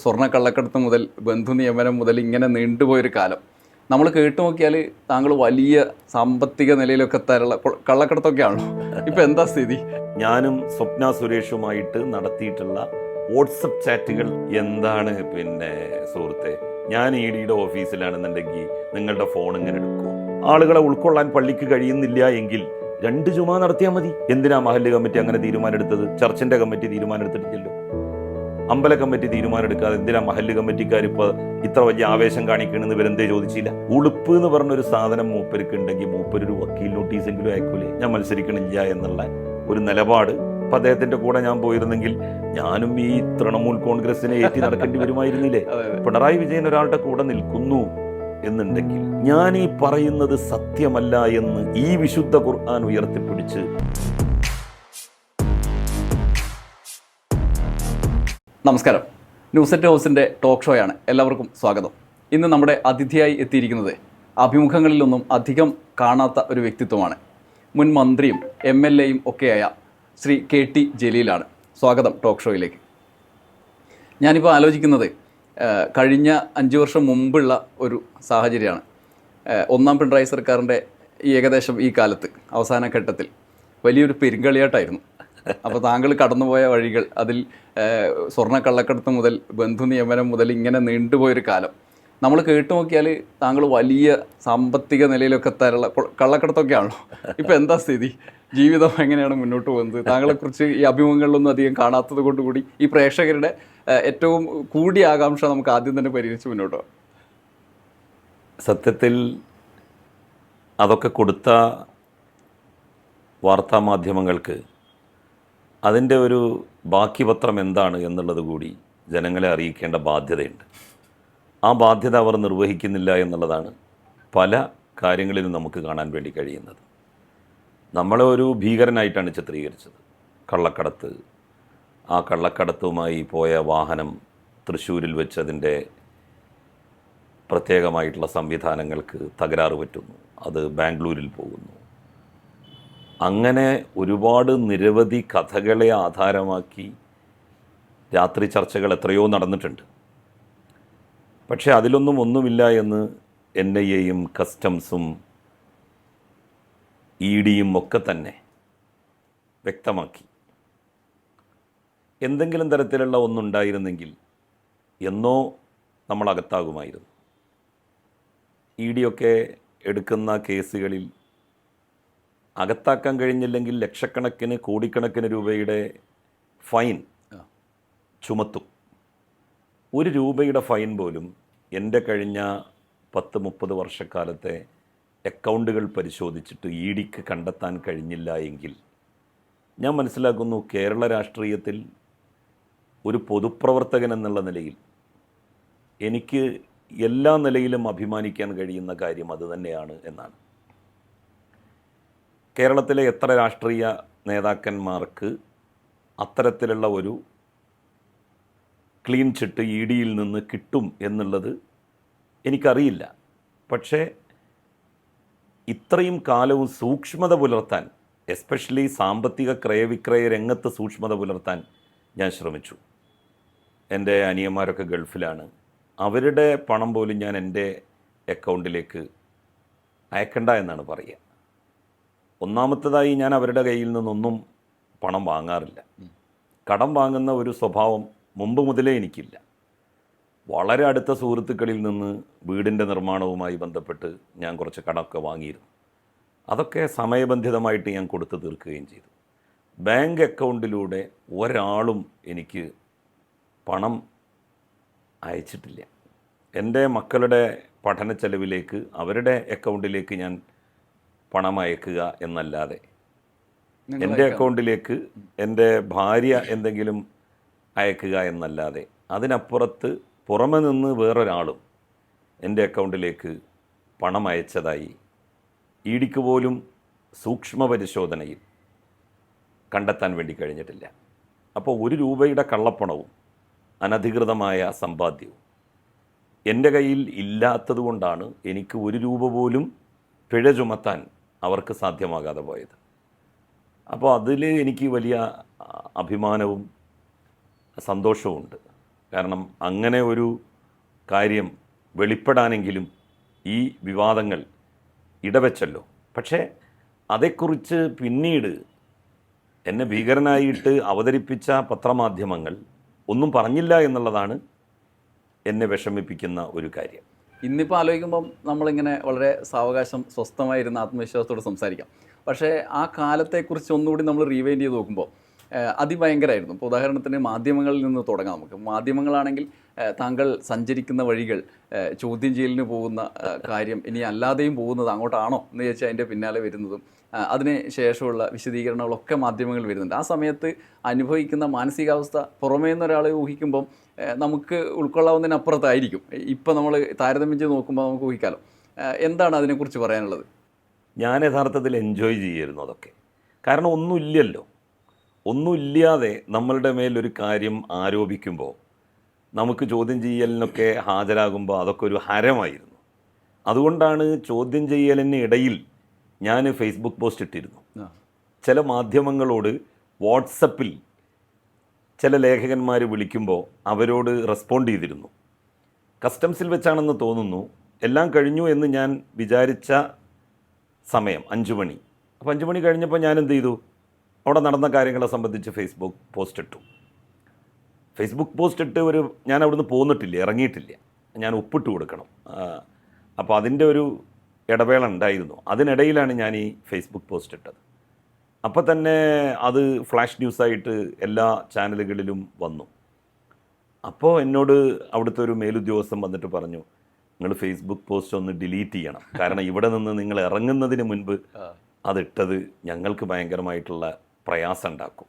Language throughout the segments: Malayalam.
സ്വർണ്ണ കള്ളക്കടത്ത് മുതൽ ബന്ധു നിയമനം മുതൽ ഇങ്ങനെ നീണ്ടുപോയൊരു കാലം നമ്മൾ കേട്ടു നോക്കിയാൽ താങ്കൾ വലിയ സാമ്പത്തിക നിലയിലൊക്കെ എത്താനുള്ള കള്ളക്കടത്തൊക്കെയാണല്ലോ. ഇപ്പം എന്താ സ്ഥിതി? ഞാനും സ്വപ്ന സുരേഷുമായിട്ട് നടത്തിയിട്ടുള്ള വാട്സപ്പ് ചാറ്റുകൾ എന്താണ് സുഹൃത്തെ, ഞാൻ ഇ ഡിയുടെ ഓഫീസിലാണെന്നുണ്ടെങ്കിൽ നിങ്ങളുടെ ഫോൺ ഇങ്ങനെ എടുക്കും. ആളുകളെ ഉൾക്കൊള്ളാൻ പള്ളിക്ക് കഴിയുന്നില്ല എങ്കിൽ 2 ജുമാ നടത്തിയാൽ മതി. എന്തിനാ മഹല്ല് കമ്മിറ്റി അങ്ങനെ തീരുമാനമെടുത്തത്? ചർച്ചിന്റെ കമ്മിറ്റി തീരുമാനമെടുത്തിട്ടില്ലല്ലോ. അമ്പല കമ്മിറ്റി തീരുമാനമെടുക്കാതെ എന്തിനാ മഹല്ല് കമ്മിറ്റിക്കാർ ഇപ്പോൾ ഇത്ര വലിയ ആവേശം കാണിക്കണമെന്ന് ഇവരെന്തേ ചോദിച്ചില്ല? ഉളുപ്പ് എന്ന് പറഞ്ഞൊരു സാധനം മൂപ്പർക്ക് ഉണ്ടെങ്കിൽ മൂപ്പരൊരു വക്കീൽ നോട്ടീസെങ്കിലും അയക്കൂലേ? ഞാൻ മത്സരിക്കണില്ല എന്നുള്ള ഒരു നിലപാട്. അപ്പൊ അദ്ദേഹത്തിന്റെ കൂടെ ഞാൻ പോയിരുന്നെങ്കിൽ ഞാനും ഈ തൃണമൂൽ കോൺഗ്രസിനെ ഏറ്റി നടക്കേണ്ടി വരുമായിരുന്നില്ലേ? പിണറായി വിജയൻ ഒരാളുടെ കൂടെ നിൽക്കുന്നു എന്നുണ്ടെങ്കിൽ ഞാൻ ഈ പറയുന്നത് സത്യമല്ല എന്ന് ഈ വിശുദ്ധ ഖുർആൻ ഉയർത്തിപ്പിടിച്ച്. നമസ്കാരം. ന്യൂസ് അറ്റ് ഹൗസിൻ്റെ ടോക്ക് ഷോയാണ്. എല്ലാവർക്കും സ്വാഗതം. ഇന്ന് നമ്മുടെ അതിഥിയായി എത്തിയിരിക്കുന്നത് അഭിമുഖങ്ങളിലൊന്നും അധികം കാണാത്ത ഒരു വ്യക്തിത്വമാണ്. മുൻ മന്ത്രിയും MLA യും ഒക്കെയായ ശ്രീ KT ജലീലാണ്. സ്വാഗതം ടോക്ക് ഷോയിലേക്ക്. ഞാനിപ്പോൾ ആലോചിക്കുന്നത് കഴിഞ്ഞ 5 വർഷം മുമ്പുള്ള ഒരു സാഹചര്യമാണ്. ഒന്നാം പിണറായി സർക്കാരിൻ്റെ ഏകദേശം ഈ കാലത്ത് അവസാന ഘട്ടത്തിൽ വലിയൊരു പെരുങ്കളിയാട്ടായിരുന്നു. അപ്പോൾ താങ്കൾ കടന്നുപോയ വഴികൾ, അതിൽ സ്വർണ്ണ കള്ളക്കടത്ത് മുതൽ ബന്ധു നിയമനം മുതൽ ഇങ്ങനെ നീണ്ടുപോയൊരു കാലം നമ്മൾ കേട്ടു നോക്കിയാൽ താങ്കൾ വലിയ സാമ്പത്തിക നിലയിലൊക്കെ എത്താനുള്ള കള്ളക്കടത്തൊക്കെയാണല്ലോ. ഇപ്പം എന്താ സ്ഥിതി? ജീവിതം എങ്ങനെയാണ് മുന്നോട്ട് പോകുന്നത്? താങ്കളെക്കുറിച്ച് ഈ അഭിമുഖങ്ങളിലൊന്നും അധികം കാണാത്തത് കൊണ്ടുകൂടി ഈ പ്രേക്ഷകരുടെ ഏറ്റവും കൂടിയ ആകാംക്ഷ നമുക്ക് ആദ്യം തന്നെ പരിഹരിച്ച് മുന്നോട്ട് പോകാം. സത്യത്തിൽ അതൊക്കെ കൊടുത്ത വാർത്താമാധ്യമങ്ങൾക്ക് അതിൻ്റെ ഒരു ബാക്കി പത്രം എന്താണ് എന്നുള്ളത് കൂടി ജനങ്ങളെ അറിയിക്കേണ്ട ബാധ്യതയുണ്ട്. ആ ബാധ്യത അവർ നിർവഹിക്കുന്നില്ല എന്നുള്ളതാണ് പല കാര്യങ്ങളിലും നമുക്ക് കാണാൻ വേണ്ടി കഴിയുന്നത്. നമ്മളെ ഒരു ഭീകരനായിട്ടാണ് ചിത്രീകരിച്ചത്. കള്ളക്കടത്ത്, ആ കള്ളക്കടത്തുമായി പോയ വാഹനം തൃശ്ശൂരിൽ വെച്ച് അതിൻ്റെ പ്രത്യേകമായിട്ടുള്ള സംവിധാനങ്ങൾക്ക് തകരാറ് പറ്റുന്നു, അത് ബാംഗ്ലൂരിൽ പോകുന്നു. അങ്ങനെ ഒരുപാട് നിരവധി കഥകളെ ആധാരമാക്കി രാത്രി ചർച്ചകൾ എത്രയോ നടന്നിട്ടുണ്ട്. പക്ഷേ അതിലൊന്നും ഒന്നുമില്ല എന്ന് NIA യും കസ്റ്റംസും ED യും ഒക്കെ തന്നെ വ്യക്തമാക്കി. എന്തെങ്കിലും തരത്തിലുള്ള ഒന്നുണ്ടായിരുന്നെങ്കിൽ എന്നോ നമ്മൾ അകത്താകുമായിരുന്നു. ED ഒക്കെ എടുക്കുന്ന കേസുകളിൽ അകത്താക്കാൻ കഴിഞ്ഞില്ലെങ്കിൽ ലക്ഷക്കണക്കിന് കോടിക്കണക്കിന് രൂപയുടെ ഫൈൻ ചുമത്തും. 1 രൂപയുടെ ഫൈൻ പോലും എൻ്റെ കഴിഞ്ഞ 10-30 വർഷക്കാലത്തെ അക്കൗണ്ടുകൾ പരിശോധിച്ചിട്ട് EDക്ക് കണ്ടെത്താൻ കഴിഞ്ഞില്ല എങ്കിൽ ഞാൻ മനസ്സിലാക്കുന്നു കേരള രാഷ്ട്രീയത്തിൽ ഒരു പൊതുപ്രവർത്തകൻ എന്നുള്ള നിലയിൽ എനിക്ക് എല്ലാ നിലയിലും അഭിമാനിക്കാൻ കഴിയുന്ന കാര്യം അതുതന്നെയാണ് എന്നാണ്. കേരളത്തിലെ എത്ര രാഷ്ട്രീയ നേതാക്കന്മാർക്ക് അത്തരത്തിലുള്ള ഒരു ക്ലീൻ ചിട്ട് EDയിൽ നിന്ന് കിട്ടും എന്നുള്ളത് എനിക്കറിയില്ല. പക്ഷേ ഇത്രയും കാലവും സൂക്ഷ്മത പുലർത്താൻ, എസ്പെഷ്യലി സാമ്പത്തിക ക്രയവിക്രയ രംഗത്ത് സൂക്ഷ്മത പുലർത്താൻ ഞാൻ ശ്രമിച്ചു. എൻ്റെ അനിയന്മാരൊക്കെ ഗൾഫിലാണ്. അവരുടെ പണം പോലും ഞാൻ എൻ്റെ അക്കൗണ്ടിലേക്ക് അയക്കണ്ട എന്നാണ് പറയുക. ഒന്നാമത്തേതായി ഞാൻ അവരുടെ കയ്യിൽ നിന്നൊന്നും പണം വാങ്ങാറില്ല. കടം വാങ്ങുന്ന ഒരു സ്വഭാവം മുമ്പ് മുതലേ എനിക്കില്ല. വളരെ അടുത്ത സുഹൃത്തുക്കളിൽ നിന്ന് വീടിൻ്റെ നിർമ്മാണവുമായി ബന്ധപ്പെട്ട് ഞാൻ കുറച്ച് കടമൊക്കെ വാങ്ങിയിരുന്നു. അതൊക്കെ സമയബന്ധിതമായിട്ട് ഞാൻ കൊടുത്തു തീർക്കുകയും ചെയ്തു. ബാങ്ക് അക്കൗണ്ടിലൂടെ ഒരാളും എനിക്ക് പണം അയച്ചിട്ടില്ല. എൻ്റെ മക്കളുടെ പഠന ചെലവിലേക്ക് അവരുടെ അക്കൗണ്ടിലേക്ക് ഞാൻ പണം അയക്കുക എന്നല്ലാതെ, എൻ്റെ അക്കൗണ്ടിലേക്ക് എൻ്റെ ഭാര്യ എന്തെങ്കിലും അയക്കുക എന്നല്ലാതെ, അതിനപ്പുറത്ത് പുറമെ നിന്ന് വേറൊരാളും എൻ്റെ അക്കൗണ്ടിലേക്ക് പണം അയച്ചതായി EDക്ക് പോലും സൂക്ഷ്മ പരിശോധനയിൽ കണ്ടെത്താൻ വേണ്ടി കഴിഞ്ഞിട്ടില്ല. അപ്പോൾ 1 രൂപയുടെ കള്ളപ്പണവും അനധികൃതമായ സമ്പാദ്യവും എൻ്റെ കയ്യിൽ ഇല്ലാത്തതുകൊണ്ടാണ് എനിക്ക് 1 രൂപ പോലും പിഴ ചുമത്താൻ അവർക്ക് സാധ്യമാകാതെ പോയത്. അപ്പോൾ അതിൽ എനിക്ക് വലിയ അഭിമാനവും സന്തോഷവുമുണ്ട്. കാരണം അങ്ങനെ ഒരു കാര്യം വെളിപ്പെടാനെങ്കിലും ഈ വിവാദങ്ങൾ ഇടവെച്ചല്ലോ. പക്ഷേ അതേക്കുറിച്ച് പിന്നീട് എന്നെ ഭീകരനായിട്ട് അവതരിപ്പിച്ച പത്രമാധ്യമങ്ങൾ ഒന്നും പറഞ്ഞില്ല എന്നുള്ളതാണ് എന്നെ വിഷമിപ്പിക്കുന്ന ഒരു കാര്യം. ഇന്നിപ്പോൾ ആലോചിക്കുമ്പം നമ്മളിങ്ങനെ വളരെ സാവകാശം സ്വസ്ഥമായിരുന്ന ആത്മവിശ്വാസത്തോടെ സംസാരിക്കാം. പക്ഷേ ആ കാലത്തെക്കുറിച്ച് ഒന്നുകൂടി നമ്മൾ റീവൈൻഡ് ചെയ്ത് നോക്കുമ്പോൾ അതിഭയങ്കരമായിരുന്നു. ഇപ്പോൾ ഉദാഹരണത്തിന് മാധ്യമങ്ങളിൽ നിന്ന് തുടങ്ങാം നമുക്ക്. മാധ്യമങ്ങളാണെങ്കിൽ താങ്കൾ സഞ്ചരിക്കുന്ന വഴികൾ, ചോദ്യം ചെയ്യലിന് പോകുന്ന കാര്യം, ഇനി അല്ലാതെയും പോകുന്നത് അങ്ങോട്ടാണോ എന്ന് ചോദിച്ചാൽ അതിൻ്റെ പിന്നാലെ വരുന്നതും അതിന് ശേഷമുള്ള വിശദീകരണങ്ങളൊക്കെ മാധ്യമങ്ങൾ വരുന്നുണ്ട്. ആ സമയത്ത് അനുഭവിക്കുന്ന മാനസികാവസ്ഥ പുറമേ നിന്നൊരാളെ ഊഹിക്കുമ്പം നമുക്ക് ഉൾക്കൊള്ളാവുന്നതിനപ്പുറത്തായിരിക്കും. ഇപ്പം നമ്മൾ താരതമ്യം ചെയ്ത് നോക്കുമ്പോൾ നമുക്ക് ഊഹിക്കാമല്ലോ. എന്താണ് അതിനെക്കുറിച്ച് പറയാനുള്ളത്? ഞാൻ യഥാർത്ഥത്തിൽ എൻജോയ് ചെയ്യായിരുന്നു അതൊക്കെ. കാരണം ഒന്നുമില്ലല്ലോ. ഒന്നുമില്ലാതെ നമ്മളുടെ മേലൊരു കാര്യം ആരോപിക്കുമ്പോൾ നമുക്ക് ചോദ്യം ചെയ്യലിനൊക്കെ ഹാജരാകുമ്പോൾ അതൊക്കെ ഒരു ഹരമായിരുന്നു. അതുകൊണ്ടാണ് ചോദ്യം ചെയ്യലിന് ഇടയിൽ ഞാൻ ഫേസ്ബുക്ക് പോസ്റ്റ് ഇട്ടിരുന്നു. ചില മാധ്യമങ്ങളോട് വാട്സപ്പിൽ ചില ലേഖകന്മാർ വിളിക്കുമ്പോൾ അവരോട് റെസ്പോണ്ട് ചെയ്തിരുന്നു. കസ്റ്റംസിൽ വെച്ചാണെന്ന് തോന്നുന്നു. എല്ലാം കഴിഞ്ഞു എന്ന് ഞാൻ വിചാരിച്ച സമയം 5 മണി. അപ്പോൾ 5 മണി കഴിഞ്ഞപ്പോൾ ഞാൻ എന്ത് ചെയ്തു? അവിടെ നടന്ന കാര്യങ്ങളെ സംബന്ധിച്ച് ഫേസ്ബുക്ക് പോസ്റ്റ് ഇട്ടു. ഫേസ്ബുക്ക് പോസ്റ്റ് ഇട്ട് ഞാൻ അവിടുന്ന് പോന്നിട്ടില്ല, ഇറങ്ങിയിട്ടില്ല. ഞാൻ ഒപ്പിട്ട് കൊടുക്കണം. അപ്പോൾ അതിൻ്റെ ഒരു ഇടവേള ഉണ്ടായിരുന്നു. അതിനിടയിലാണ് ഞാൻ ഈ ഫേസ്ബുക്ക് പോസ്റ്റ് ഇട്ടത്. അപ്പോൾ തന്നെ അത് ഫ്ലാഷ് ന്യൂസായിട്ട് എല്ലാ ചാനലുകളിലും വന്നു. അപ്പോൾ എന്നോട് അവിടുത്തെ ഒരു മേലുദ്യോഗസ്ഥൻ വന്നിട്ട് പറഞ്ഞു, നിങ്ങൾ ഫേസ്ബുക്ക് പോസ്റ്റ് ഒന്ന് ഡിലീറ്റ് ചെയ്യണം. കാരണം ഇവിടെ നിന്ന് നിങ്ങൾ ഇറങ്ങുന്നതിന് മുൻപ് അതിട്ടത് ഞങ്ങൾക്ക് ഭയങ്കരമായിട്ടുള്ള പ്രയാസം ഉണ്ടാക്കും.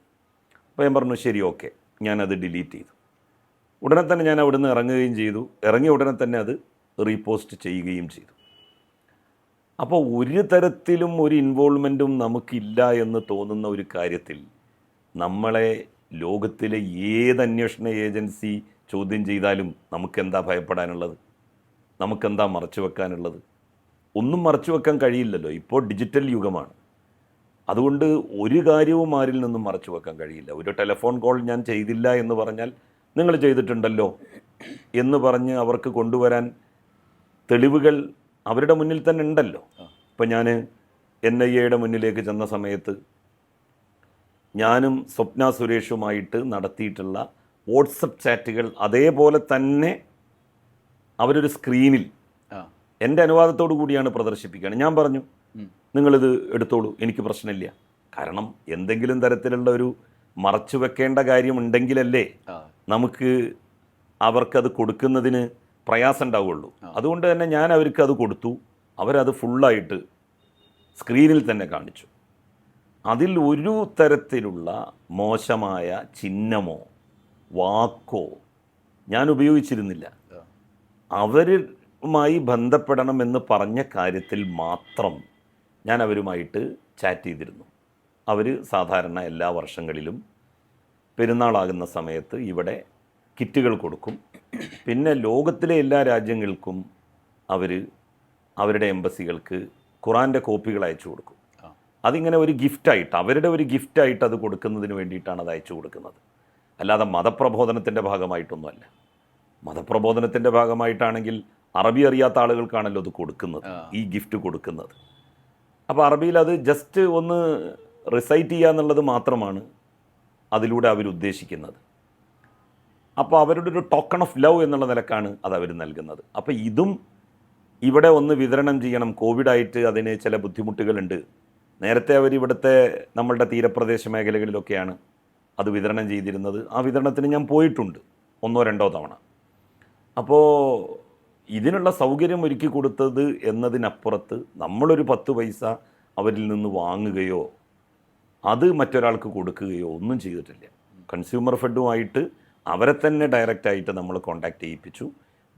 അപ്പോൾ ഞാൻ പറഞ്ഞു ശരി, ഓക്കെ, ഞാനത് ഡിലീറ്റ് ചെയ്തു. ഉടനെ തന്നെ ഞാൻ അവിടുന്ന് ഇറങ്ങുകയും ചെയ്തു. ഇറങ്ങിയ ഉടനെ തന്നെ അത് റീപോസ്റ്റ് ചെയ്യുകയും ചെയ്തു. അപ്പോൾ ഒരു തരത്തിലും ഒരു ഇൻവോൾവ്മെൻറ്റും നമുക്കില്ല എന്ന് തോന്നുന്ന ഒരു കാര്യത്തിൽ നമ്മളെ ലോകത്തിലെ ഏത് അന്വേഷണ ഏജൻസി ചോദ്യം ചെയ്താലും നമുക്കെന്താ ഭയപ്പെടാനുള്ളത്? നമുക്കെന്താ മറച്ചു വെക്കാനുള്ളത്? ഒന്നും മറച്ചു വെക്കാൻ കഴിയില്ലല്ലോ. ഇപ്പോൾ ഡിജിറ്റൽ യുഗമാണ്. അതുകൊണ്ട് ഒരു കാര്യവും ആരിൽ നിന്നും മറച്ചു വെക്കാൻ കഴിയില്ല. ഒരു ടെലിഫോൺ കോൾ ഞാൻ ചെയ്തില്ല എന്ന് പറഞ്ഞാൽ നിങ്ങൾ ചെയ്തിട്ടുണ്ടല്ലോ എന്ന് പറഞ്ഞ് അവർക്ക് കൊണ്ടുവരാൻ തെളിവുകൾ അവരുടെ മുന്നിൽ തന്നെ ഉണ്ടല്ലോ. ഇപ്പം ഞാൻ NIA മുന്നിലേക്ക് ചെന്ന സമയത്ത് ഞാനും സ്വപ്ന സുരേഷുമായിട്ട് നടത്തിയിട്ടുള്ള വാട്സപ്പ് ചാറ്റുകൾ അതേപോലെ തന്നെ അവരൊരു സ്ക്രീനിൽ എൻ്റെ അനുവാദത്തോടു കൂടിയാണ് പ്രദർശിപ്പിക്കുകയാണ്. ഞാൻ പറഞ്ഞു നിങ്ങളിത് എടുത്തോളൂ, എനിക്ക് പ്രശ്നമില്ല. കാരണം എന്തെങ്കിലും തരത്തിലുള്ള ഒരു മറച്ചു വെക്കേണ്ട കാര്യമുണ്ടെങ്കിലല്ലേ നമുക്ക് അവർക്കത് കൊടുക്കുന്നതിന് പ്രയാസം ഉണ്ടാവുള്ളൂ. അതുകൊണ്ട് തന്നെ ഞാൻ അവർക്ക് അത് കൊടുത്തു. അവരത് ഫുള്ളായിട്ട് സ്ക്രീനിൽ തന്നെ കാണിച്ചു. അതിൽ ഒരു തരത്തിലുള്ള മോശമായ ചിഹ്നമോ വാക്കോ ഞാൻ ഉപയോഗിച്ചിരുന്നില്ല. അവരുമായി ബന്ധപ്പെടണമെന്ന് പറഞ്ഞ കാര്യത്തിൽ മാത്രം ഞാൻ അവരുമായിട്ട് ചാറ്റ് ചെയ്തിരുന്നു. അവർ സാധാരണ എല്ലാ വർഷങ്ങളിലും പെരുന്നാളാകുന്ന സമയത്ത് ഇവിടെ കിറ്റുകൾ കൊടുക്കും. പിന്നെ ലോകത്തിലെ എല്ലാ രാജ്യങ്ങൾക്കും അവർ അവരുടെ എംബസികൾക്ക് ഖുറാൻ്റെ കോപ്പികൾ അയച്ചു കൊടുക്കും. അതിങ്ങനെ ഒരു ഗിഫ്റ്റായിട്ട്, അവരുടെ ഒരു ഗിഫ്റ്റായിട്ട് അത് കൊടുക്കുന്നതിന് വേണ്ടിയിട്ടാണ് അത് അയച്ചു കൊടുക്കുന്നത്. അല്ലാതെ മതപ്രബോധനത്തിൻ്റെ ഭാഗമായിട്ടൊന്നുമല്ല. മതപ്രബോധനത്തിൻ്റെ ഭാഗമായിട്ടാണെങ്കിൽ അറബി അറിയാത്ത ആളുകൾക്കാണല്ലോ അത് കൊടുക്കുന്നത്, ഈ ഗിഫ്റ്റ് കൊടുക്കുന്നത്. അപ്പോൾ അറബിയിൽ അത് ജസ്റ്റ് ഒന്ന് റിസൈറ്റ് ചെയ്യുക എന്നുള്ളത് മാത്രമാണ് അതിലൂടെ അവരുദ്ദേശിക്കുന്നത്. അപ്പോൾ അവരുടെ ഒരു ടോക്കൺ ഓഫ് ലവ് എന്നുള്ള നിലക്കാണ് അത് അവർ നൽകുന്നത്. അപ്പോൾ ഇതും ഇവിടെ ഒന്ന് വിതരണം ചെയ്യണം. കോവിഡായിട്ട് അതിന് ചില ബുദ്ധിമുട്ടുകളുണ്ട്. നേരത്തെ അവർ ഇവിടുത്തെ നമ്മളുടെ തീരപ്രദേശ മേഖലകളിലൊക്കെയാണ് അത് വിതരണം ചെയ്തിരുന്നത്. ആ വിതരണത്തിന് ഞാൻ പോയിട്ടുണ്ട് 1-2 തവണ. അപ്പോൾ ഇതിനുള്ള സൗകര്യം ഒരുക്കി കൊടുത്തത് എന്നതിനപ്പുറത്ത് നമ്മളൊരു 10 പൈസ അവരിൽ നിന്ന് വാങ്ങുകയോ അത് മറ്റൊരാൾക്ക് കൊടുക്കുകയോ ഒന്നും ചെയ്തിട്ടില്ല. കൺസ്യൂമർ ഫെഡുമായിട്ട് അവരെ തന്നെ ഡയറക്റ്റായിട്ട് നമ്മൾ കോൺടാക്റ്റ് ചെയ്യിപ്പിച്ചു.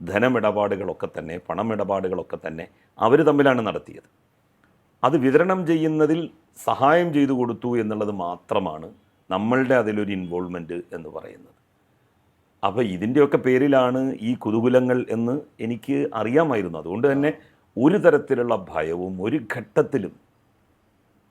ധനമിടപാടുകളൊക്കെ തന്നെ, പണമിടപാടുകളൊക്കെ തന്നെ അവർ തമ്മിലാണ് നടത്തിയത്. അത് വിതരണം ചെയ്യുന്നതിൽ സഹായം ചെയ്തു കൊടുത്തു എന്നുള്ളത് മാത്രമാണ് നമ്മളുടെ അതിലൊരു ഇൻവോൾവ്മെൻറ്റ് എന്ന് പറയുന്നത്. അപ്പോൾ ഇതിൻ്റെയൊക്കെ പേരിലാണ് ഈ കുതൂഹലങ്ങൾ എന്ന് എനിക്ക് അറിയാമായിരുന്നു. അതുകൊണ്ട് തന്നെ ഒരു തരത്തിലുള്ള ഭയവും ഒരു ഘട്ടത്തിലും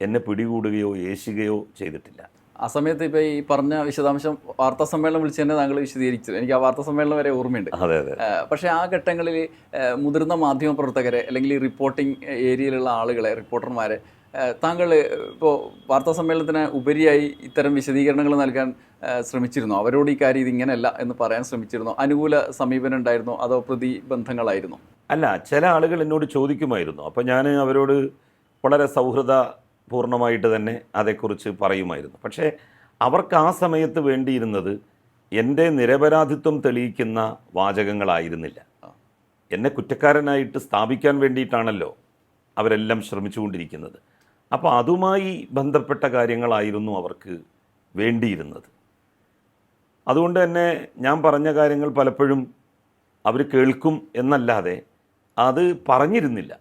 എന്നെ പിടികൂടുകയോ ഏശുകയോ ചെയ്തിട്ടില്ല. ആ സമയത്ത് ഇപ്പോൾ ഈ പറഞ്ഞ വിശദാംശം വാർത്താ സമ്മേളനം വിളിച്ച് തന്നെ താങ്കൾ വിശദീകരിച്ചത് എനിക്ക് ആ വാർത്താ സമ്മേളനം വരെ ഓർമ്മയുണ്ട്. അതെ അതെ. പക്ഷേ ആ ഘട്ടങ്ങളിൽ മുതിർന്ന മാധ്യമ പ്രവർത്തകരെ അല്ലെങ്കിൽ ഈ റിപ്പോർട്ടിംഗ് ഏരിയയിലുള്ള ആളുകളെ, റിപ്പോർട്ടർമാരെ താങ്കൾ ഇപ്പോൾ വാർത്താ സമ്മേളനത്തിന് ഉപരിയായി ഇത്തരം വിശദീകരണങ്ങൾ നൽകാൻ ശ്രമിച്ചിരുന്നോ? അവരോട് ഈ കാര്യം ഇതിങ്ങനെയല്ല എന്ന് പറയാൻ ശ്രമിച്ചിരുന്നോ? അനുകൂല സമീപനം ഉണ്ടായിരുന്നോ അതോ പ്രതിബന്ധങ്ങളായിരുന്നോ? അല്ല, ചില ആളുകൾ എന്നോട് ചോദിക്കുമായിരുന്നു. അപ്പോൾ ഞാൻ അവരോട് വളരെ സൗഹൃദപൂർണ്ണമായിട്ട് തന്നെ അതേക്കുറിച്ച് പറയുമായിരുന്നു. പക്ഷേ അവർക്ക് ആ സമയത്ത് വേണ്ടിയിരുന്നത് എൻ്റെ നിരപരാധിത്വം തെളിയിക്കുന്ന വാചകങ്ങളായിരുന്നില്ല. എന്നെ കുറ്റക്കാരനായിട്ട് സ്ഥാപിക്കാൻ വേണ്ടിയിട്ടാണല്ലോ അവരെല്ലാം ശ്രമിച്ചുകൊണ്ടിരിക്കുന്നത്. അപ്പോൾ അതുമായി ബന്ധപ്പെട്ട കാര്യങ്ങളായിരുന്നു അവർക്ക് വേണ്ടിയിരുന്നത്. അതുകൊണ്ട് തന്നെ ഞാൻ പറഞ്ഞ കാര്യങ്ങൾ പലപ്പോഴും അവർ കേൾക്കും എന്നല്ലാതെ അത് പറഞ്ഞിരുന്നില്ല.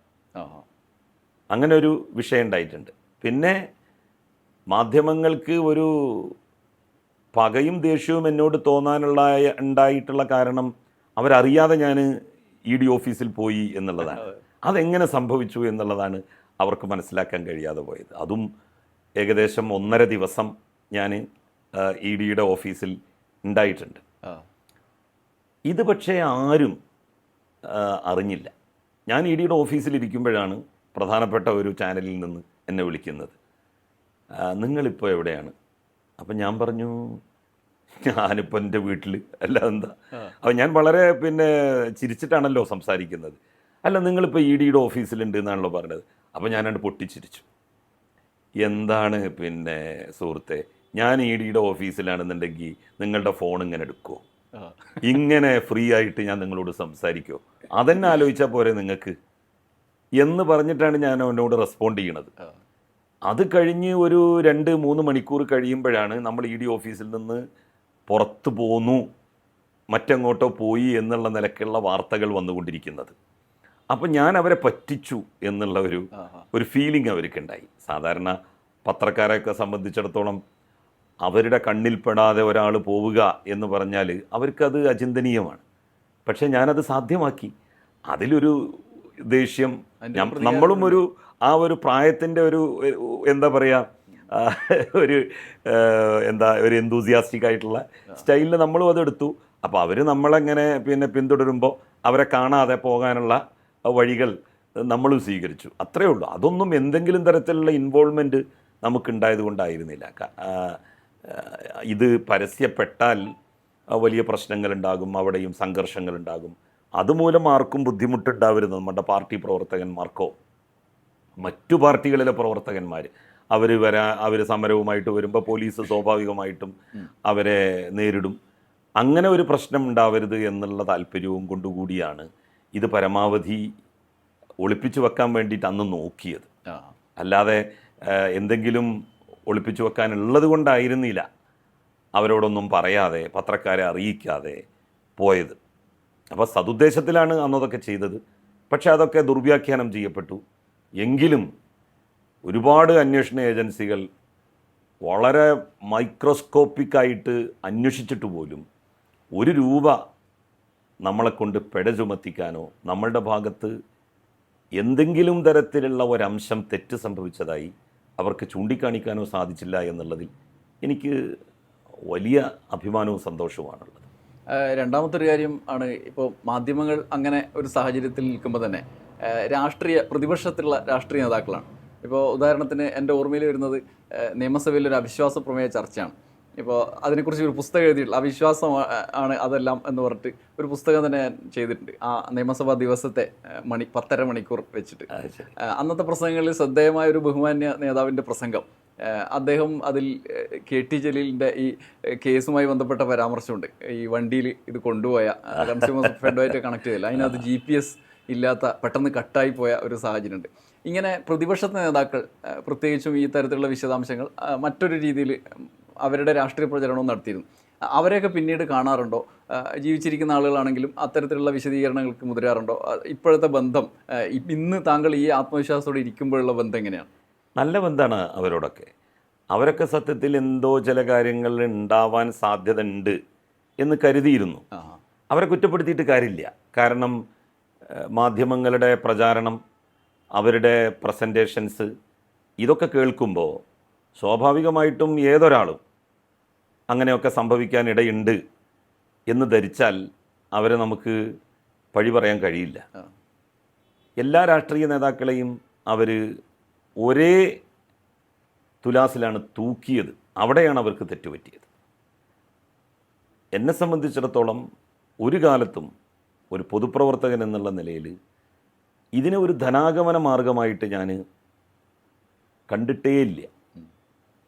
അങ്ങനെ ഒരു വിഷയം ഉണ്ടായിട്ടുണ്ട്. പിന്നെ മാധ്യമങ്ങൾക്ക് ഒരു പകയും ദേഷ്യവും എന്നോട് ഉണ്ടായിട്ടുള്ള കാരണം അവരറിയാതെ ഞാൻ ഇ ഡി ഓഫീസിൽ പോയി എന്നുള്ളതാണ്. അതെങ്ങനെ സംഭവിച്ചു എന്നുള്ളതാണ് അവർക്ക് മനസ്സിലാക്കാൻ കഴിയാതെ പോയത്. അതും ഏകദേശം 1.5 ദിവസം ഞാൻ ഇ ഡിയുടെ ഓഫീസിൽ ഉണ്ടായിട്ടുണ്ട്. ഇത് പക്ഷേ ആരും അറിഞ്ഞില്ല. ഞാൻ ഇ ഡിയുടെ ഓഫീസിലിരിക്കുമ്പോഴാണ് പ്രധാനപ്പെട്ട ഒരു ചാനലിൽ നിന്ന് എന്നെ വിളിക്കുന്നത്. നിങ്ങളിപ്പോൾ എവിടെയാണ്? അപ്പം ഞാൻ പറഞ്ഞു, ഞാനിപ്പോൾ എൻ്റെ വീട്ടിൽ. അല്ല എന്താ? അപ്പോൾ ഞാൻ വളരെ ചിരിച്ചിട്ടാണല്ലോ സംസാരിക്കുന്നത്. അല്ല, നിങ്ങളിപ്പോൾ ഇ ഡിയുടെ ഓഫീസിലുണ്ട് എന്നാണല്ലോ പറഞ്ഞത്. അപ്പോൾ ഞാനത് പൊട്ടിച്ചിരിച്ചു. എന്താണ് സുഹൃത്തെ, ഞാൻ ഇ ഡിയുടെ ഓഫീസിലാണെന്നുണ്ടെങ്കിൽ നിങ്ങളുടെ ഫോൺ ഇങ്ങനെ എടുക്കുമോ? ഇങ്ങനെ ഫ്രീ ആയിട്ട് ഞാൻ നിങ്ങളോട് സംസാരിക്കുമോ? അതെന്നെ ആലോചിച്ചാൽ പോരെ നിങ്ങൾക്ക് എന്ന് പറഞ്ഞിട്ടാണ് ഞാൻ അവനോട് റെസ്പോണ്ട് ചെയ്യണത്. അത് കഴിഞ്ഞ് ഒരു 2-3 മണിക്കൂർ കഴിയുമ്പോഴാണ് നമ്മൾ ഇ ഡി ഓഫീസിൽ നിന്ന് പുറത്തു പോന്നു, മറ്റെങ്ങോട്ടോ പോയി എന്നുള്ള നിലക്കുള്ള വാർത്തകൾ വന്നുകൊണ്ടിരിക്കുന്നത്. അപ്പം ഞാൻ അവരെ പറ്റിച്ചു എന്നുള്ള ഒരു ഫീലിംഗ് അവർക്കുണ്ടായി. സാധാരണ പത്രക്കാരെയൊക്കെ സംബന്ധിച്ചിടത്തോളം അവരുടെ കണ്ണിൽപ്പെടാതെ ഒരാൾ പോവുക എന്ന് പറഞ്ഞാൽ അവർക്കത് അചിന്തനീയമാണ്. പക്ഷേ ഞാനത് സാധ്യമാക്കി. അതിലൊരു ദേഷ്യം, നമ്മളും ഒരു പ്രായത്തിൻ്റെ എന്താ പറയുക, ഒരു എന്തൂസിയാസ്റ്റിക് ആയിട്ടുള്ള സ്റ്റൈലിൽ നമ്മളും അതെടുത്തു. അപ്പോൾ അവർ നമ്മളെങ്ങനെ പിന്തുടരുമ്പോൾ അവരെ കാണാതെ പോകാനുള്ള വഴികൾ നമ്മളും സ്വീകരിച്ചു. അത്രയേ ഉള്ളൂ. അതൊന്നും എന്തെങ്കിലും തരത്തിലുള്ള ഇൻവോൾവ്മെൻറ്റ് നമുക്കുണ്ടായത് കൊണ്ടായിരുന്നില്ല. ഇത് പരസ്യപ്പെട്ടാൽ വലിയ പ്രശ്നങ്ങളുണ്ടാകും, അവിടെയും സംഘർഷങ്ങളുണ്ടാകും. അതുമൂലം ആർക്കും ബുദ്ധിമുട്ടുണ്ടാവരുത്. നമ്മുടെ പാർട്ടി പ്രവർത്തകന്മാർക്കോ മറ്റു പാർട്ടികളിലെ പ്രവർത്തകന്മാർ അവർ സമരവുമായിട്ട് വരുമ്പോൾ പോലീസ് സ്വാഭാവികമായിട്ടും അവരെ നേരിടും. അങ്ങനെ ഒരു പ്രശ്നം ഉണ്ടാവരുത് എന്നുള്ള താല്പര്യവും കൊണ്ടുകൂടിയാണ് ഇത് പരമാവധി ഒളിപ്പിച്ചു വെക്കാൻ വേണ്ടിയിട്ട് അന്ന് നോക്കിയത്. അല്ലാതെ എന്തെങ്കിലും ഒളിപ്പിച്ചു വെക്കാനുള്ളത് കൊണ്ടായിരുന്നില്ല അവരോടൊന്നും പറയാതെ, പത്രക്കാരെ അറിയിക്കാതെ പോയത്. അപ്പോൾ സതുദ്ദേശത്തിലാണ് അന്നതൊക്കെ ചെയ്തത്. പക്ഷെ അതൊക്കെ ദുർവ്യാഖ്യാനം ചെയ്യപ്പെട്ടു. എങ്കിലും ഒരുപാട് അന്വേഷണ ഏജൻസികൾ വളരെ മൈക്രോസ്കോപ്പിക്കായിട്ട് അന്വേഷിച്ചിട്ട് പോലും ₹1 നമ്മളെക്കൊണ്ട് പിഴ ചുമത്തിക്കാനോ നമ്മളുടെ ഭാഗത്ത് എന്തെങ്കിലും തരത്തിലുള്ള ഒരംശം തെറ്റ് സംഭവിച്ചതായി അവർക്ക് ചൂണ്ടിക്കാണിക്കാനോ സാധിച്ചില്ല എന്നുള്ളതിൽ എനിക്ക് വലിയ അഭിമാനവും സന്തോഷവുമാണുള്ളത്. രണ്ടാമത്തൊരു കാര്യം ആണ്, ഇപ്പോൾ മാധ്യമങ്ങൾ അങ്ങനെ ഒരു സാഹചര്യത്തിൽ നിൽക്കുമ്പോൾ തന്നെ പ്രതിപക്ഷത്തിലുള്ള രാഷ്ട്രീയ നേതാക്കളാണ്. ഇപ്പോൾ ഉദാഹരണത്തിന് എൻ്റെ ഓർമ്മയിൽ വരുന്നത് നിയമസഭയിൽ ഒരു അവിശ്വാസ പ്രമേയ ചർച്ചയാണ്. ഇപ്പോൾ അതിനെക്കുറിച്ച് ഒരു പുസ്തകം എഴുതിയിട്ടുള്ള അവിശ്വാസം ആണ് അതെല്ലാം എന്ന് പറഞ്ഞിട്ട് ഒരു പുസ്തകം തന്നെ ഞാൻ ചെയ്തിട്ടുണ്ട്. ആ നിയമസഭാ ദിവസത്തെ 10.5 മണിക്കൂർ വെച്ചിട്ട്. അന്നത്തെ പ്രസംഗങ്ങളിൽ ശ്രദ്ധേയമായ ഒരു ബഹുമാന്യ നേതാവിൻ്റെ പ്രസംഗം, അദ്ദേഹം അതിൽ KT ജലീലിൻ്റെ ഈ കേസുമായി ബന്ധപ്പെട്ട പരാമർശമുണ്ട്. ഈ വണ്ടിയിൽ ഇത് കൊണ്ടുപോയ കൺസ്യൂമർ ഫെഡുമായിട്ട് കണക്ട് ചെയ്തില്ല, അതിനകത്ത് GPS ഇല്ലാത്ത പെട്ടെന്ന് കട്ടായി പോയ ഒരു സാഹചര്യമുണ്ട്. ഇങ്ങനെ പ്രതിപക്ഷത്തെ നേതാക്കൾ പ്രത്യേകിച്ചും ഈ തരത്തിലുള്ള വിശദാംശങ്ങൾ മറ്റൊരു രീതിയിൽ അവരുടെ രാഷ്ട്രീയ പ്രചരണവും നടത്തിയിരുന്നു. അവരെയൊക്കെ പിന്നീട് കാണാറുണ്ടോ? ജീവിച്ചിരിക്കുന്ന ആളുകളാണെങ്കിലും അത്തരത്തിലുള്ള വിശദീകരണങ്ങൾക്ക് മുതിരാറുണ്ടോ? ഇപ്പോഴത്തെ ബന്ധം, ഇന്ന് താങ്കൾ ഈ ആത്മവിശ്വാസത്തോടെ ഇരിക്കുമ്പോഴുള്ള ബന്ധം എങ്ങനെയാണ്? നല്ല ബന്ധമാണ് അവരോടൊക്കെ. അവരൊക്കെ സത്യത്തിൽ എന്തോ ചില കാര്യങ്ങൾ ഉണ്ടാവാൻ സാധ്യത ഉണ്ട് എന്ന് കരുതിയിരുന്നു. അവരെ കുറ്റപ്പെടുത്തിയിട്ട് കാര്യമില്ല. കാരണം മാധ്യമങ്ങളുടെ പ്രചാരണം, അവരുടെ പ്രസൻറ്റേഷൻസ്, ഇതൊക്കെ കേൾക്കുമ്പോൾ സ്വാഭാവികമായിട്ടും ഏതൊരാളും അങ്ങനെയൊക്കെ സംഭവിക്കാനിടയുണ്ട് എന്ന് ധരിച്ചാൽ അവരെ നമുക്ക് പഴി പറയാൻ കഴിയില്ല. എല്ലാ രാഷ്ട്രീയ നേതാക്കളെയും അവർ ഒരേ തുലാസിലാണ് തൂക്കിയത്. അവിടെയാണ് അവർക്ക് തെറ്റുപറ്റിയത്. എന്നെ സംബന്ധിച്ചിടത്തോളം ഒരു കാലത്തും ഒരു പൊതുപ്രവർത്തകൻ എന്നുള്ള നിലയിൽ ഇതിനെ ഒരു ധനാഗമന മാർഗമായിട്ട് ഞാൻ കണ്ടിട്ടേയില്ല.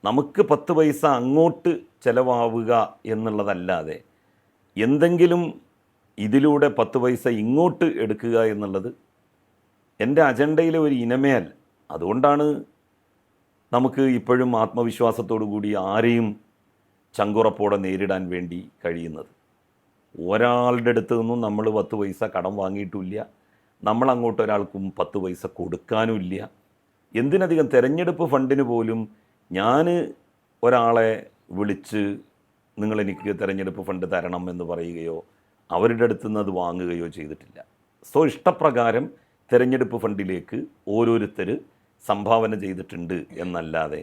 നമുക്ക് 10 പൈസ അങ്ങോട്ട് ചിലവാവുക എന്നുള്ളതല്ലാതെ എന്തെങ്കിലും ഇതിലൂടെ 10 പൈസ ഇങ്ങോട്ട് എടുക്കുക എന്നുള്ളത് എൻ്റെ അജണ്ടയിലെ ഒരു ഇനമേ അല്ല. അതുകൊണ്ടാണ് നമുക്ക് ഇപ്പോഴും ആത്മവിശ്വാസത്തോടു കൂടി ആരെയും ചങ്കുറപ്പോടെ നേരിടാൻ വേണ്ടി കഴിയുന്നത്. ഒരാളുടെ അടുത്ത് നിന്നും നമ്മൾ 10 പൈസ കടം വാങ്ങിയിട്ടില്ല. നമ്മൾ അങ്ങോട്ട് ഒരാൾക്കും 10 പൈസ കൊടുക്കാനുമില്ല. എന്തിനധികം തെരഞ്ഞെടുപ്പ് ഫണ്ടിന് പോലും ഞാൻ ഒരാളെ വിളിച്ച് നിങ്ങളെനിക്ക് തെരഞ്ഞെടുപ്പ് ഫണ്ട് തരണം എന്ന് പറയുകയോ അവരുടെ അടുത്ത് നിന്ന് അത് വാങ്ങുകയോ ചെയ്തിട്ടില്ല. ഇഷ്ടപ്രകാരം തെരഞ്ഞെടുപ്പ് ഫണ്ടിലേക്ക് ഓരോരുത്തർ സംഭാവന ചെയ്തിട്ടുണ്ട് എന്നല്ലാതെ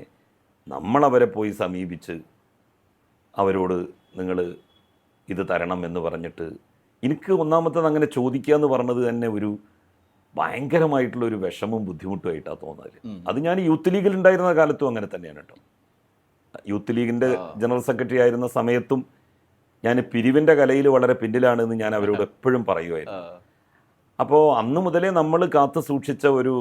നമ്മളവരെ പോയി സമീപിച്ച് അവരോട് നിങ്ങൾ ഇത് തരണം എന്ന് പറഞ്ഞിട്ട്, എനിക്ക് ഒന്നാമത്തത് അങ്ങനെ ചോദിക്കുക എന്ന് പറഞ്ഞത് തന്നെ ഒരു ഭയങ്കരമായിട്ടുള്ളൊരു വിഷമവും ബുദ്ധിമുട്ടുമായിട്ടാണ് തോന്നുന്നത്. അത് ഞാൻ യൂത്ത് ലീഗിൽ ഉണ്ടായിരുന്ന കാലത്തും അങ്ങനെ തന്നെയാണ് കേട്ടോ. യൂത്ത് ലീഗിൻ്റെ ജനറൽ സെക്രട്ടറി ആയിരുന്ന സമയത്തും ഞാൻ പിരിവിൻ്റെ കലയിൽ വളരെ പിന്നിലാണെന്ന് ഞാൻ അവരോട് എപ്പോഴും പറയുമായിരുന്നു. അപ്പോൾ അന്ന് മുതലേ നമ്മൾ കാത്തു സൂക്ഷിച്ച ഒരു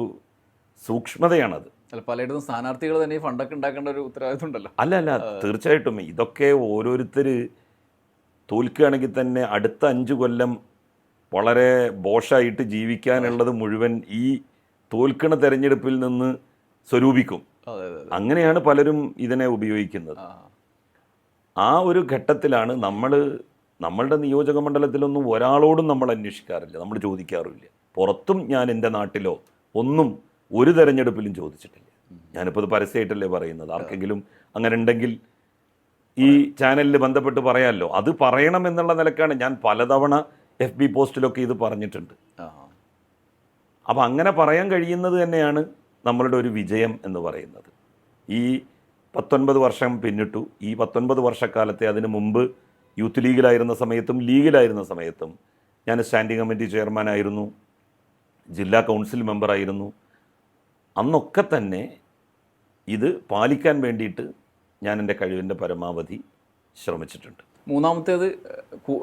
സൂക്ഷ്മതയാണത്. പലയിടത്തും സ്ഥാനാർത്ഥികൾ തന്നെ ഈ ഫണ്ടൊക്കെ ഉണ്ടാക്കേണ്ട ഒരു ഉത്തരവാദിത്വം ഉണ്ടല്ലോ. അല്ല തീർച്ചയായിട്ടും ഇതൊക്കെ ഓരോരുത്തർ തോൽക്കുകയാണെങ്കിൽ തന്നെ അടുത്ത 5 കൊല്ലം വളരെ ബോഷായിട്ട് ജീവിക്കാനുള്ളത് മുഴുവൻ ഈ തോൽക്കണ തെരഞ്ഞെടുപ്പിൽ നിന്ന് സ്വരൂപിക്കും. അങ്ങനെയാണ് പലരും ഇതിനെ ഉപയോഗിക്കുന്നത്. ആ ഒരു ഘട്ടത്തിലാണ് നമ്മളുടെ നിയോജക മണ്ഡലത്തിലൊന്നും ഒരാളോടും നമ്മൾ അന്വേഷിക്കാറില്ല, നമ്മൾ ചോദിക്കാറില്ല. പുറത്തും ഞാൻ എൻ്റെ നാട്ടിലോ ഒന്നും ഒരു തെരഞ്ഞെടുപ്പിലും ചോദിച്ചിട്ടില്ല. ഞാനിപ്പോൾ ഇത് പരസ്യമായിട്ടല്ലേ പറയുന്നത്. ആർക്കെങ്കിലും അങ്ങനെ ഉണ്ടെങ്കിൽ ഈ ചാനലിൽ ബന്ധപ്പെട്ട് പറയാമല്ലോ. അത് പറയണം എന്നുള്ള നിലക്കാണ് ഞാൻ പലതവണ FB പോസ്റ്റിലൊക്കെ ഇത് പറഞ്ഞിട്ടുണ്ട്. അപ്പോൾ അങ്ങനെ പറയാൻ കഴിയുന്നത് തന്നെയാണ് നമ്മളുടെ ഒരു വിജയം എന്ന് പറയുന്നത്. ഈ 19 വർഷം പിന്നിട്ടു. ഈ 19 വർഷക്കാലത്തെ അതിനു മുമ്പ് യൂത്ത് ലീഗിലായിരുന്ന സമയത്തും ലീഗിലായിരുന്ന സമയത്തും ഞാൻ സ്റ്റാൻഡിംഗ് കമ്മിറ്റി ചെയർമാനായിരുന്നു, ജില്ലാ കൗൺസിൽ മെമ്പറായിരുന്നു. അന്നൊക്കെ തന്നെ ഇത് പാലിക്കാൻ വേണ്ടിയിട്ട് ഞാൻ എൻ്റെ കഴിവിൻ്റെ പരമാവധി ശ്രമിച്ചിട്ടുണ്ട്. മൂന്നാമത്തേത്,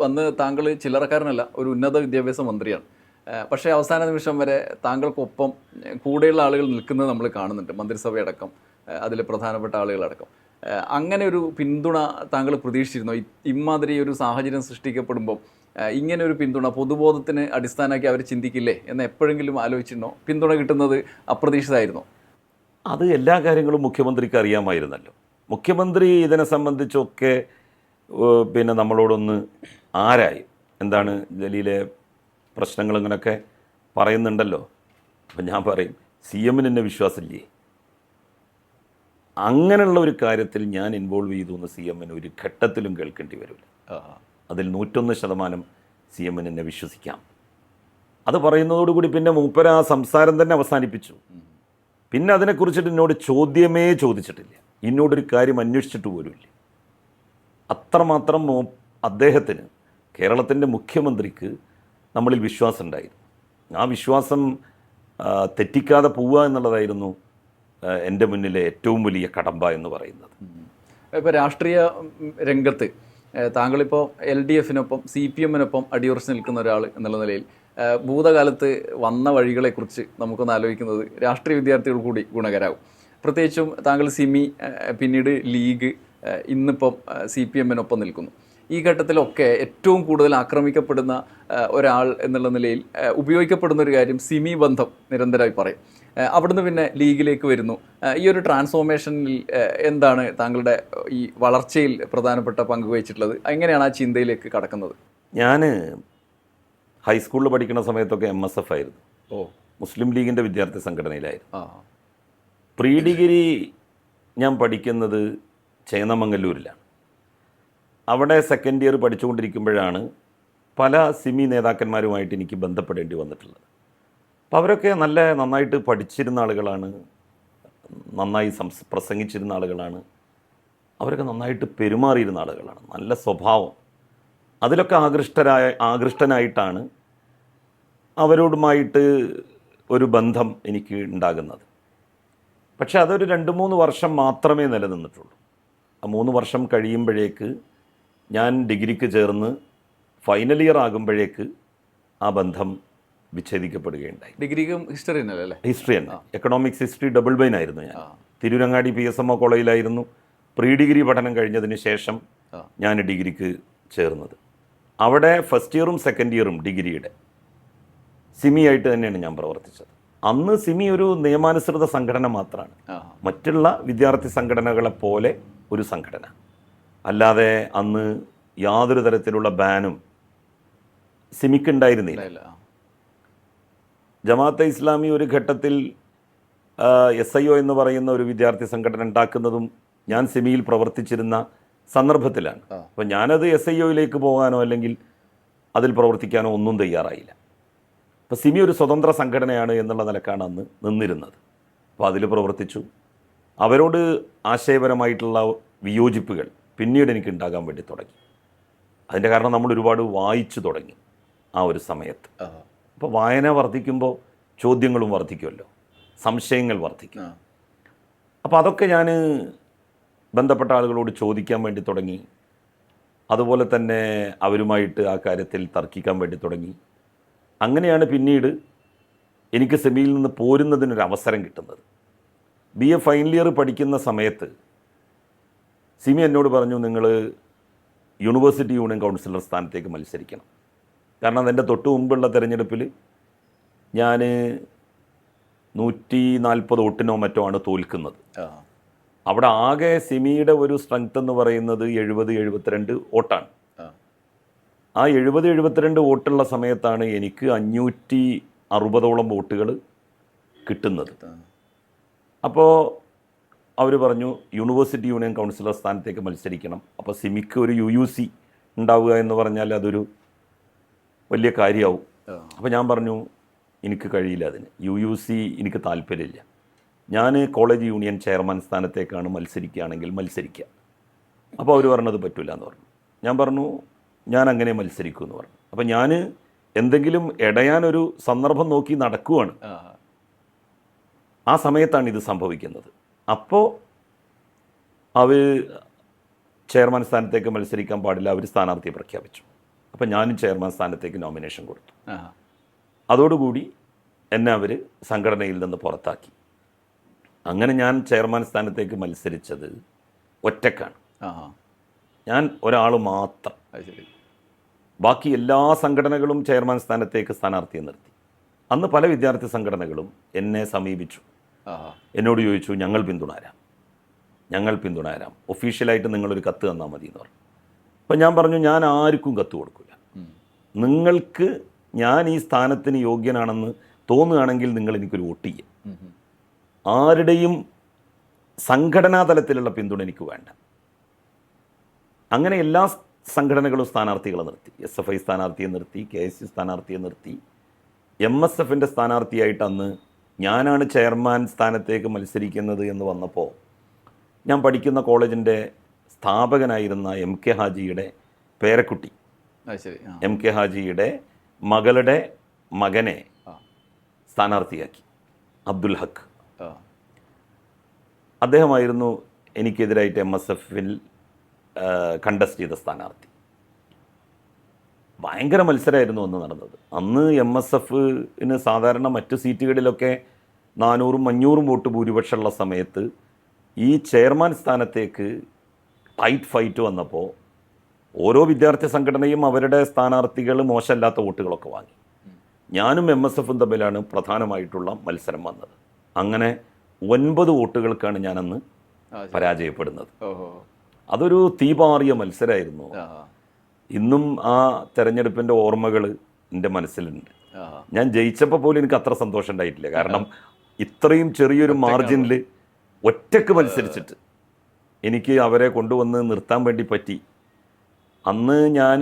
അന്ന് താങ്കൾ ചില്ലറക്കാരനല്ല, ഒരു ഉന്നത വിദ്യാഭ്യാസ മന്ത്രിയാണ്. പക്ഷേ അവസാന നിമിഷം വരെ താങ്കൾക്കൊപ്പം കൂടെയുള്ള ആളുകൾ നിൽക്കുന്നത് നമ്മൾ കാണുന്നുണ്ട്, മന്ത്രിസഭയടക്കം അതിൽ പ്രധാനപ്പെട്ട ആളുകളടക്കം. അങ്ങനെ ഒരു പിന്തുണ താങ്കൾ പ്രതീക്ഷിച്ചിരുന്നോ? ഇമാതിരി ഒരു സാഹചര്യം സൃഷ്ടിക്കപ്പെടുമ്പോൾ ഇങ്ങനെ ഒരു പിന്തുണ പൊതുബോധത്തിന് അടിസ്ഥാനമാക്കി അവർ ചിന്തിക്കില്ലേ എന്ന് എപ്പോഴെങ്കിലും ആലോചിച്ചിരുന്നോ? പിന്തുണ കിട്ടുന്നത് അപ്രതീക്ഷിതമായിരുന്നോ? അത് എല്ലാ കാര്യങ്ങളും മുഖ്യമന്ത്രിക്ക് അറിയാമായിരുന്നല്ലോ. മുഖ്യമന്ത്രി ഇതിനെ സംബന്ധിച്ചൊക്കെ പിന്നെ നമ്മളോടൊന്ന് ആരായി എന്താണ് ജലീലെ പ്രശ്നങ്ങൾ ഇങ്ങനെയൊക്കെ പറയുന്നുണ്ടല്ലോ. അപ്പം ഞാൻ പറയും, CM എന്നെ വിശ്വാസമില്ലേ? അങ്ങനെയുള്ള ഒരു കാര്യത്തിൽ ഞാൻ ഇൻവോൾവ് ചെയ്തു എന്ന് CM ഒരു ഘട്ടത്തിലും കേൾക്കേണ്ടി വരില്ല. അതിൽ 101% CM എന്നെ വിശ്വസിക്കാം. അത് പറയുന്നതോടുകൂടി പിന്നെ മൂപ്പര ആ സംസാരം തന്നെ അവസാനിപ്പിച്ചു. പിന്നെ അതിനെക്കുറിച്ചിട്ട് എന്നോട് ചോദ്യമേ ചോദിച്ചിട്ടില്ല, എന്നോടൊരു കാര്യം അന്വേഷിച്ചിട്ട് പോലുമില്ല. അത്രമാത്രം അദ്ദേഹത്തിന്, കേരളത്തിൻ്റെ മുഖ്യമന്ത്രിക്ക് നമ്മളിൽ വിശ്വാസം ഉണ്ടായിരുന്നു. ആ വിശ്വാസം തെറ്റിക്കാതെ പോവുക എന്നുള്ളതായിരുന്നു എൻ്റെ മുന്നിലെ ഏറ്റവും വലിയ കടമ്പ എന്ന് പറയുന്നത്. ഇപ്പോൾ രാഷ്ട്രീയ രംഗത്ത് താങ്കളിപ്പോൾ LDFിനൊപ്പം CPMനൊപ്പം അടിയുറച്ച് നിൽക്കുന്ന ഒരാൾ എന്നുള്ള നിലയിൽ ഭൂതകാലത്ത് വന്ന വഴികളെക്കുറിച്ച് നമുക്കൊന്ന് ആലോചിക്കുന്നത് രാഷ്ട്രീയ വിദ്യാർത്ഥികൾ കൂടി ഗുണകരാകും. പ്രത്യേകിച്ചും താങ്കൾ സിമി, പിന്നീട് ലീഗ്, ഇന്നിപ്പം CPMനൊപ്പം നിൽക്കുന്നു. ഈ ഘട്ടത്തിലൊക്കെ ഏറ്റവും കൂടുതൽ ആക്രമിക്കപ്പെടുന്ന ഒരാൾ എന്നുള്ള നിലയിൽ ഉപയോഗിക്കപ്പെടുന്ന ഒരു കാര്യം സിമി ബന്ധം നിരന്തരമായി പറയും. അവിടുന്ന് പിന്നെ ലീഗിലേക്ക് വരുന്നു. ഈ ഒരു ട്രാൻസ്ഫോർമേഷനിൽ എന്താണ് താങ്കളുടെ ഈ വളർച്ചയിൽ പ്രധാനപ്പെട്ട പങ്ക് വഹിച്ചിട്ടുള്ളത്? എങ്ങനെയാണ് ആ ചിന്തയിലേക്ക് കടക്കുന്നത്? ഞാൻ ഹൈസ്കൂളിൽ പഠിക്കുന്ന സമയത്തൊക്കെ MSF ആയിരുന്നു. മുസ്ലിം ലീഗിൻ്റെ വിദ്യാർത്ഥി സംഘടനയിലായിരുന്നു. പ്രീ ഡിഗ്രി ഞാൻ പഠിക്കുന്നത് ചേന്നമംഗല്ലൂരിലാണ്. അവിടെ സെക്കൻഡ് ഇയർ പഠിച്ചുകൊണ്ടിരിക്കുമ്പോഴാണ് പല സിമി നേതാക്കന്മാരുമായിട്ട് എനിക്ക് ബന്ധപ്പെടേണ്ടി വന്നിട്ടുള്ളത്. അപ്പോൾ അവരൊക്കെ നന്നായിട്ട് പഠിച്ചിരുന്ന ആളുകളാണ്, നന്നായി പ്രസംഗിച്ചിരുന്ന ആളുകളാണ്. അവരൊക്കെ നന്നായിട്ട് പെരുമാറിയിരുന്ന ആളുകളാണ്. നല്ല സ്വഭാവം. അതിലൊക്കെ ആകൃഷ്ടനായിട്ടാണ് അവരോടുമായിട്ട് ഒരു ബന്ധം എനിക്ക് ഉണ്ടാകുന്നത്. പക്ഷെ അതൊരു 2-3 വർഷം മാത്രമേ നിലനിന്നിട്ടുള്ളൂ. ആ 3 വർഷം കഴിയുമ്പോഴേക്ക് ഞാൻ ഡിഗ്രിക്ക് ചേർന്ന് ഫൈനൽ ഇയർ ആകുമ്പോഴേക്ക് ആ ബന്ധം വിച്ഛേദിക്കപ്പെടുകയുണ്ടായി. ഡിഗ്രിക്കും ഹിസ്റ്ററി തന്നെയല്ലേ അല്ലേ? ഹിസ്റ്ററി തന്നെ, എക്കണോമിക്സ് ഹിസ്റ്ററി ഡബിൾ ബൈൻ ആയിരുന്നു ഞാൻ. തിരൂരങ്ങാടി PSMO കോളേജിലായിരുന്നു പ്രീ ഡിഗ്രി പഠനം കഴിഞ്ഞതിന് ശേഷം ഞാൻ ഡിഗ്രിക്ക് ചേർന്നത്. അവിടെ ഫസ്റ്റ് ഇയറും സെക്കൻഡ് ഇയറും ഡിഗ്രിയുടെ സിമി ആയിട്ട് തന്നെയാണ് ഞാൻ പ്രവർത്തിച്ചത്. അന്ന് സിമി ഒരു നിയമാനുസൃത സംഘടന മാത്രമാണ്, മറ്റുള്ള വിദ്യാർത്ഥി സംഘടനകളെ പോലെ ഒരു സംഘടന. അല്ലാതെ അന്ന് യാതൊരു തരത്തിലുള്ള ബാനും സിമിക്ക് ഉണ്ടായിരുന്നില്ല. ജമാഅത്തെ ഇസ്ലാമി ഒരു ഘട്ടത്തിൽ SIO എന്ന് പറയുന്ന ഒരു വിദ്യാർത്ഥി സംഘടന ഉണ്ടാക്കുന്നതും ഞാൻ സിമിയിൽ പ്രവർത്തിച്ചിരുന്ന സന്ദർഭത്തിലാണ്. അപ്പോൾ ഞാനത് SIOയിലേക്ക് പോകാനോ അല്ലെങ്കിൽ അതിൽ പ്രവർത്തിക്കാനോ ഒന്നും തയ്യാറായില്ല. അപ്പോൾ സിമി ഒരു സ്വതന്ത്ര സംഘടനയാണ് എന്നുള്ള നിലക്കാണ് അന്ന് നിന്നിരുന്നത്. അപ്പോൾ അതിൽ പ്രവർത്തിച്ചു. അവരോട് ആശയപരമായിട്ടുള്ള വിയോജിപ്പുകൾ പിന്നീട് എനിക്ക് ഉണ്ടാകാൻ വേണ്ടി തുടങ്ങി. അതിൻ്റെ കാരണം നമ്മൾ ഒരുപാട് വായിച്ചു തുടങ്ങി ആ ഒരു സമയത്ത്. അപ്പോൾ വായന വർദ്ധിക്കുമ്പോൾ ചോദ്യങ്ങളും വർദ്ധിക്കുമല്ലോ, സംശയങ്ങൾ വർദ്ധിക്കും. അപ്പോൾ അതൊക്കെ ഞാൻ ബന്ധപ്പെട്ട ആളുകളോട് ചോദിക്കാൻ വേണ്ടി തുടങ്ങി. അതുപോലെ തന്നെ അവരുമായിട്ട് ആ കാര്യത്തിൽ തർക്കിക്കാൻ വേണ്ടി തുടങ്ങി. അങ്ങനെയാണ് പിന്നീട് എനിക്ക് സെമിയിൽ നിന്ന് പോരുന്നതിനൊരു അവസരം കിട്ടുന്നത്. BA ഫൈനൽ ഇയർ പഠിക്കുന്ന സമയത്ത് സിമി എന്നോട് പറഞ്ഞു, നിങ്ങൾ യൂണിവേഴ്സിറ്റി യൂണിയൻ കൗൺസിലർ സ്ഥാനത്തേക്ക് മത്സരിക്കണം. കാരണം എൻ്റെ തൊട്ട് മുമ്പുള്ള തെരഞ്ഞെടുപ്പിൽ ഞാൻ 140 വോട്ടിനോ മറ്റോ ആണ് തോൽക്കുന്നത്. അവിടെ ആകെ സിമിയുടെ ഒരു സ്ട്രെങ്ത് എന്ന് പറയുന്നത് 70-72 വോട്ടാണ്. ആ 70-72 വോട്ടുള്ള സമയത്താണ് എനിക്ക് 560ഓളം വോട്ടുകൾ കിട്ടുന്നത്. അപ്പോൾ അവർ പറഞ്ഞു യൂണിവേഴ്സിറ്റി യൂണിയൻ കൗൺസിലർ സ്ഥാനത്തേക്ക് മത്സരിക്കണം. അപ്പോൾ സിമിക്ക് ഒരു UUC ഉണ്ടാവുക എന്ന് പറഞ്ഞാൽ അതൊരു വലിയ കാര്യമാവും. അപ്പോൾ ഞാൻ പറഞ്ഞു എനിക്ക് കഴിയില്ല, അതിന് UUC എനിക്ക് താല്പര്യമില്ല, ഞാൻ കോളേജ് യൂണിയൻ ചെയർമാൻ സ്ഥാനത്തേക്കാണ് മത്സരിക്കുകയാണെങ്കിൽ മത്സരിക്കുക. അപ്പോൾ അവർ പറഞ്ഞത് പറ്റില്ല എന്ന് പറഞ്ഞു. ഞാൻ പറഞ്ഞു ഞാൻ അങ്ങനെ മത്സരിക്കൂ എന്ന് പറഞ്ഞു. അപ്പോൾ ഞാൻ എന്തെങ്കിലും ഇടയാനൊരു സന്ദർഭം നോക്കി നടക്കുവാണ്. ആ സമയത്താണ് ഇത് സംഭവിക്കുന്നത്. അപ്പോൾ അവർ ചെയർമാൻ സ്ഥാനത്തേക്ക് മത്സരിക്കാൻ പാടില്ല, അവർ സ്ഥാനാർത്ഥിയെ പ്രഖ്യാപിച്ചു. അപ്പം ഞാനും ചെയർമാൻ സ്ഥാനത്തേക്ക് നോമിനേഷൻ കൊടുത്തു. അതോടുകൂടി എന്നെ അവർ സംഘടനയിൽ നിന്ന് പുറത്താക്കി. അങ്ങനെ ഞാൻ ചെയർമാൻ സ്ഥാനത്തേക്ക് മത്സരിച്ചത് ഒറ്റക്കാണ്. ഞാൻ ഒരാൾ മാത്രം. ബാക്കി എല്ലാ സംഘടനകളും ചെയർമാൻ സ്ഥാനത്തേക്ക് സ്ഥാനാർത്ഥിയെ നിർത്തി. അന്ന് പല വിദ്യാർത്ഥി സംഘടനകളും എന്നെ സമീപിച്ചു, എന്നോട് ചോദിച്ചു ഞങ്ങൾ പിന്തുണരാം, ഒഫീഷ്യലായിട്ട് നിങ്ങളൊരു കത്ത് തന്നാൽ മതി എന്ന് പറഞ്ഞു. അപ്പം ഞാൻ പറഞ്ഞു ഞാൻ ആർക്കും കത്ത് കൊടുക്കില്ല. നിങ്ങൾക്ക് ഞാൻ ഈ സ്ഥാനത്തിന് യോഗ്യനാണെന്ന് തോന്നുകയാണെങ്കിൽ നിങ്ങൾ എനിക്കൊരു വോട്ട് ചെയ്യും. ആരുടെയും സംഘടനാ തലത്തിലുള്ള പിന്തുണ എനിക്ക് വേണ്ട. അങ്ങനെ എല്ലാ സംഘടനകളും സ്ഥാനാർത്ഥികളെ നിർത്തി. SFI സ്ഥാനാർത്ഥിയെ നിർത്തി, KSU സ്ഥാനാർത്ഥിയെ നിർത്തി. MSFൻ്റെ സ്ഥാനാർത്ഥിയായിട്ട് അന്ന് ഞാനാണ് ചെയർമാൻ സ്ഥാനത്തേക്ക് മത്സരിക്കുന്നത് എന്ന് വന്നപ്പോൾ ഞാൻ പഠിക്കുന്ന കോളേജിൻ്റെ സ്ഥാപകനായിരുന്ന MK ഹാജിയുടെ പേരക്കുട്ടി, MK ഹാജിയുടെ മകളുടെ മകനെ സ്ഥാനാർത്ഥിയാക്കി, അബ്ദുൽ ഹക്ക്. അദ്ദേഹമായിരുന്നു എനിക്കെതിരായിട്ട് MSFൽ കണ്ടസ്റ്റ് ചെയ്ത സ്ഥാനാർത്ഥി. ഭയങ്കര മത്സരമായിരുന്നു അന്ന് നടന്നത്. അന്ന് MSFന് സാധാരണ മറ്റ് സീറ്റുകളിലൊക്കെ 400-500 വോട്ട് ഭൂരിപക്ഷമുള്ള സമയത്ത് ഈ ചെയർമാൻ സ്ഥാനത്തേക്ക് ടൈറ്റ് ഫൈറ്റ് വന്നപ്പോൾ ഓരോ വിദ്യാർത്ഥി സംഘടനയും അവരുടെ സ്ഥാനാർത്ഥികൾ മോശമല്ലാത്ത വോട്ടുകളൊക്കെ വാങ്ങി. ഞാനും MSFും തമ്മിലാണ് പ്രധാനമായിട്ടുള്ള മത്സരം വന്നത്. അങ്ങനെ 9 വോട്ടുകൾക്കാണ് ഞാനന്ന് പരാജയപ്പെടുന്നത്. അതൊരു തീപാറിയ മത്സരമായിരുന്നു. ഇന്നും ആ തെരഞ്ഞെടുപ്പിൻ്റെ ഓർമ്മകൾ എൻ്റെ മനസ്സിലുണ്ട്. ഞാൻ ജയിച്ചപ്പോൾ പോലും എനിക്ക് അത്ര സന്തോഷം ഉണ്ടായിട്ടില്ല. കാരണം ഇത്രയും ചെറിയൊരു മാർജിനിൽ ഒറ്റക്ക് മത്സരിച്ചിട്ട് എനിക്ക് അവരെ കൊണ്ടുവന്ന് നിർത്താൻ വേണ്ടി പറ്റി. അന്ന് ഞാൻ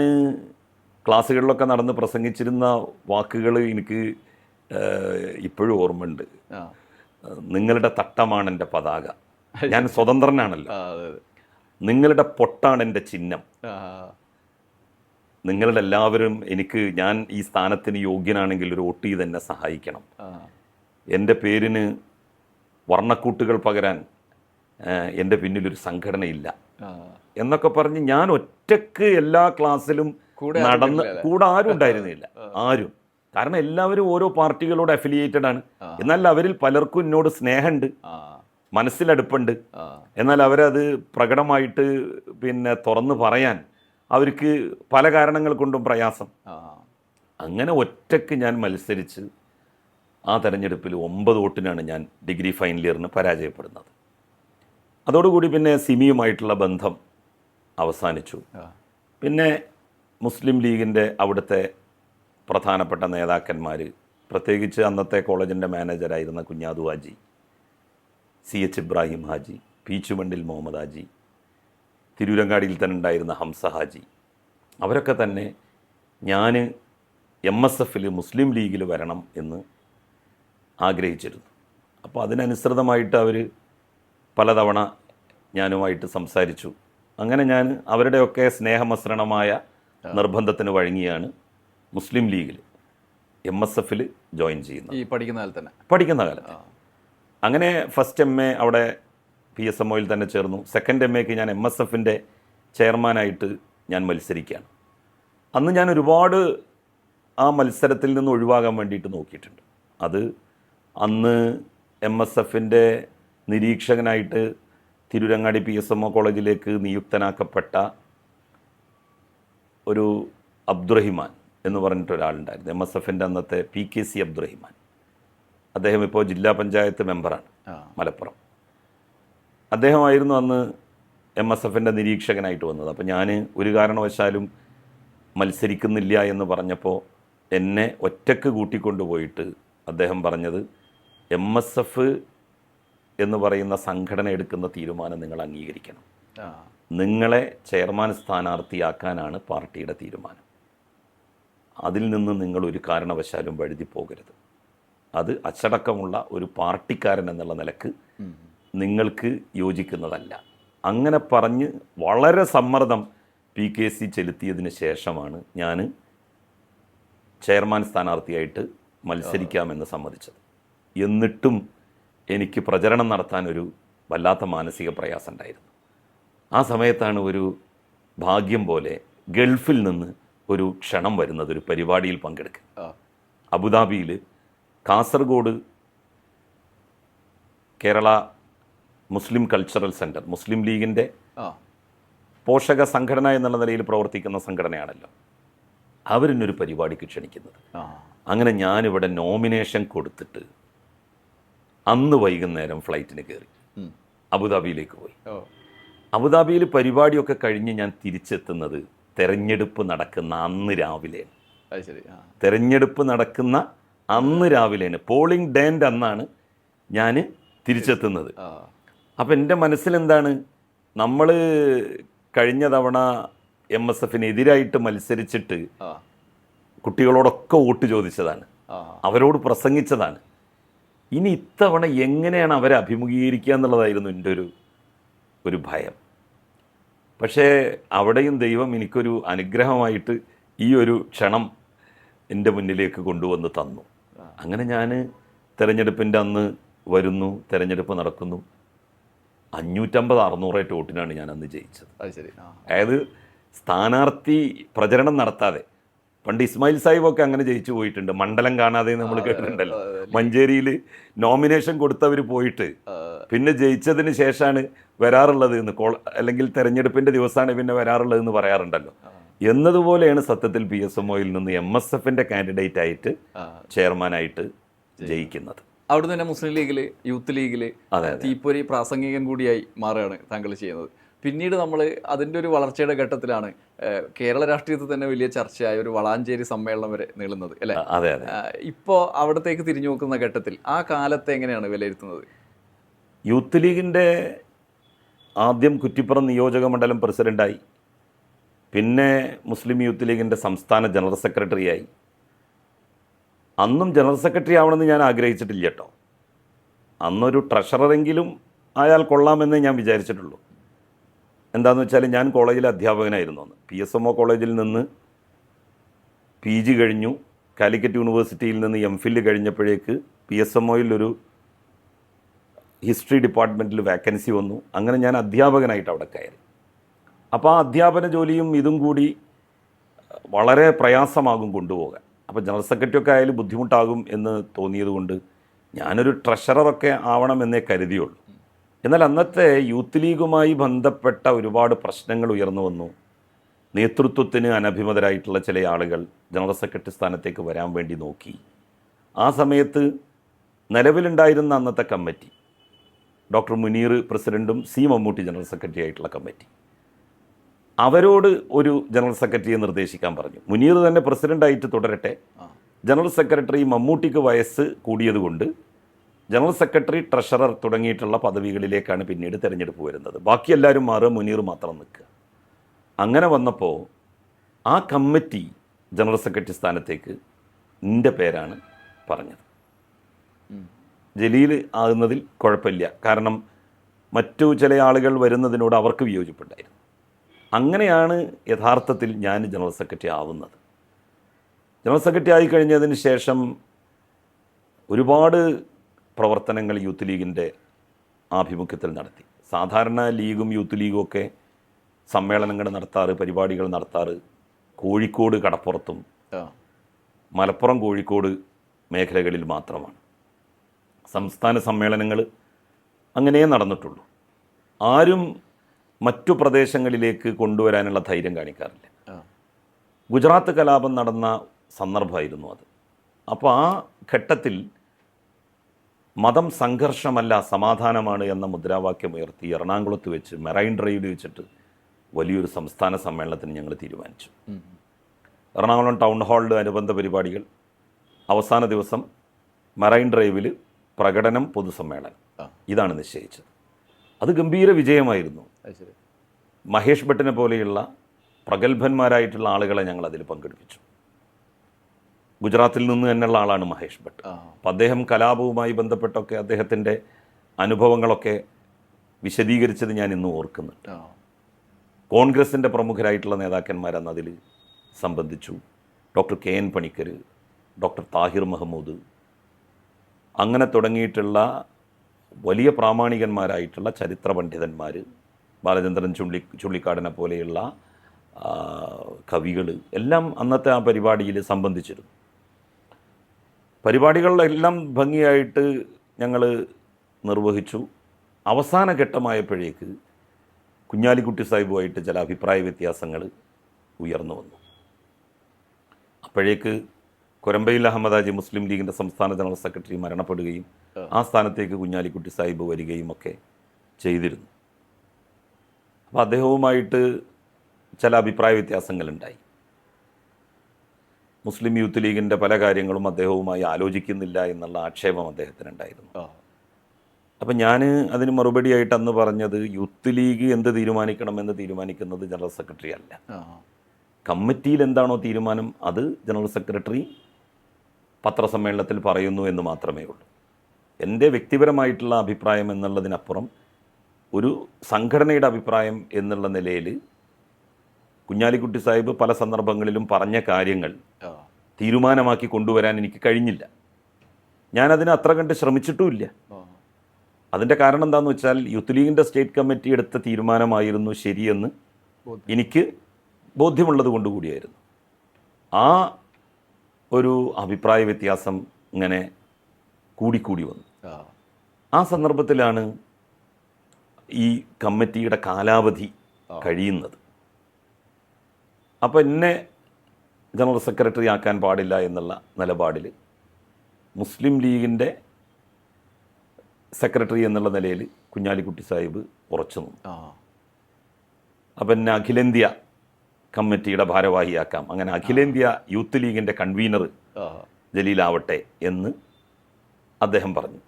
ക്ലാസ്സുകളിലൊക്കെ നടന്ന് പ്രസംഗിച്ചിരുന്ന വാക്കുകൾ എനിക്ക് ഇപ്പോഴും ഓർമ്മയുണ്ട്. നിങ്ങളുടെ തട്ടമാണ് എൻ്റെ പതാക. ഞാൻ സ്വതന്ത്രനാണല്ലോ. അതെ അതെ. നിങ്ങളുടെ പൊട്ടാണ് എൻ്റെ ചിഹ്നം. ആ, നിങ്ങളുടെ എല്ലാവരും ഞാൻ ഈ സ്ഥാനത്തിന് യോഗ്യനാണെങ്കിൽ ഒരു വോട്ട് ചെയ്ത് എന്നെ സഹായിക്കണം. ആ, എൻ്റെ പേരിന് വർണ്ണക്കൂട്ടുകൾ പകരാൻ എൻ്റെ പിന്നിലൊരു സംഘടനയില്ല ആ. എന്നൊക്കെ പറഞ്ഞ് ഞാൻ ഒറ്റക്ക് എല്ലാ ക്ലാസ്സിലും കൂടെ നടന്ന്, ആരും കൂടെ ആരും ഉണ്ടായിരുന്നില്ല. ആരും. കാരണം എല്ലാവരും ഓരോ പാർട്ടികളോട് അഫിലിയേറ്റഡ് ആണ്. എന്നാൽ അവരിൽ പലർക്കും എന്നോട് സ്നേഹമുണ്ട്, ആ, മനസ്സിലടുപ്പുണ്ട്. ആ, എന്നാൽ അവരത് പ്രകടമായിട്ട് തുറന്ന് പറയാൻ അവർക്ക് പല കാരണങ്ങൾ കൊണ്ടും പ്രയാസം. ആ. അങ്ങനെ ഒറ്റയ്ക്ക് ഞാൻ മത്സരിച്ച് ആ തെരഞ്ഞെടുപ്പിൽ 9 വോട്ടിനാണ് ഞാൻ ഡിഗ്രി ഫൈനൽ ഇയറിന് പരാജയപ്പെടുന്നത്. അതോടുകൂടി പിന്നെ സിമിയുമായിട്ടുള്ള ബന്ധം അവസാനിച്ചു. പിന്നെ മുസ്ലിം ലീഗിൻ്റെ അവിടുത്തെ പ്രധാനപ്പെട്ട നേതാക്കന്മാർ, പ്രത്യേകിച്ച് അന്നത്തെ കോളേജിൻ്റെ മാനേജരായിരുന്ന കുഞ്ഞാദു ഹാജി, CH ഇബ്രാഹിം ഹാജി, പീച്ചുമണ്ടിൽ മുഹമ്മദ് ഹാജി, തിരൂരങ്ങാടിയിൽ തന്നെ ഉണ്ടായിരുന്ന ഹംസ ഹാജി, അവരൊക്കെ തന്നെ ഞാൻ MSFൽ മുസ്ലിം ലീഗിൽ വരണം എന്ന് ആഗ്രഹിച്ചിരുന്നു. അപ്പോൾ അതിനനുസൃതമായിട്ട് അവർ പലതവണ ഞാനുമായിട്ട് സംസാരിച്ചു. അങ്ങനെ ഞാൻ അവരുടെയൊക്കെ സ്നേഹമസൃണമായ നിർബന്ധത്തിന് വഴങ്ങിയാണ് മുസ്ലിം ലീഗിൽ MSFൽ ജോയിൻ ചെയ്യുന്നത്. ഈ പഠിക്കുന്ന കാലത്ത് അങ്ങനെ ഫസ്റ്റ് MA അവിടെ PSMOയിൽ തന്നെ ചേർന്നു. സെക്കൻഡ് MAക്ക് ഞാൻ MSFൻ്റെ ചെയർമാനായിട്ട് ഞാൻ മത്സരിക്കുകയാണ്. അന്ന് ഞാൻ ഒരുപാട് ആ മത്സരത്തിൽ നിന്ന് ഒഴിവാകാൻ വേണ്ടിയിട്ട് നോക്കിയിട്ടുണ്ട്. അത് അന്ന് MSFൻ്റെ നിരീക്ഷകനായിട്ട് തിരൂരങ്ങാടി PSMO കോളേജിലേക്ക് നിയുക്തനാക്കപ്പെട്ട ഒരു അബ്ദുറഹിമാൻ എന്ന് പറഞ്ഞിട്ടൊരാളുണ്ടായിരുന്നു. MSFൻ്റെ അന്നത്തെ PKC അബ്ദുറഹിമാൻ. അദ്ദേഹം ഇപ്പോൾ ജില്ലാ പഞ്ചായത്ത് മെമ്പറാണ് മലപ്പുറം. അദ്ദേഹമായിരുന്നു അന്ന് MSFൻ്റെ നിരീക്ഷകനായിട്ട് വന്നത്. അപ്പോൾ ഞാൻ ഒരു കാരണവശാലും മത്സരിക്കുന്നില്ല എന്ന് പറഞ്ഞപ്പോൾ എന്നെ ഒറ്റക്ക് കൂട്ടിക്കൊണ്ടുപോയിട്ട് അദ്ദേഹം പറഞ്ഞത്, MSF എന്ന് പറയുന്ന സംഘടന എടുക്കുന്ന തീരുമാനം നിങ്ങൾ അംഗീകരിക്കണം. നിങ്ങളെ ചെയർമാൻ സ്ഥാനാർത്ഥിയാക്കാനാണ് പാർട്ടിയുടെ തീരുമാനം. അതിൽ നിന്ന് നിങ്ങൾ ഒരു കാരണവശാലും വഴുതി പോകരുത്. അത് അച്ചടക്കമുള്ള ഒരു പാർട്ടിക്കാരൻ എന്നുള്ള നിലക്ക് നിങ്ങൾക്ക് യോജിക്കുന്നതല്ല. അങ്ങനെ പറഞ്ഞ് വളരെ സമ്മർദ്ദം PKC ചെലുത്തിയതിന് ശേഷമാണ് ഞാൻ ചെയർമാൻ സ്ഥാനാർത്ഥിയായിട്ട് മത്സരിക്കാമെന്ന് സമ്മതിച്ചത്. എന്നിട്ടും എനിക്ക് പ്രചരണം നടത്താൻ ഒരു വല്ലാത്ത മാനസിക പ്രയാസം ഉണ്ടായിരുന്നു. ആ സമയത്താണ് ഒരു ഭാഗ്യം പോലെ ഗൾഫിൽ നിന്ന് ഒരു ക്ഷണം വരുന്നത്, ഒരു പരിപാടിയിൽ പങ്കെടുക്കുക. അബുദാബിയിൽ Kasaragod Kerala Muslim cultural centre, Muslim ലീഗിൻ്റെ പോഷക സംഘടന എന്നുള്ള നിലയിൽ പ്രവർത്തിക്കുന്ന സംഘടനയാണല്ലോ, അവരിന്നൊരു പരിപാടിക്ക് ക്ഷണിക്കുന്നത്. അങ്ങനെ ഞാനിവിടെ നോമിനേഷൻ കൊടുത്തിട്ട് അന്ന് വൈകുന്നേരം ഫ്ലൈറ്റിന് കയറി അബുദാബിയിലേക്ക് പോയി. അബുദാബിയിൽ പരിപാടിയൊക്കെ കഴിഞ്ഞ് ഞാൻ തിരിച്ചെത്തുന്നത് തെരഞ്ഞെടുപ്പ് നടക്കുന്ന അന്ന് രാവിലെയാണ്. തെരഞ്ഞെടുപ്പ് നടക്കുന്ന അന്ന് രാവിലെയാണ്, പോളിംഗ് ഡേൻ്റെ അന്നാണ് ഞാൻ തിരിച്ചെത്തുന്നത്. അപ്പം എൻ്റെ മനസ്സിലെന്താണ്, നമ്മൾ കഴിഞ്ഞ തവണ MSFനെതിരായിട്ട് മത്സരിച്ചിട്ട് കുട്ടികളോടൊക്കെ വോട്ട് ചോദിച്ചതാണ്, അവരോട് പ്രസംഗിച്ചതാണ്. ഇനി ഇത്തവണ എങ്ങനെയാണ് അവരെ അഭിമുഖീകരിക്കുക എന്നുള്ളതായിരുന്നു എൻ്റെ ഒരു ഭയം. പക്ഷേ അവിടെയും ദൈവം എനിക്കൊരു അനുഗ്രഹമായിട്ട് ഈ ഒരു ക്ഷണം എൻ്റെ മുന്നിലേക്ക് കൊണ്ടുവന്ന് തന്നു. അങ്ങനെ ഞാൻ തിരഞ്ഞെടുപ്പിൻ്റെ അന്ന് വരുന്നു, തിരഞ്ഞെടുപ്പ് നടക്കുന്നു. 550-600 വോട്ടിനാണ് ഞാൻ അന്ന് ജയിച്ചത്. അതായത് സ്ഥാനാർത്ഥി പ്രചരണം നടത്താതെ, പണ്ട് ഇസ്മായിൽ സാഹിബൊക്കെ അങ്ങനെ ജയിച്ചു പോയിട്ടുണ്ട്, മണ്ഡലം കാണാതെ നമ്മൾ കേട്ടിട്ടുണ്ടല്ലോ. മഞ്ചേരിയിൽ നോമിനേഷൻ കൊടുത്തവർ പോയിട്ട് പിന്നെ ജയിച്ചതിന് ശേഷമാണ് വരാറുള്ളത് എന്ന്, അല്ലെങ്കിൽ തെരഞ്ഞെടുപ്പിൻ്റെ ദിവസമാണ് പിന്നെ വരാറുള്ളതെന്ന് പറയാറുണ്ടല്ലോ. എന്നതുപോലെയാണ് സത്യത്തിൽ PSMOയിൽ നിന്ന് MSFൻ്റെ കാൻഡിഡേറ്റ് ആയിട്ട് ചെയർമാനായിട്ട് ജയിക്കുന്നത്. അവിടുന്ന് തന്നെ മുസ്ലിം ലീഗിൽ, യൂത്ത് ലീഗിൽ തീപ്പൊരി പ്രാസംഗികൻ കൂടിയായി മാറുകയാണ് താങ്കൾ ചെയ്യുന്നത്. പിന്നീട് നമ്മൾ അതിൻ്റെ ഒരു വളർച്ചയുടെ ഘട്ടത്തിലാണ് കേരള രാഷ്ട്രീയത്തിൽ തന്നെ വലിയ ചർച്ചയായ ഒരു വളാഞ്ചേരി സമ്മേളനം വരെ നീളുന്നത്, അല്ലേ? അതെ. ഇപ്പോൾ അവിടത്തേക്ക് തിരിഞ്ഞു നോക്കുന്ന ഘട്ടത്തിൽ ആ കാലത്തെ എങ്ങനെയാണ് വിലയിരുത്തുന്നത്? യൂത്ത് ലീഗിൻ്റെ ആദ്യം കുറ്റിപ്പുറം നിയോജക മണ്ഡലം പ്രസിഡൻ്റായി, പിന്നെ മുസ്ലിം യൂത്ത് ലീഗിൻ്റെ സംസ്ഥാന ജനറൽ സെക്രട്ടറിയായി. അന്നും ജനറൽ സെക്രട്ടറി ആവണമെന്ന് ഞാൻ ആഗ്രഹിച്ചിട്ടില്ല കേട്ടോ. അന്നൊരു ട്രഷററെങ്കിലും ആയാൽ കൊള്ളാമെന്നേ ഞാൻ വിചാരിച്ചിട്ടുള്ളൂ. എന്താണെന്ന് വെച്ചാൽ ഞാൻ കോളേജിലെ അധ്യാപകനായിരുന്നു അന്ന്. PSMO കോളേജിൽ നിന്ന് PG കഴിഞ്ഞു. കാലിക്കറ്റ് യൂണിവേഴ്സിറ്റിയിൽ നിന്ന് MPhil കഴിഞ്ഞപ്പോഴേക്ക് PSMOയിൽ ഒരു ഹിസ്റ്ററി ഡിപ്പാർട്ട്മെൻറ്റിൽ വാക്കൻസി വന്നു. അങ്ങനെ ഞാൻ അധ്യാപകനായിട്ട് അവിടെ കയറി. അപ്പോൾ ആ അധ്യാപന ജോലിയും ഇതും കൂടി വളരെ പ്രയാസമാകും കൊണ്ടുപോകാൻ. അപ്പോൾ ജനറൽ സെക്രട്ടറി ഒക്കെ ആയാലും ബുദ്ധിമുട്ടാകും എന്ന് തോന്നിയതുകൊണ്ട് ഞാനൊരു ട്രഷററൊക്കെ ആവണമെന്നേ കരുതിയുള്ളൂ. എന്നാൽ അന്നത്തെ യൂത്ത് ലീഗുമായി ബന്ധപ്പെട്ട ഒരുപാട് പ്രശ്നങ്ങൾ ഉയർന്നു വന്നു. നേതൃത്വത്തിന് അനഭിമതരായിട്ടുള്ള ചില ആളുകൾ ജനറൽ സെക്രട്ടറി സ്ഥാനത്തേക്ക് വരാൻ വേണ്ടി നോക്കി. ആ സമയത്ത് നിലവിലുണ്ടായിരുന്ന അന്നത്തെ കമ്മിറ്റി, ഡോക്ടർ മുനീർ പ്രസിഡൻറ്റും C. മമ്മൂട്ടി ജനറൽ സെക്രട്ടറി ആയിട്ടുള്ള കമ്മിറ്റി, അവരോട് ഒരു ജനറൽ സെക്രട്ടറിയെ നിർദ്ദേശിക്കാൻ പറഞ്ഞു. മുനീർ തന്നെ പ്രസിഡൻ്റായിട്ട് തുടരട്ടെ, ജനറൽ സെക്രട്ടറി മമ്മൂട്ടിക്ക് വയസ്സ് കൂടിയതുകൊണ്ട് ജനറൽ സെക്രട്ടറി, ട്രഷറർ തുടങ്ങിയിട്ടുള്ള പദവികളിലേക്കാണ് പിന്നീട് തിരഞ്ഞെടുപ്പ് വരുന്നത്. ബാക്കി എല്ലാവരും മാറുക, മുനീർ മാത്രം നിൽക്കുക. അങ്ങനെ വന്നപ്പോൾ ആ കമ്മിറ്റി ജനറൽ സെക്രട്ടറി സ്ഥാനത്തേക്ക് എൻ്റെ പേരാണ് പറഞ്ഞത്. ജലീൽ ആകുന്നതിൽ കുഴപ്പമില്ല, കാരണം മറ്റു ചില ആളുകൾ വരുന്നതിനോട് അവർക്ക് വിയോജിപ്പുണ്ടായിരുന്നു. അങ്ങനെയാണ് യഥാർത്ഥത്തിൽ ഞാൻ ജനറൽ സെക്രട്ടറി ആവുന്നത്. ജനറൽ സെക്രട്ടറി ആയിക്കഴിഞ്ഞതിന് ശേഷം ഒരുപാട് പ്രവർത്തനങ്ങൾ യൂത്ത് ലീഗിൻ്റെ ആഭിമുഖ്യത്തിൽ നടത്തി. സാധാരണ ലീഗും യൂത്ത് ലീഗും ഒക്കെ സമ്മേളനങ്ങൾ നടത്താറ്, പരിപാടികൾ നടത്താറ് കോഴിക്കോട് കടപ്പുറത്തും മലപ്പുറം കോഴിക്കോട് മേഖലകളിൽ മാത്രമാണ്. സംസ്ഥാന സമ്മേളനങ്ങൾ അങ്ങനെ നടന്നിട്ടുള്ളൂ. ആരും മറ്റു പ്രദേശങ്ങളിലേക്ക് കൊണ്ടുവരാനുള്ള ധൈര്യം കാണിക്കാറില്ല. ഗുജറാത്ത് കലാപം നടന്ന സന്ദർഭമായിരുന്നു അത്. അപ്പോൾ ആ ഘട്ടത്തിൽ മതം സംഘർഷമല്ല സമാധാനമാണ് എന്ന മുദ്രാവാക്യം ഉയർത്തി എറണാകുളത്ത് വെച്ച് മെറൈൻ ഡ്രൈവിൽ വെച്ചിട്ട് വലിയൊരു സംസ്ഥാന സമ്മേളനത്തിന് ഞങ്ങൾ തീരുമാനിച്ചു. എറണാകുളം ടൗൺ ഹാളിൽ അനുബന്ധ പരിപാടികൾ, അവസാന ദിവസം മെറൈൻ ഡ്രൈവിൽ പ്രകടനം, പൊതുസമ്മേളനം, ഇതാണ് നിശ്ചയിച്ചത്. അത് ഗംഭീര വിജയമായിരുന്നു. മഹേഷ് ഭട്ടിനെ പോലെയുള്ള പ്രഗത്ഭന്മാരായിട്ടുള്ള ആളുകളെ ഞങ്ങൾ അതിൽ പങ്കെടുപ്പിച്ചു. ഗുജറാത്തിൽ നിന്ന് തന്നെയുള്ള ആളാണ് മഹേഷ് ഭട്ട്. അപ്പം അദ്ദേഹം കലാപവുമായി ബന്ധപ്പെട്ടൊക്കെ അദ്ദേഹത്തിൻ്റെ അനുഭവങ്ങളൊക്കെ വിശദീകരിച്ചത് ഞാൻ ഇന്ന് ഓർക്കുന്നുണ്ട്. കോൺഗ്രസിൻ്റെ പ്രമുഖരായിട്ടുള്ള നേതാക്കന്മാരന്ന് അതിൽ സംബന്ധിച്ചു. Doctor KN Panicker, doctor Tahir Mahmood, അങ്ങനെ തുടങ്ങിയിട്ടുള്ള വലിയ പ്രാമാണികന്മാരായിട്ടുള്ള ചരിത്ര പണ്ഡിതന്മാർ, ബാലചന്ദ്രൻ ചുള്ളിക്കാടിനെ പോലെയുള്ള കവികൾ എല്ലാം അന്നത്തെ ആ പരിപാടിയിൽ സംബന്ധിച്ചിരുന്നു. പരിപാടികളിലെല്ലാം ഭംഗിയായിട്ട് ഞങ്ങൾ നിർവഹിച്ചു. അവസാന ഘട്ടമായപ്പോഴേക്ക് കുഞ്ഞാലിക്കുട്ടി സാഹിബുമായിട്ട് ചില അഭിപ്രായ വ്യത്യാസങ്ങൾ ഉയർന്നു വന്നു. അപ്പോഴേക്ക് കൊരമ്പയിൽ അഹമ്മദ് ഹാജി മുസ്ലിം ലീഗിൻ്റെ സംസ്ഥാന ജനറൽ സെക്രട്ടറി മരണപ്പെടുകയും ആ സ്ഥാനത്തേക്ക് കുഞ്ഞാലിക്കുട്ടി സാഹിബ് വരികയും ഒക്കെ ചെയ്തിരുന്നു. അപ്പോൾ അദ്ദേഹവുമായിട്ട് ചില അഭിപ്രായ വ്യത്യാസങ്ങളുണ്ടായി. മുസ്ലിം യൂത്ത് ലീഗിൻ്റെ പല കാര്യങ്ങളും അദ്ദേഹവുമായി ആലോചിക്കുന്നില്ല എന്നുള്ള ആക്ഷേപം അദ്ദേഹത്തിനുണ്ടായിരുന്നു. അപ്പം ഞാൻ അതിന് മറുപടിയായിട്ട് അന്ന് പറഞ്ഞത്, യൂത്ത് ലീഗ് എന്ത് തീരുമാനിക്കണമെന്ന് തീരുമാനിക്കുന്നത് ജനറൽ സെക്രട്ടറി അല്ല. കമ്മിറ്റിയിൽ എന്താണോ തീരുമാനം അത് ജനറൽ സെക്രട്ടറി പത്രസമ്മേളനത്തിൽ പറയുന്നു എന്ന് മാത്രമേ ഉള്ളൂ. എൻ്റെ വ്യക്തിപരമായിട്ടുള്ള അഭിപ്രായം എന്നുള്ളതിനപ്പുറം ഒരു സംഘടനയുടെ അഭിപ്രായം എന്നുള്ള നിലയിൽ കുഞ്ഞാലിക്കുട്ടി സാഹിബ് പല സന്ദർഭങ്ങളിലും പറഞ്ഞ കാര്യങ്ങൾ തീരുമാനമാക്കി കൊണ്ടുവരാൻ എനിക്ക് കഴിഞ്ഞില്ല. ഞാനതിന് അത്ര കണ്ട് ശ്രമിച്ചിട്ടുമില്ല. അതിൻ്റെ കാരണം എന്താണെന്ന് വെച്ചാൽ യൂത്ത് ലീഗിൻ്റെ സ്റ്റേറ്റ് കമ്മിറ്റി എടുത്ത തീരുമാനമായിരുന്നു ശരിയെന്ന് എനിക്ക് ബോധ്യമുള്ളത് കൊണ്ടുകൂടിയായിരുന്നു. ആ ഒരു അഭിപ്രായ വ്യത്യാസം ഇങ്ങനെ കൂടിക്കൂടി വന്നു. ആ സന്ദർഭത്തിലാണ് ഈ കമ്മിറ്റിയുടെ കാലാവധി കഴിയുന്നത്. അപ്പോൾ എന്നെ ജനറൽ സെക്രട്ടറി ആക്കാൻ പാടില്ല എന്നുള്ള നിലപാടിൽ മുസ്ലിം ലീഗിൻ്റെ സെക്രട്ടറി എന്നുള്ള നിലയിൽ കുഞ്ഞാലിക്കുട്ടി സാഹിബ് ഉറച്ചു നിന്നു. അപ്പം എന്നെ അഖിലേന്ത്യാ കമ്മിറ്റിയുടെ ഭാരവാഹിയാക്കാം, അങ്ങനെ അഖിലേന്ത്യാ യൂത്ത് ലീഗിൻ്റെ കൺവീനർ ജലീലാവട്ടെ എന്ന് അദ്ദേഹം പറഞ്ഞു.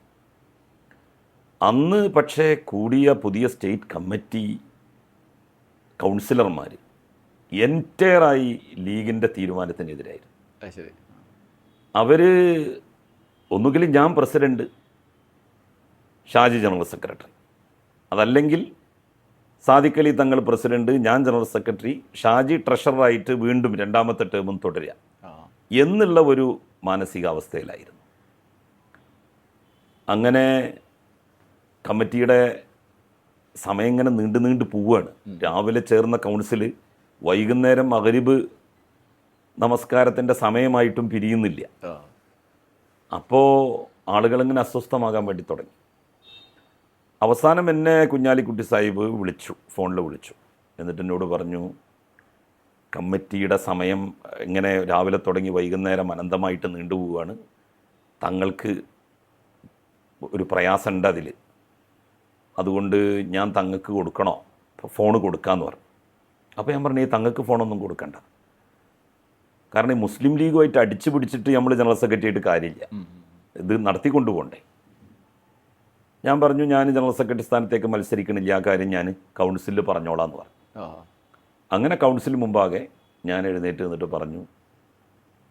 അന്ന് പക്ഷേ കൂടിയ പുതിയ സ്റ്റേറ്റ് കമ്മിറ്റി കൗൺസിലർമാർ എൻറ്റയറായി ലീഗിൻ്റെ തീരുമാനത്തിനെതിരായിരുന്നു. അവർ ഒന്നുകിൽ ഞാൻ പ്രസിഡൻറ്റ്, ഷാജി ജനറൽ സെക്രട്ടറി, അതല്ലെങ്കിൽ സാദിഖ് അലി തങ്ങൾ പ്രസിഡന്റ്, ഞാൻ ജനറൽ സെക്രട്ടറി, ഷാജി ട്രഷററായിട്ട് വീണ്ടും രണ്ടാമത്തെ ടേമും തുടരുക എന്നുള്ള ഒരു മാനസികാവസ്ഥയിലായിരുന്നു. അങ്ങനെ കമ്മിറ്റിയുടെ സമയം ഇങ്ങനെ നീണ്ടു പോവുകയാണ്. രാവിലെ ചേർന്ന കൗൺസിൽ വൈകുന്നേരം മഗ്‌രിബ് നമസ്കാരത്തിൻ്റെ സമയമായിട്ടും പിരിയുന്നില്ല. അപ്പോൾ ആളുകളിങ്ങനെ അസ്വസ്ഥമാകാൻ വേണ്ടി തുടങ്ങി. അവസാനം എന്നെ കുഞ്ഞാലിക്കുട്ടി സാഹിബ് ഫോണിൽ വിളിച്ചു. എന്നിട്ട് എന്നോട് പറഞ്ഞു, കമ്മിറ്റിയുടെ സമയം ഇങ്ങനെ രാവിലെ തുടങ്ങി വൈകുന്നേരം അനന്തമായിട്ട് നീണ്ടുപോവുകയാണ്, തങ്ങൾക്ക് ഒരു പ്രയാസമുണ്ട് അതിൽ, അതുകൊണ്ട് ഞാൻ തങ്ങൾക്ക് കൊടുക്കണോ, ഫോൺ കൊടുക്കാമെന്ന് പറഞ്ഞു. അപ്പോൾ ഞാൻ പറഞ്ഞു, ഈ തങ്ങൾക്ക് ഫോണൊന്നും കൊടുക്കണ്ട, കാരണം ഈ മുസ്ലിം ലീഗുമായിട്ട് അടിച്ചു പിടിച്ചിട്ട് നമ്മൾ ജനറൽ സെക്രട്ടറി ആയിട്ട് കാര്യമില്ല, ഇത് നടത്തിക്കൊണ്ടു പോകണ്ടേ. ഞാൻ പറഞ്ഞു, ഞാൻ ജനറൽ സെക്രട്ടറി സ്ഥാനത്തേക്ക് മത്സരിക്കണില്ല, ആ കാര്യം ഞാൻ കൗൺസിലിൽ പറഞ്ഞോളാം എന്ന് പറഞ്ഞു. അങ്ങനെ കൗൺസിൽ മുമ്പാകെ ഞാൻ എഴുന്നേറ്റ് നിന്നിട്ട് പറഞ്ഞു,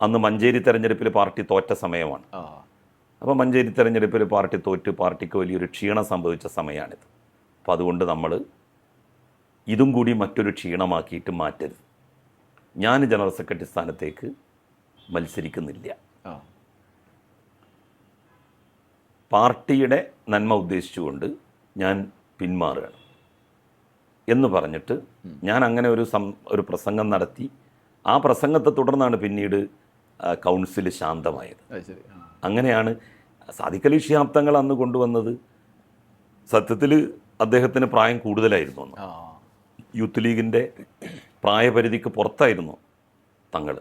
അന്ന് മഞ്ചേരി തെരഞ്ഞെടുപ്പിൽ പാർട്ടി തോറ്റ സമയമാണ്. അപ്പോൾ മഞ്ചേരി തെരഞ്ഞെടുപ്പിൽ പാർട്ടി തോറ്റ് പാർട്ടിക്ക് വലിയൊരു ക്ഷീണം സംഭവിച്ച സമയമാണിത്. അപ്പോൾ അതുകൊണ്ട് നമ്മൾ ഇതും കൂടി മറ്റൊരു ക്ഷീണമാക്കിയിട്ട് മാറ്റരുത്. ഞാൻ ജനറൽ സെക്രട്ടറി സ്ഥാനത്തേക്ക് മത്സരിക്കുന്നില്ല, പാർട്ടിയുടെ നന്മ ഉദ്ദേശിച്ചുകൊണ്ട് ഞാൻ പിന്മാറുകയാണ് എന്ന് പറഞ്ഞിട്ട് ഞാൻ അങ്ങനെ ഒരു പ്രസംഗം നടത്തി. ആ പ്രസംഗത്തെ തുടർന്നാണ് പിന്നീട് കൗൺസിൽ ശാന്തമായത്. അങ്ങനെയാണ് സാദിഖ് അലി ശിഹാബ് തങ്ങൾ അന്ന് കൊണ്ടുവന്നത്. സത്യത്തിൽ അദ്ദേഹത്തിന് പ്രായം കൂടുതലായിരുന്നു അന്ന്. യൂത്ത് ലീഗിൻ്റെ പ്രായപരിധിക്ക് പുറത്തായിരുന്നു തങ്ങൾ.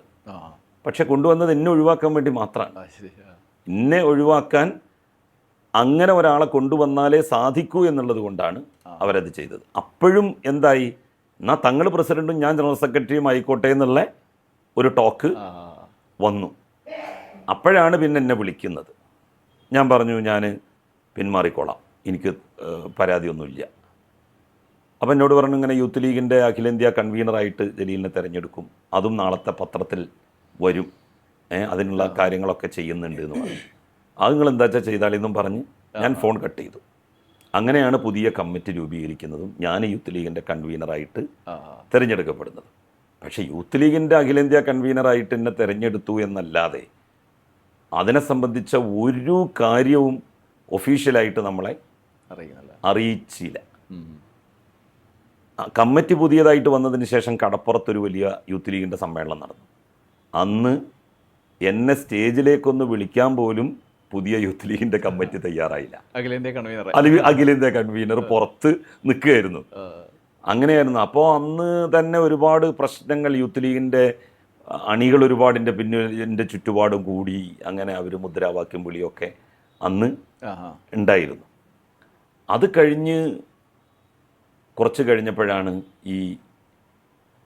പക്ഷെ കൊണ്ടുവന്നത് എന്നെ ഒഴിവാക്കാൻ വേണ്ടി മാത്രമാണ്. എന്നെ ഒഴിവാക്കാൻ അങ്ങനെ ഒരാളെ കൊണ്ടുവന്നാലേ സാധിക്കൂ എന്നുള്ളത് കൊണ്ടാണ് അവരത് ചെയ്തത്. അപ്പോഴും എന്തായി, എന്നാൽ തങ്ങൾ പ്രസിഡന്റും ഞാൻ ജനറൽ സെക്രട്ടറിയും ആയിക്കോട്ടെ എന്നുള്ള ഒരു ടോക്ക് വന്നു. അപ്പോഴാണ് പിന്നെ എന്നെ വിളിക്കുന്നത്. ഞാൻ പറഞ്ഞു, ഞാൻ പിന്മാറിക്കോളാം, എനിക്ക് പരാതിയൊന്നുമില്ല. അപ്പം എന്നോട് പറഞ്ഞു, ഇങ്ങനെ യൂത്ത് ലീഗിൻ്റെ അഖിലേന്ത്യാ കൺവീനറായിട്ട് ജലീലിനെ തിരഞ്ഞെടുക്കും, അതും നാളത്തെ പത്രത്തിൽ വരും, അതിനുള്ള കാര്യങ്ങളൊക്കെ ചെയ്യുന്നുണ്ട് എന്ന് പറഞ്ഞു. അത് നിങ്ങൾ എന്താ വെച്ചാൽ ചെയ്താലെന്നും പറഞ്ഞ് ഞാൻ ഫോൺ കട്ട് ചെയ്തു. അങ്ങനെയാണ് പുതിയ കമ്മിറ്റി രൂപീകരിക്കുന്നതും ഞാൻ യൂത്ത് ലീഗിൻ്റെ കൺവീനറായിട്ട് തിരഞ്ഞെടുക്കപ്പെടുന്നത്. പക്ഷേ യൂത്ത് ലീഗിൻ്റെ അഖിലേന്ത്യാ കൺവീനറായിട്ട് എന്നെ തിരഞ്ഞെടുത്തു എന്നല്ലാതെ അതിനെ സംബന്ധിച്ച ഒരു കാര്യവും ഒഫീഷ്യലായിട്ട് നമ്മളെ അറിയിച്ചില്ല. കമ്മിറ്റി പുതിയതായിട്ട് വന്നതിന് ശേഷം കടപ്പുറത്തൊരു വലിയ യൂത്ത് ലീഗിൻ്റെ സമ്മേളനം നടന്നു. അന്ന് എന്നെ സ്റ്റേജിലേക്കൊന്ന് വിളിക്കാൻ പോലും പുതിയ യൂത്ത് ലീഗിൻ്റെ കമ്മിറ്റി തയ്യാറായില്ല. അഖിലേന്ത്യാ കൺവീനർ പുറത്ത് നിൽക്കുകയായിരുന്നു. അങ്ങനെയായിരുന്നു. അപ്പോൾ അന്ന് തന്നെ ഒരുപാട് പ്രശ്നങ്ങൾ യൂത്ത് ലീഗിൻ്റെ അണികൾ ഒരുപാടിൻ്റെ പിന്നിൻ്റെ ചുറ്റുപാടും കൂടി അങ്ങനെ അവർ മുദ്രാവാക്യം വിളിയൊക്കെ അന്ന് ഉണ്ടായിരുന്നു. അത് കഴിഞ്ഞ് കുറച്ച് കഴിഞ്ഞപ്പോഴാണ് ഈ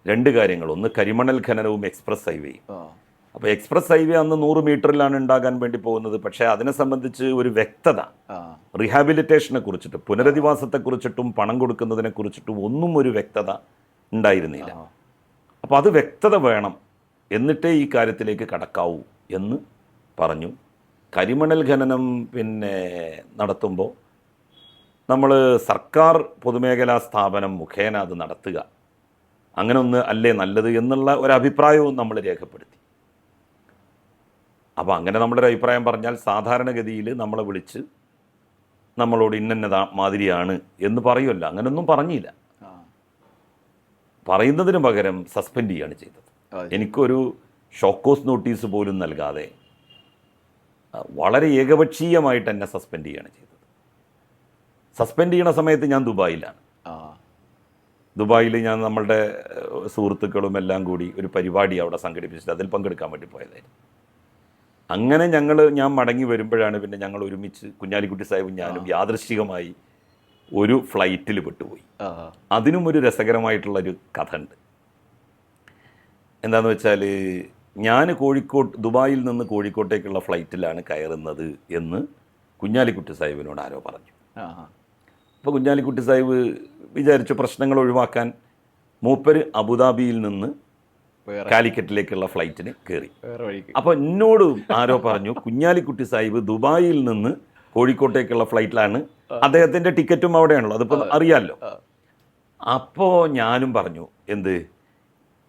രണ്ട് കാര്യങ്ങൾ, ഒന്ന് കരിമണൽ ഖനനവും എക്സ്പ്രസ് ഹൈവേയും. അപ്പോൾ എക്സ്പ്രസ് ഹൈവേ അന്ന് 100 മീറ്ററിലാണ് ഉണ്ടാകാൻ വേണ്ടി പോകുന്നത്. പക്ഷേ അതിനെ സംബന്ധിച്ച് ഒരു വ്യക്തത, റീഹാബിലിറ്റേഷനെ കുറിച്ചിട്ട്, പുനരധിവാസത്തെക്കുറിച്ചിട്ടും പണം കൊടുക്കുന്നതിനെ കുറിച്ചിട്ടും ഒന്നും ഒരു വ്യക്തത ഉണ്ടായിരുന്നില്ല. അപ്പോൾ അത് വ്യക്തത വേണം, എന്നിട്ടേ ഈ കാര്യത്തിലേക്ക് കടക്കാവൂ എന്ന് പറഞ്ഞു. കരിമണൽ ഖനനം നടത്തുമ്പോൾ നമ്മൾ സർക്കാർ പൊതുമേഖലാ സ്ഥാപനം മുഖേന അത് നടത്തുക, അങ്ങനെ ഒന്ന് അല്ലേ നല്ലത് എന്നുള്ള ഒരഭിപ്രായവും നമ്മൾ രേഖപ്പെടുത്തി. അപ്പോൾ അങ്ങനെ നമ്മുടെ ഒരു അഭിപ്രായം പറഞ്ഞാൽ സാധാരണഗതിയിൽ നമ്മളെ വിളിച്ച് നമ്മളോട് ഇന്ന മാതിരിയാണ് എന്ന് പറയുമല്ലോ, അങ്ങനെയൊന്നും പറഞ്ഞില്ല. പറയുന്നതിന് പകരം സസ്പെൻഡ് ചെയ്യുകയാണ് ചെയ്തത്. എനിക്കൊരു ഷോക്കോസ് നോട്ടീസ് പോലും നൽകാതെ വളരെ ഏകപക്ഷീയമായിട്ട് എന്നെ സസ്പെൻഡ് ചെയ്യുകയാണ് ചെയ്തത്. സസ്പെൻഡ് ചെയ്യണ സമയത്ത് ഞാൻ ദുബായിലാണ്. ദുബായിൽ ഞാൻ നമ്മളുടെ സുഹൃത്തുക്കളും എല്ലാം കൂടി ഒരു പരിപാടി അവിടെ സംഘടിപ്പിച്ചിട്ട് അതിൽ പങ്കെടുക്കാൻ വേണ്ടി പോയതായിരുന്നു. അങ്ങനെ ഞാൻ മടങ്ങി വരുമ്പോഴാണ് പിന്നെ ഞങ്ങൾ ഒരുമിച്ച് കുഞ്ഞാലിക്കുട്ടി സാഹിബും ഞാനും യാദൃശ്ചികമായി ഒരു ഫ്ലൈറ്റിൽ പെട്ടുപോയി. അതിനും ഒരു രസകരമായിട്ടുള്ളൊരു കഥ ഉണ്ട്. എന്താണെന്ന് വെച്ചാൽ ഞാൻ ദുബായിൽ നിന്ന് കോഴിക്കോട്ടേക്കുള്ള ഫ്ലൈറ്റിലാണ് കയറുന്നത് എന്ന് കുഞ്ഞാലിക്കുട്ടി സാഹിബിനോട് ആരോ പറഞ്ഞു. അപ്പോൾ കുഞ്ഞാലിക്കുട്ടി സാഹിബ് വിചാരിച്ചു പ്രശ്നങ്ങൾ ഒഴിവാക്കാൻ മൂപ്പര് അബുദാബിയിൽ നിന്ന് കാലിക്കറ്റിലേക്കുള്ള ഫ്ലൈറ്റിന് കയറി. അപ്പോൾ എന്നോട് ആരോ പറഞ്ഞു, കുഞ്ഞാലിക്കുട്ടി സാഹിബ് ദുബായിൽ നിന്ന് കോഴിക്കോട്ടേക്കുള്ള ഫ്ലൈറ്റിലാണ് അദ്ദേഹത്തിൻ്റെ ടിക്കറ്റും അവിടെയാണല്ലോ, അതിപ്പോൾ അറിയാമല്ലോ. അപ്പോൾ ഞാനും പറഞ്ഞു എന്ത്,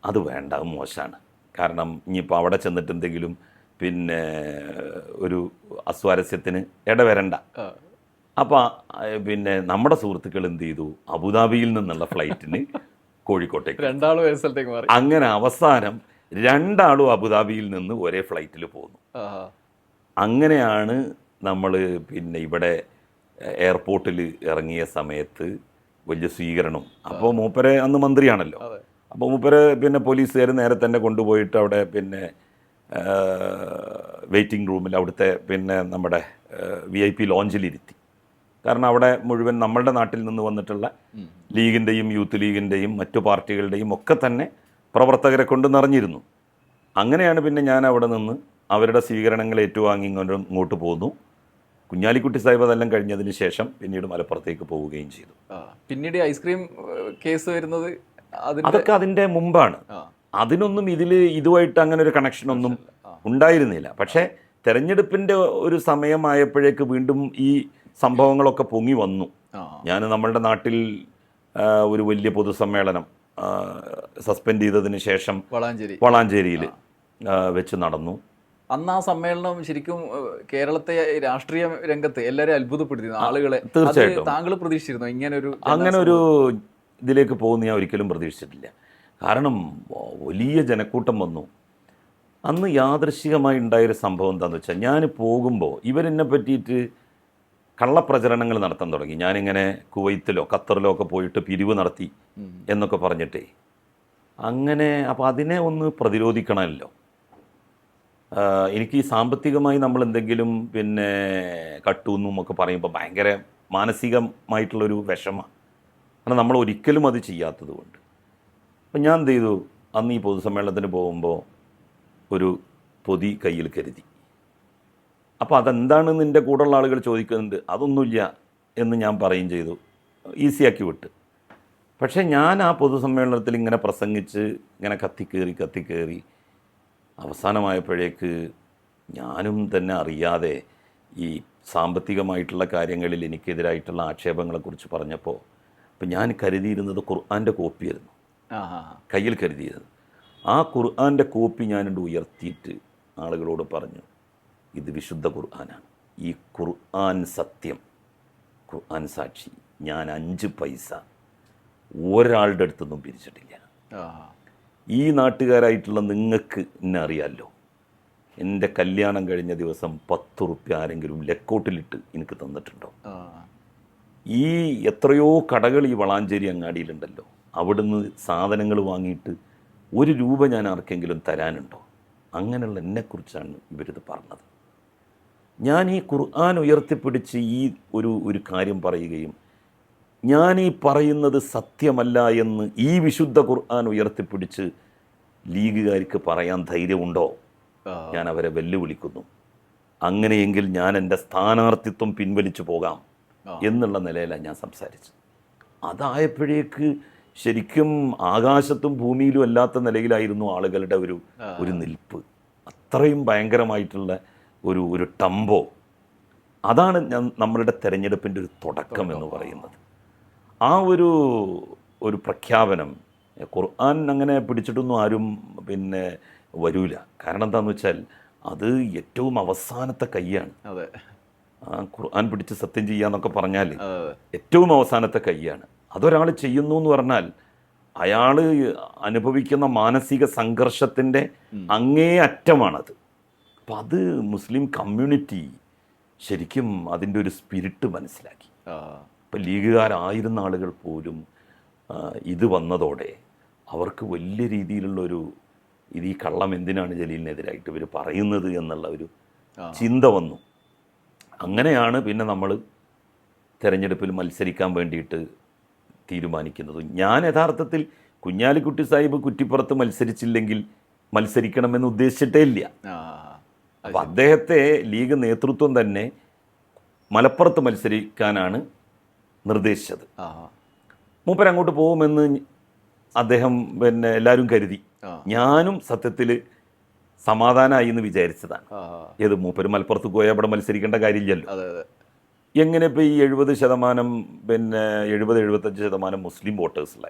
അത് വേണ്ട, അത് മോശമാണ്. കാരണം ഇനിയിപ്പോൾ അവിടെ ചെന്നിട്ട് എന്തെങ്കിലും പിന്നെ ഒരു അസ്വാരസ്യത്തിന് ഇടവരണ്ട. അപ്പോൾ പിന്നെ നമ്മുടെ സുഹൃത്തുക്കൾ എന്ത് ചെയ്തു, അബുദാബിയിൽ നിന്നുള്ള ഫ്ലൈറ്റിന് കോഴിക്കോട്ടേക്ക്, രണ്ടാളും ഒരു സ്ഥലത്തേക്ക് മാറി. അങ്ങനെ അവസാനം രണ്ടാളും അബുദാബിയിൽ നിന്ന് ഒരേ ഫ്ലൈറ്റിൽ പോന്നു. അങ്ങനെയാണ് നമ്മൾ പിന്നെ ഇവിടെ എയർപോർട്ടിൽ ഇറങ്ങിയ സമയത്ത് വലിയ സ്വീകരണം. അപ്പോൾ മൂപ്പരെ അന്ന് മന്ത്രിയാണല്ലോ. അപ്പോൾ മൂപ്പരെ പിന്നെ പോലീസുകാർ നേരെ തന്നെ കൊണ്ടുപോയിട്ട് അവിടെ പിന്നെ വെയിറ്റിംഗ് റൂമിൽ, അവിടുത്തെ പിന്നെ നമ്മുടെ VIP ലോഞ്ചിലിരുത്തി. കാരണം അവിടെ മുഴുവൻ നമ്മളുടെ നാട്ടിൽ നിന്ന് വന്നിട്ടുള്ള ലീഗിൻ്റെയും യൂത്ത് ലീഗിൻ്റെയും മറ്റു പാർട്ടികളുടെയും ഒക്കെ തന്നെ പ്രവർത്തകരെ കൊണ്ട് നിറഞ്ഞിരുന്നു. അങ്ങനെയാണ് പിന്നെ ഞാൻ അവിടെ നിന്ന് അവരുടെ സ്വീകരണങ്ങൾ ഏറ്റുവാങ്ങി ഇങ്ങോട്ട് പോന്നു. കുഞ്ഞാലിക്കുട്ടി സാഹിബ് അതെല്ലാം കഴിഞ്ഞതിന് ശേഷം പിന്നീട് മലപ്പുറത്തേക്ക് പോവുകയും ചെയ്തു. പിന്നീട് ഐസ്ക്രീം കേസ് വരുന്നത് അതൊക്കെ അതിൻ്റെ മുമ്പാണ്. അതിനൊന്നും ഇതുമായിട്ട് അങ്ങനെ ഒരു കണക്ഷനൊന്നും ഉണ്ടായിരുന്നില്ല. പക്ഷേ തെരഞ്ഞെടുപ്പിൻ്റെ ഒരു സമയമായപ്പോഴേക്ക് വീണ്ടും ഈ സംഭവങ്ങളൊക്കെ പൊങ്ങി വന്നു. ഞാൻ നമ്മളുടെ നാട്ടിൽ ഒരു വലിയ പൊതുസമ്മേളനം സസ്പെൻഡ് ചെയ്തതിന് ശേഷം വളാഞ്ചേരിയിൽ വെച്ച് നടന്നു. അന്ന് ആ സമ്മേളനം ശരിക്കും കേരളത്തെ രാഷ്ട്രീയ രംഗത്ത് എല്ലാവരും അത്ഭുതപ്പെടുത്തിയിരുന്നു, ആളുകളെ. തീർച്ചയായിട്ടും താങ്കൾ പ്രതീക്ഷിച്ചിരുന്നു അങ്ങനെ ഒരു ഇതിലേക്ക് പോകുന്ന ഞാൻ ഒരിക്കലും പ്രതീക്ഷിച്ചിട്ടില്ല. കാരണം വലിയ ജനക്കൂട്ടം വന്നു. അന്ന് യാദൃശ്ചികമായി ഉണ്ടായൊരു സംഭവം എന്താണെന്ന് വെച്ചാൽ, ഞാൻ പോകുമ്പോൾ ഇവരെന്നെ പറ്റിയിട്ട് കള്ളപ്രചരണങ്ങൾ നടത്താൻ തുടങ്ങി. ഞാനിങ്ങനെ കുവൈത്തിലോ ഖത്തറിലോ ഒക്കെ പോയിട്ട് പിരിവ് നടത്തി എന്നൊക്കെ പറഞ്ഞിട്ടേ. അങ്ങനെ അപ്പോൾ അതിനെ ഒന്ന് പ്രതിരോധിക്കണമല്ലോ. എനിക്ക് ഈ സാമ്പത്തികമായി നമ്മൾ എന്തെങ്കിലും പിന്നെ കട്ടുന്നും ഒക്കെ പറയുമ്പോൾ ഭയങ്കര മാനസികമായിട്ടുള്ളൊരു വിഷമമാണ്. കാരണം നമ്മൾ ഒരിക്കലും അത് ചെയ്യാത്തത് കൊണ്ട്. അപ്പം ഞാൻ എന്ത് ചെയ്തു, അന്ന് ഈ പൊതുസമ്മേളനത്തിന് പോകുമ്പോൾ ഒരു പൊതി കയ്യിൽ കരുതി. അപ്പോൾ അതെന്താണെന്ന് എൻ്റെ കൂടെയുള്ള ആളുകൾ ചോദിക്കുന്നുണ്ട്. അതൊന്നുമില്ല എന്ന് ഞാൻ പറയുകയും ചെയ്തു, ഈസിയാക്കി വിട്ട്. പക്ഷേ ഞാൻ ആ പൊതുസമ്മേളനത്തിൽ ഇങ്ങനെ പ്രസംഗിച്ച് ഇങ്ങനെ കത്തിക്കേറി അവസാനമായപ്പോഴേക്ക് ഞാനും തന്നെ അറിയാതെ ഈ സാമ്പത്തികമായിട്ടുള്ള കാര്യങ്ങളിൽ എനിക്കെതിരായിട്ടുള്ള ആക്ഷേപങ്ങളെക്കുറിച്ച് പറഞ്ഞപ്പോൾ, അപ്പം ഞാൻ കരുതിയിരുന്നത് ഖുർആൻ്റെ കോപ്പിയായിരുന്നു കയ്യിൽ കരുതിയിരുന്നത്. ആ ഖുർആൻ്റെ കോപ്പി ഞാനിട്ട് ഉയർത്തിയിട്ട് ആളുകളോട് പറഞ്ഞു, ഇത് വിശുദ്ധ ഖുർആനാണ്, ഈ ഖുർആൻ സത്യം, ഖുർആൻ സാക്ഷി, ഞാൻ 5 പൈസ ഒരാളുടെ അടുത്തൊന്നും പിരിച്ചിട്ടില്ല. ഈ നാട്ടുകാരായിട്ടുള്ള നിങ്ങൾക്ക് എന്നെ അറിയാമല്ലോ, എൻ്റെ കല്യാണം കഴിഞ്ഞ ദിവസം 10 റുപ്യ ആരെങ്കിലും ലക്കോട്ടിലിട്ട് എനിക്ക് തന്നിട്ടുണ്ടോ? ഈ എത്രയോ കടകൾ ഈ വളാഞ്ചേരി അങ്ങാടിയിലുണ്ടല്ലോ, അവിടുന്ന് സാധനങ്ങൾ വാങ്ങിയിട്ട് 1 രൂപ ഞാൻ ആർക്കെങ്കിലും തരാനുണ്ടോ? അങ്ങനെയുള്ള എന്നെക്കുറിച്ചാണ് ഇവരിത് പറഞ്ഞത്. ഞാൻ ഈ ഖുർആൻ ഉയർത്തിപ്പിടിച്ച് ഈ ഒരു കാര്യം പറയുകയും, ഞാൻ ഈ പറയുന്നത് സത്യമല്ല എന്ന് ഈ വിശുദ്ധ ഖുർആൻ ഉയർത്തിപ്പിടിച്ച് ലീഗുകാർക്ക് പറയാൻ ധൈര്യമുണ്ടോ? ഞാൻ അവരെ വെല്ലുവിളിക്കുന്നു. അങ്ങനെയെങ്കിൽ ഞാൻ എൻ്റെ സ്ഥാനാർത്ഥിത്വം പിൻവലിച്ചു പോകാം എന്നുള്ള നിലയിലാണ് ഞാൻ സംസാരിച്ചത്. അതായപ്പോഴേക്ക് ശരിക്കും ആകാശത്തും ഭൂമിയിലും അല്ലാത്ത നിലയിലായിരുന്നു ആളുകളുടെ ഒരു നിൽപ്പ്. അത്രയും ഭയങ്കരമായിട്ടുള്ള ഒരു ടംബോ. അതാണ് നമ്മളുടെ തെരഞ്ഞെടുപ്പിൻ്റെ ഒരു തുടക്കം എന്ന് പറയുന്നത്. ആ ഒരു പ്രഖ്യാപനം ഖുർആൻ അങ്ങനെ പിടിച്ചിട്ടൊന്നും ആരും പിന്നെ വരൂല. കാരണം എന്താണെന്ന് വെച്ചാൽ അത് ഏറ്റവും അവസാനത്തെ കൈയാണ്. ഖുർആൻ പിടിച്ച് സത്യം ചെയ്യാന്നൊക്കെ പറഞ്ഞാൽ ഏറ്റവും അവസാനത്തെ കൈയാണ്. അതൊരാൾ ചെയ്യുന്നു എന്ന് പറഞ്ഞാൽ അയാൾ അനുഭവിക്കുന്ന മാനസിക സംഘർഷത്തിൻ്റെ അങ്ങേ അറ്റമാണത്. അപ്പം അത് മുസ്ലിം കമ്മ്യൂണിറ്റി ശരിക്കും അതിൻ്റെ ഒരു സ്പിരിറ്റ് മനസ്സിലാക്കി. ഇപ്പം ലീഗുകാരായിരുന്ന ആളുകൾ പോലും ഇത് വന്നതോടെ അവർക്ക് വലിയ രീതിയിലുള്ളൊരു ഇത് ഈ കള്ളം എന്തിനാണ് ജലീലിനെതിരായിട്ട് ഇവർ പറയുന്നത് എന്നുള്ള ഒരു ചിന്ത വന്നു. അങ്ങനെയാണ് പിന്നെ നമ്മൾ തെരഞ്ഞെടുപ്പിൽ മത്സരിക്കാൻ വേണ്ടിയിട്ട് തീരുമാനിക്കുന്നത്. ഞാൻ യഥാർത്ഥത്തിൽ കുഞ്ഞാലിക്കുട്ടി സാഹിബ് കുറ്റിപ്പുറത്ത് മത്സരിച്ചില്ലെങ്കിൽ മത്സരിക്കണമെന്ന് ഉദ്ദേശിച്ചിട്ടേ ഇല്ല. അപ്പം അദ്ദേഹത്തെ ലീഗ് നേതൃത്വം തന്നെ മലപ്പുറത്ത് മത്സരിക്കാനാണ് നിർദ്ദേശിച്ചത്. മൂപ്പർ അങ്ങോട്ട് പോകുമെന്ന് അദ്ദേഹം പിന്നെ എല്ലാവരും കരുതി. ഞാനും സത്യത്തിൽ സമാധാനമായി എന്ന് വിചാരിച്ചതാണ്. ഏത് മൂപ്പര് മലപ്പുറത്ത് പോയാൽ അവിടെ മത്സരിക്കേണ്ട കാര്യമില്ലല്ലോ. എങ്ങനെ ഇപ്പോൾ ഈ 70% പിന്നെ 70-75% മുസ്ലിം വോട്ടേഴ്സുള്ള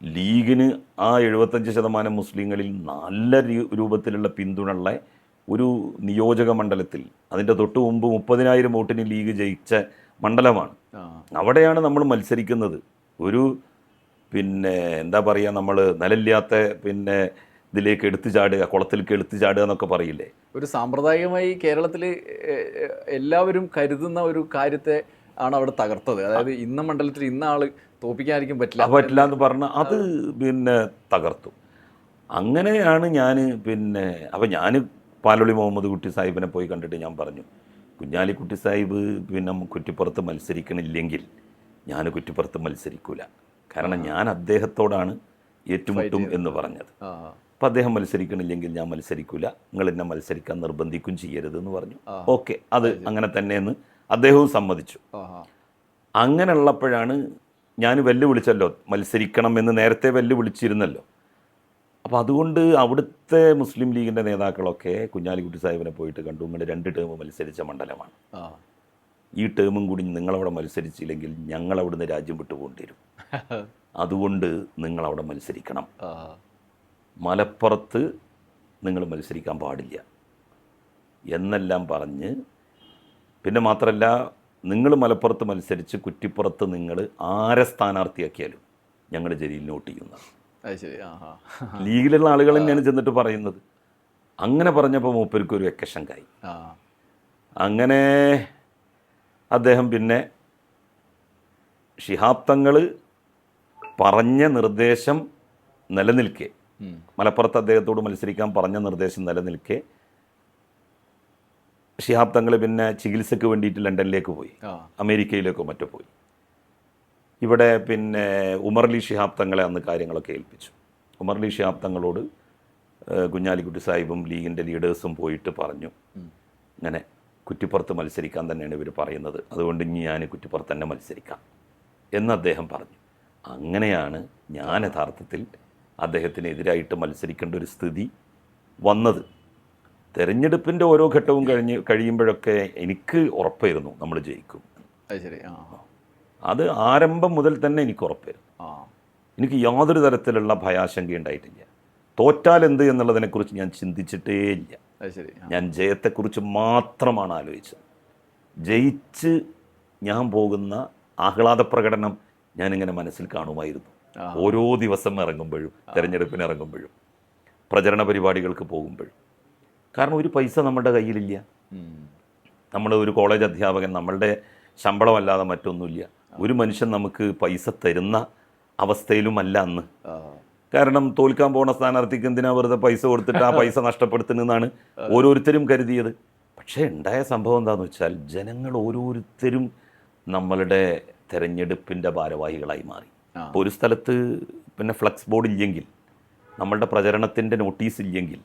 ലീഗിന് ആ 75% മുസ്ലിങ്ങളിൽ നല്ല രൂപത്തിലുള്ള പിന്തുണയുള്ള ഒരു നിയോജക മണ്ഡലത്തിൽ അതിൻ്റെ തൊട്ട് മുമ്പ് 30,000 വോട്ടിന് ലീഗ് ജയിച്ച മണ്ഡലമാണ്. അവിടെയാണ് നമ്മൾ മത്സരിക്കുന്നത്. ഒരു പിന്നെ എന്താ പറയുക, നമ്മൾ നിലയില്ലാത്ത പിന്നെ ഇതിലേക്ക് എടുത്തു ചാടുക, കുളത്തിലേക്ക് എടുത്തു ചാടുക എന്നൊക്കെ പറയില്ലേ. ഒരു സാമ്പ്രദായികമായി കേരളത്തിൽ എല്ലാവരും കരുതുന്ന ഒരു കാര്യത്തെ ആണ് അവിടെ തകർത്തത്. അതായത് ഇന്ന മണ്ഡലത്തിൽ ഇന്ന ആള് തോപ്പിക്കാതിരിക്കും പറ്റില്ല എന്ന് പറഞ്ഞാൽ അത് പിന്നെ തകർത്തു. അങ്ങനെയാണ് ഞാൻ പിന്നെ അപ്പം ഞാൻ പാലൊളി മുഹമ്മദ് കുട്ടി സാഹിബിനെ പോയി കണ്ടിട്ട് ഞാൻ പറഞ്ഞു, കുഞ്ഞാലിക്കുട്ടി സാഹിബ് പിന്നെ കുറ്റിപ്പുറത്ത് മത്സരിക്കണില്ലെങ്കിൽ ഞാൻ കുറ്റിപ്പുറത്ത് മത്സരിക്കൂല. കാരണം ഞാൻ അദ്ദേഹത്തോടാണ് ഏറ്റുമുട്ടും എന്ന് പറഞ്ഞത്. അപ്പം അദ്ദേഹം മത്സരിക്കണില്ലെങ്കിൽ ഞാൻ മത്സരിക്കൂല, നിങ്ങൾ എന്നെ മത്സരിക്കാൻ നിർബന്ധിക്കും ചെയ്യരുത് എന്ന് പറഞ്ഞു. ഓക്കെ, അത് അങ്ങനെ തന്നെയെന്ന് അദ്ദേഹവും സമ്മതിച്ചു. അങ്ങനെയുള്ളപ്പോഴാണ് ഞാൻ വെല്ലുവിളിച്ചല്ലോ, മത്സരിക്കണം എന്ന് നേരത്തെ വെല്ലുവിളിച്ചിരുന്നല്ലോ. അപ്പോൾ അതുകൊണ്ട് അവിടുത്തെ മുസ്ലിം ലീഗിൻ്റെ നേതാക്കളൊക്കെ കുഞ്ഞാലിക്കുട്ടി സാഹിബിനെ പോയിട്ട് കണ്ടു, നിങ്ങൾ 2 ടേം മത്സരിച്ച മണ്ഡലമാണ്, ഈ ടേമും കൂടി നിങ്ങളവിടെ മത്സരിച്ചില്ലെങ്കിൽ ഞങ്ങളവിടുന്ന് രാജ്യം വിട്ടു പോകേണ്ടി വരും, അതുകൊണ്ട് നിങ്ങളവിടെ മത്സരിക്കണം, മലപ്പുറത്ത് നിങ്ങൾ മത്സരിക്കാൻ പാടില്ല എന്നെല്ലാം പറഞ്ഞ്, പിന്നെ മാത്രമല്ല നിങ്ങൾ മലപ്പുറത്ത് മത്സരിച്ച് കുറ്റിപ്പുറത്ത് നിങ്ങൾ ആരെ സ്ഥാനാർത്ഥിയാക്കിയാലും ഞങ്ങൾ ജലീലിന് വോട്ട് ചെയ്യുന്നതാണ്. ലീഗിലുള്ള ആളുകൾ തന്നെയാണ് ചെന്നിട്ട് പറയുന്നത്. അങ്ങനെ പറഞ്ഞപ്പോൾ മൂപ്പർക്ക് ഒരു വെക്കശങ്കായി. അങ്ങനെ അദ്ദേഹം പിന്നെ ശിഹാബ് തങ്ങൾ പറഞ്ഞ നിർദ്ദേശം നിലനിൽക്കെ, മലപ്പുറത്ത് അദ്ദേഹത്തോട് മത്സരിക്കാൻ പറഞ്ഞ നിർദ്ദേശം നിലനിൽക്കെ ശിഹാബ് തങ്ങൾ പിന്നെ ചികിത്സയ്ക്ക് വേണ്ടിയിട്ട് ലണ്ടനിലേക്ക് പോയി, അമേരിക്കയിലേക്കോ മറ്റോ പോയി. ഇവിടെ പിന്നെ ഉമർലി ശിഹാബ് തങ്ങളെ അന്ന് കാര്യങ്ങളൊക്കെ ഏൽപ്പിച്ചു. ഉമർലി ശിഹാബ് തങ്ങളോട് കുഞ്ഞാലിക്കുട്ടി സാഹിബും ലീഗിൻ്റെ ലീഡേഴ്സും പോയിട്ട് പറഞ്ഞു, ഇങ്ങനെ കുറ്റിപ്പുറത്ത് മത്സരിക്കാൻ തന്നെയാണ് ഇവർ പറയുന്നത്, അതുകൊണ്ട് ഇനി ഞാൻ കുറ്റിപ്പുറത്ത് തന്നെ മത്സരിക്കാം എന്ന് അദ്ദേഹം പറഞ്ഞു. അങ്ങനെയാണ് ഞാൻ യഥാർത്ഥത്തിൽ അദ്ദേഹത്തിനെതിരായിട്ട് മത്സരിക്കേണ്ട ഒരു സ്ഥിതി വന്നത്. തെരഞ്ഞെടുപ്പിൻ്റെ ഓരോ ഘട്ടവും കഴിയുമ്പോഴൊക്കെ എനിക്ക് ഉറപ്പായിരുന്നു നമ്മൾ ജയിക്കും. അത് ആരംഭം മുതൽ തന്നെ എനിക്ക് ഉറപ്പായിരുന്നു. എനിക്ക് യാതൊരു തരത്തിലുള്ള ഭയാശങ്ക ഉണ്ടായിട്ടില്ല. തോറ്റാൽ എന്ത് എന്നുള്ളതിനെക്കുറിച്ച് ഞാൻ ചിന്തിച്ചിട്ടേ ഇല്ല. ഞാൻ ജയത്തെക്കുറിച്ച് മാത്രമാണ് ആലോചിച്ചത്. ജയിച്ച് ഞാൻ പോകുന്ന ആഹ്ലാദ പ്രകടനം ഞാനിങ്ങനെ മനസ്സിൽ കാണുമായിരുന്നു. ഓരോ ദിവസം ഇറങ്ങുമ്പോഴും, തിരഞ്ഞെടുപ്പിന് ഇറങ്ങുമ്പോഴും, പ്രചരണ പരിപാടികൾക്ക് പോകുമ്പോഴും. കാരണം ഒരു പൈസ നമ്മുടെ കയ്യിലില്ല. നമ്മൾ ഒരു കോളേജ് അധ്യാപകൻ, നമ്മളുടെ ശമ്പളമല്ലാതെ മറ്റൊന്നുമില്ല. ഒരു മനുഷ്യൻ നമുക്ക് പൈസ തരുന്ന അവസ്ഥയിലുമല്ല അന്ന്. കാരണം തോൽക്കാൻ പോണ സ്ഥാനാർത്ഥിക്ക് എന്തിനാ വെറുതെ പൈസ കൊടുത്തിട്ട് ആ പൈസ നഷ്ടപ്പെടുത്തുന്നതെന്നാണ് ഓരോരുത്തരും കരുതിയത്. പക്ഷേ ഉണ്ടായ സംഭവം എന്താണെന്ന് വെച്ചാൽ, ജനങ്ങൾ ഓരോരുത്തരും നമ്മളുടെ തെരഞ്ഞെടുപ്പിൻ്റെ ഭാരവാഹികളായി മാറി. ഇപ്പോൾ ഒരു സ്ഥലത്ത് പിന്നെ ഫ്ലക്സ് ബോർഡ് ഇല്ലെങ്കിൽ, നമ്മളുടെ പ്രചരണത്തിൻ്റെ നോട്ടീസ് ഇല്ലെങ്കിൽ,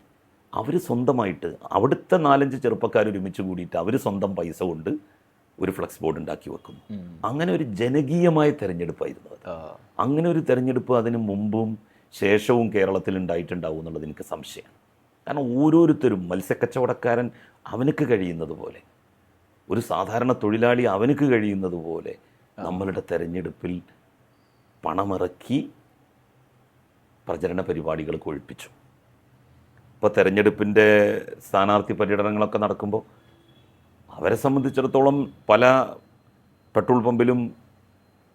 അവർ സ്വന്തമായിട്ട് അവിടുത്തെ 4-5 ചെറുപ്പക്കാർ ഒരുമിച്ച് കൂടിയിട്ട് അവർ സ്വന്തം പൈസ കൊണ്ട് ഒരു ഫ്ലക്സ് ബോർഡ് ഉണ്ടാക്കി വെക്കുന്നു. അങ്ങനെ ഒരു ജനകീയമായ തെരഞ്ഞെടുപ്പായിരുന്നു അത്. അങ്ങനെ ഒരു തെരഞ്ഞെടുപ്പ് അതിന് മുമ്പും ശേഷവും കേരളത്തിൽ ഉണ്ടായിട്ടുണ്ടാവും എന്നുള്ളത് എനിക്ക് സംശയമാണ്. കാരണം ഓരോരുത്തരും, മത്സ്യക്കച്ചവടക്കാരൻ അവനക്ക് കഴിയുന്നത് പോലെ, ഒരു സാധാരണ തൊഴിലാളി അവനക്ക് കഴിയുന്നത് പോലെ നമ്മളുടെ തെരഞ്ഞെടുപ്പിൽ പണമിറക്കി പ്രചരണ പരിപാടികൾ കൊഴിപ്പിച്ചു. ഇപ്പോൾ തെരഞ്ഞെടുപ്പിൻ്റെ സ്ഥാനാർത്ഥി പര്യടനങ്ങളൊക്കെ നടക്കുമ്പോൾ അവരെ സംബന്ധിച്ചിടത്തോളം പല പെട്രോൾ പമ്പിലും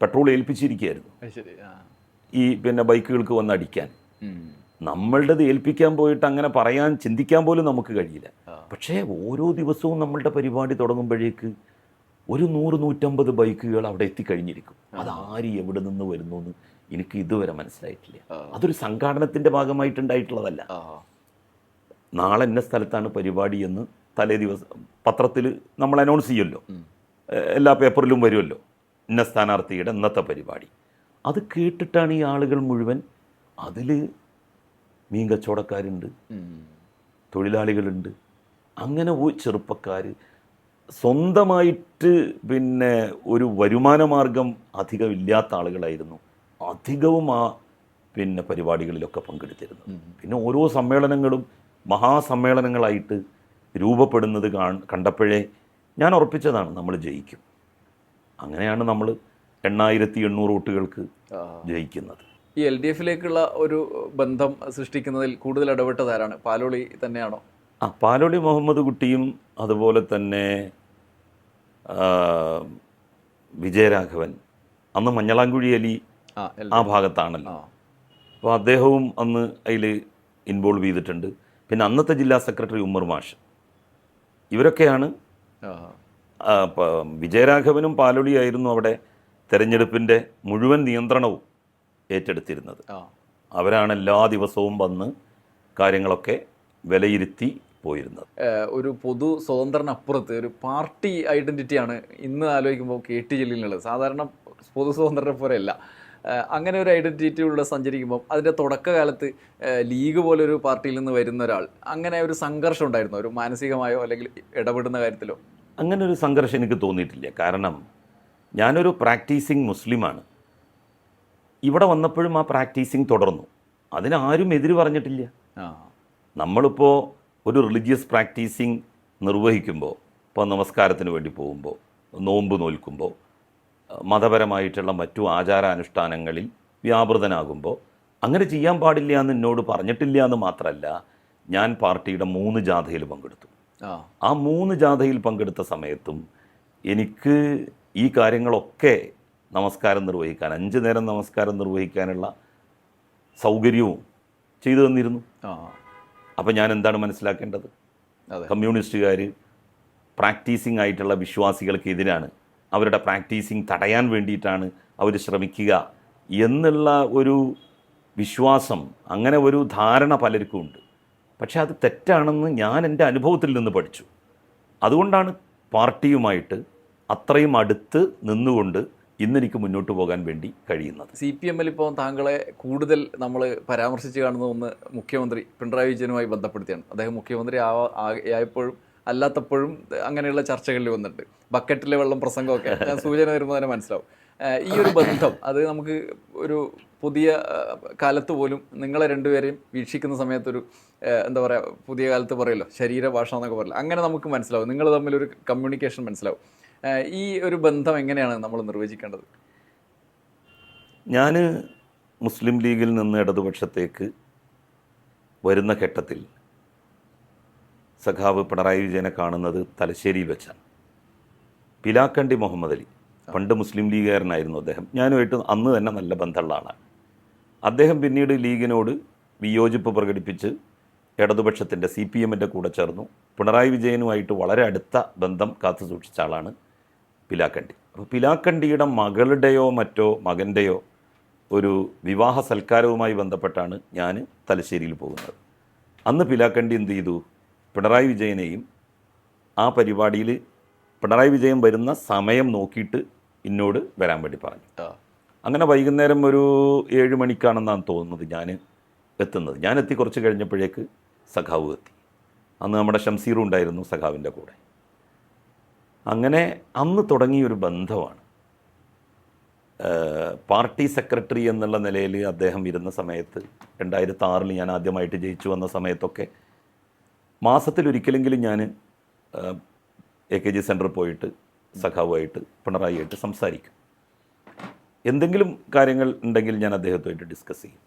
പെട്രോൾ ഏൽപ്പിച്ചിരിക്കുകയായിരുന്നു ഈ പിന്നെ ബൈക്കുകൾക്ക് വന്ന് അടിക്കാൻ. നമ്മളുടേത് ഏൽപ്പിക്കാൻ പോയിട്ട് അങ്ങനെ പറയാൻ ചിന്തിക്കാൻ പോലും നമുക്ക് കഴിയില്ല. പക്ഷേ ഓരോ ദിവസവും നമ്മളുടെ പരിപാടി തുടങ്ങുമ്പോഴേക്ക് ഒരു 100-150 ബൈക്കുകൾ അവിടെ എത്തിക്കഴിഞ്ഞിരിക്കും. അതാര് എവിടെ നിന്ന് വരുന്നു എന്ന് എനിക്ക് ഇതുവരെ മനസ്സിലായിട്ടില്ല. അതൊരു സംഘാടനത്തിൻ്റെ ഭാഗമായിട്ടുണ്ടായിട്ടുള്ളതല്ല. നാളെ ഇന്ന സ്ഥലത്താണ് പരിപാടി എന്ന് തലേ ദിവസം പത്രത്തിൽ നമ്മൾ അനൗൺസ് ചെയ്യുമല്ലോ, എല്ലാ പേപ്പറിലും വരുമല്ലോ, ഇന്ന സ്ഥാനാർത്ഥിയുടെ ഇന്നത്തെ പരിപാടി. അത് കേട്ടിട്ടാണ് ഈ ആളുകൾ മുഴുവൻ, അതിൽ മീൻ കച്ചവടക്കാരുണ്ട്, തൊഴിലാളികളുണ്ട്, അങ്ങനെ ചെറുപ്പക്കാർ, സ്വന്തമായിട്ട് പിന്നെ ഒരു വരുമാന മാർഗം അധികം ഇല്ലാത്ത ആളുകളായിരുന്നു അധികവും ആ പിന്നെ പരിപാടികളിലൊക്കെ പങ്കെടുത്തിരുന്നു. പിന്നെ ഓരോ സമ്മേളനങ്ങളും മഹാസമ്മേളനങ്ങളായിട്ട് രൂപപ്പെടുന്നത് കണ്ടപ്പോഴേ ഞാൻ ഉറപ്പിച്ചതാണ് നമ്മൾ ജയിക്കും. അങ്ങനെയാണ് നമ്മൾ 8800 വോട്ടുകൾക്ക് ജയിക്കുന്നത്. ഈ LDF-ലേക്കുള്ള ഒരു ബന്ധം സൃഷ്ടിക്കുന്നതിൽ കൂടുതൽ ഇടപെട്ടത് ആരാണ്? പാലോളി തന്നെയാണോ? പാലോളി മുഹമ്മദ് കുട്ടിയും അതുപോലെ തന്നെ വിജയരാഘവൻ, അന്ന് മഞ്ഞളാംകുഴി അലി ആ ഭാഗത്താണല്ലോ. അപ്പോൾ അദ്ദേഹവും അന്ന് അതിൽ ഇൻവോൾവ് ചെയ്തിട്ടുണ്ട്. പിന്നെ അന്നത്തെ ജില്ലാ സെക്രട്ടറി ഉമ്മർ മാഷ്, ഇവരൊക്കെയാണ്. വിജയരാഘവനും പാലോളിയായിരുന്നു അവിടെ തെരഞ്ഞെടുപ്പിൻ്റെ മുഴുവൻ നിയന്ത്രണവും ഏറ്റെടുത്തിരുന്നത്. അവരാണ് എല്ലാ ദിവസവും വന്ന് കാര്യങ്ങളൊക്കെ വിലയിരുത്തി പോയിരുന്നത്. ഒരു പൊതു സ്വതന്ത്രനപ്പുറത്ത് ഒരു പാർട്ടി ഐഡൻറ്റിറ്റിയാണ് ഇന്ന് ആലോചിക്കുമ്പോൾ KT ജലീലിനുള്ളത്. സാധാരണ പൊതു സ്വതന്ത്രനെ പോലെയല്ല. അങ്ങനെ ഒരു ഐഡൻറ്റിറ്റിയിലൂടെ സഞ്ചരിക്കുമ്പോൾ അതിൻ്റെ തുടക്കകാലത്ത് ലീഗ് പോലൊരു പാർട്ടിയിൽ നിന്ന് വരുന്ന ഒരാൾ, അങ്ങനെ ഒരു സംഘർഷം ഉണ്ടായിരുന്നോ, ഒരു മാനസികമായോ അല്ലെങ്കിൽ ഇടപെടുന്ന കാര്യത്തിലോ? അങ്ങനെ ഒരു സംഘർഷം എനിക്ക് തോന്നിയിട്ടില്ല. കാരണം ഞാനൊരു പ്രാക്ടീസിങ് മുസ്ലിമാണ്. ഇവിടെ വന്നപ്പോഴും ആ പ്രാക്ടീസിങ് തുടർന്നു. അതിനാരും എതിര് പറഞ്ഞിട്ടില്ല. നമ്മളിപ്പോൾ ഒരു റിലീജിയസ് പ്രാക്ടീസിങ് നിർവഹിക്കുമ്പോൾ, ഇപ്പോൾ നമസ്കാരത്തിന് വേണ്ടി പോകുമ്പോൾ, നോമ്പ് നോൽക്കുമ്പോൾ, മതപരമായിട്ടുള്ള മറ്റു ആചാരാനുഷ്ഠാനങ്ങളിൽ വ്യാപൃതനാകുമ്പോൾ അങ്ങനെ ചെയ്യാൻ പാടില്ല എന്ന് എന്നോട് പറഞ്ഞിട്ടില്ല എന്ന് മാത്രമല്ല, ഞാൻ പാർട്ടിയുടെ 3 ജാഥയിൽ പങ്കെടുത്തു. ആ 3 ജാഥയിൽ പങ്കെടുത്ത സമയത്തും എനിക്ക് ഈ കാര്യങ്ങളൊക്കെ നമസ്കാരം നിർവഹിക്കാൻ, 5 നേരം നമസ്കാരം നിർവഹിക്കാനുള്ള സൗകര്യവും ചെയ്തു തന്നിരുന്നു. അപ്പം ഞാൻ എന്താണ് മനസ്സിലാക്കേണ്ടത്? കമ്മ്യൂണിസ്റ്റുകാർ പ്രാക്ടീസിങ് ആയിട്ടുള്ള വിശ്വാസികൾക്കെതിരാണ്, അവരുടെ പ്രാക്ടീസിങ് തടയാൻ വേണ്ടിയിട്ടാണ് അവർ ശ്രമിക്കുക എന്നുള്ള ഒരു വിശ്വാസം, അങ്ങനെ ഒരു ധാരണ പലർക്കും ഉണ്ട്. പക്ഷെ അത് തെറ്റാണെന്ന് ഞാൻ എൻ്റെ അനുഭവത്തിൽ നിന്ന് പഠിച്ചു. അതുകൊണ്ടാണ് പാർട്ടിയുമായിട്ട് അത്രയും അടുത്ത് നിന്നുകൊണ്ട് ഇന്നെനിക്ക് മുന്നോട്ട് പോകാൻ വേണ്ടി കഴിയുന്നത്. CPM-ൽ ഇപ്പോൾ താങ്കളെ കൂടുതൽ നമ്മൾ പരാമർശിച്ച് കാണുന്ന ഒന്ന് മുഖ്യമന്ത്രി പിണറായി വിജയനുമായി ബന്ധപ്പെടുത്തിയാണ്. അദ്ദേഹം മുഖ്യമന്ത്രി ആയപ്പോഴും അല്ലാത്തപ്പോഴും അങ്ങനെയുള്ള ചർച്ചകളിൽ വന്നിട്ടുണ്ട്. ബക്കറ്റിലെ വെള്ളം പ്രസംഗമൊക്കെ ഞാൻ സൂചന വരുമ്പോൾ തന്നെ മനസ്സിലാവും. ഈ ഒരു ബന്ധം അത് നമുക്ക് ഒരു പുതിയ കാലത്ത് പോലും നിങ്ങളെ രണ്ടുപേരെയും വീക്ഷിക്കുന്ന സമയത്തൊരു എന്താ പറയുക, പുതിയ കാലത്ത് പറയുമല്ലോ ശരീരഭാഷ എന്നൊക്കെ പറയില്ല, അങ്ങനെ നമുക്ക് മനസ്സിലാവും. നിങ്ങൾ തമ്മിലൊരു കമ്മ്യൂണിക്കേഷൻ മനസ്സിലാവും. ഈ ഒരു ബന്ധം എങ്ങനെയാണ് നമ്മൾ നിർവചിക്കേണ്ടത്? ഞാൻ മുസ്ലിം ലീഗിൽ നിന്ന് ഇടതുപക്ഷത്തേക്ക് വരുന്ന ഘട്ടത്തിൽ സഖാവ് പിണറായി വിജയനെ കാണുന്നത് തലശ്ശേരിയിൽ വെച്ചാണ്. പിലാക്കണ്ടി മുഹമ്മദ് അലി, പണ്ട് മുസ്ലിം ലീഗുകാരനായിരുന്നു അദ്ദേഹം. ഞാനുമായിട്ട് അന്ന് തന്നെ നല്ല ബന്ധമുള്ള ആളാണ്. അദ്ദേഹം പിന്നീട് ലീഗിനോട് വിയോജിപ്പ് പ്രകടിപ്പിച്ച് ഇടതുപക്ഷത്തിൻ്റെ CPM-ൻ്റെ കൂടെ ചേർന്നു. പിണറായി വിജയനുമായിട്ട് വളരെ അടുത്ത ബന്ധം കാത്തു സൂക്ഷിച്ച ആളാണ് പിലാക്കണ്ടി. അപ്പോൾ പിലാക്കണ്ടിയുടെ മകളുടെയോ മറ്റോ മകൻ്റെയോ ഒരു വിവാഹ സൽക്കാരവുമായി ബന്ധപ്പെട്ടാണ് ഞാൻ തലശ്ശേരിയിൽ പോകുന്നത്. അന്ന് പിലാക്കണ്ടി എന്ത് ചെയ്തു? പിണറായി വിജയനെയും ആ പരിപാടിയിൽ പിണറായി വിജയൻ വരുന്ന സമയം നോക്കിയിട്ട് എന്നോട് വരാൻ വേണ്ടി പറഞ്ഞു. അങ്ങനെ വൈകുന്നേരം ഒരു 7 മണിക്കാണെന്നാണ് തോന്നുന്നത് ഞാൻ എത്തുന്നത്. ഞാൻ എത്തി കുറച്ച് കഴിഞ്ഞപ്പോഴേക്ക് സഖാവ് എത്തി. അന്ന് നമ്മുടെ ഷംസീറും ഉണ്ടായിരുന്നു സഖാവിൻ്റെ കൂടെ. അങ്ങനെ അന്ന് തുടങ്ങിയൊരു ബന്ധമാണ്. പാർട്ടി സെക്രട്ടറി എന്നുള്ള നിലയിൽ അദ്ദേഹം ഇരുന്ന സമയത്ത് 2006 ഞാൻ ആദ്യമായിട്ട് ജയിച്ചു വന്ന സമയത്തൊക്കെ മാസത്തിലൊരിക്കലെങ്കിലും ഞാൻ AKG സെൻറ്ററിൽ പോയിട്ട് സഖാവുമായിട്ട് പിണറായിയായിട്ട് സംസാരിക്കും. എന്തെങ്കിലും കാര്യങ്ങൾ ഉണ്ടെങ്കിൽ ഞാൻ അദ്ദേഹത്തുമായിട്ട് ഡിസ്കസ് ചെയ്യും.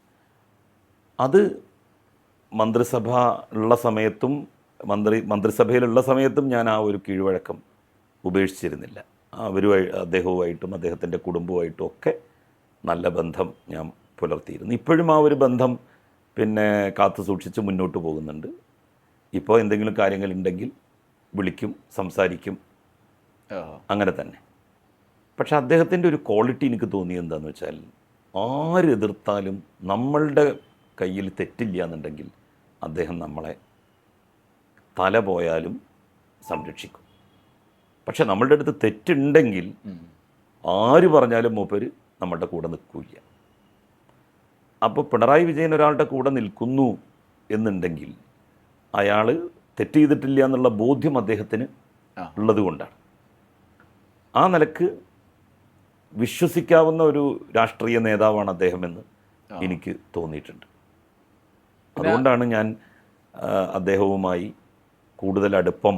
അത് മന്ത്രിസഭ ഉള്ള സമയത്തും മന്ത്രിസഭയിലുള്ള സമയത്തും ഞാൻ ആ ഒരു കീഴ്വഴക്കം ഉപേക്ഷിച്ചിരുന്നില്ല. അദ്ദേഹവുമായിട്ടും അദ്ദേഹത്തിൻ്റെ കുടുംബവുമായിട്ടും ഒക്കെ നല്ല ബന്ധം ഞാൻ പുലർത്തിയിരുന്നു. ഇപ്പോഴും ആ ഒരു ബന്ധം പിന്നെ കാത്തു സൂക്ഷിച്ച് മുന്നോട്ട് പോകുന്നുണ്ട്. ഇപ്പോൾ എന്തെങ്കിലും കാര്യങ്ങളുണ്ടെങ്കിൽ വിളിക്കും, സംസാരിക്കും, അങ്ങനെ തന്നെ. പക്ഷെ അദ്ദേഹത്തിൻ്റെ ഒരു ക്വാളിറ്റി എനിക്ക് തോന്നിയത് എന്താണെന്ന് വെച്ചാൽ, ആര് എതിർത്താലും നമ്മളുടെ കയ്യിൽ തെറ്റില്ല എന്നുണ്ടെങ്കിൽ അദ്ദേഹം നമ്മളെ തല പോയാലും സംരക്ഷിക്കും. പക്ഷെ നമ്മളുടെ അടുത്ത് തെറ്റുണ്ടെങ്കിൽ ആര് പറഞ്ഞാലും മൂപ്പര് നമ്മളുടെ കൂടെ നിൽക്കില്ല. അപ്പോൾ പിണറായി വിജയൻ ഒരാളുടെ കൂടെ നിൽക്കുന്നു എന്നുണ്ടെങ്കിൽ അയാൾ തെറ്റ് ചെയ്തിട്ടില്ല എന്നുള്ള ബോധ്യം അദ്ദേഹത്തിന് ഉള്ളത് കൊണ്ടാണ്. ആ നിലക്ക് വിശ്വസിക്കാവുന്ന ഒരു രാഷ്ട്രീയ നേതാവാണ് അദ്ദേഹമെന്ന് എനിക്ക് തോന്നിയിട്ടുണ്ട്. അതുകൊണ്ടാണ് ഞാൻ അദ്ദേഹവുമായി കൂടുതൽ അടുപ്പം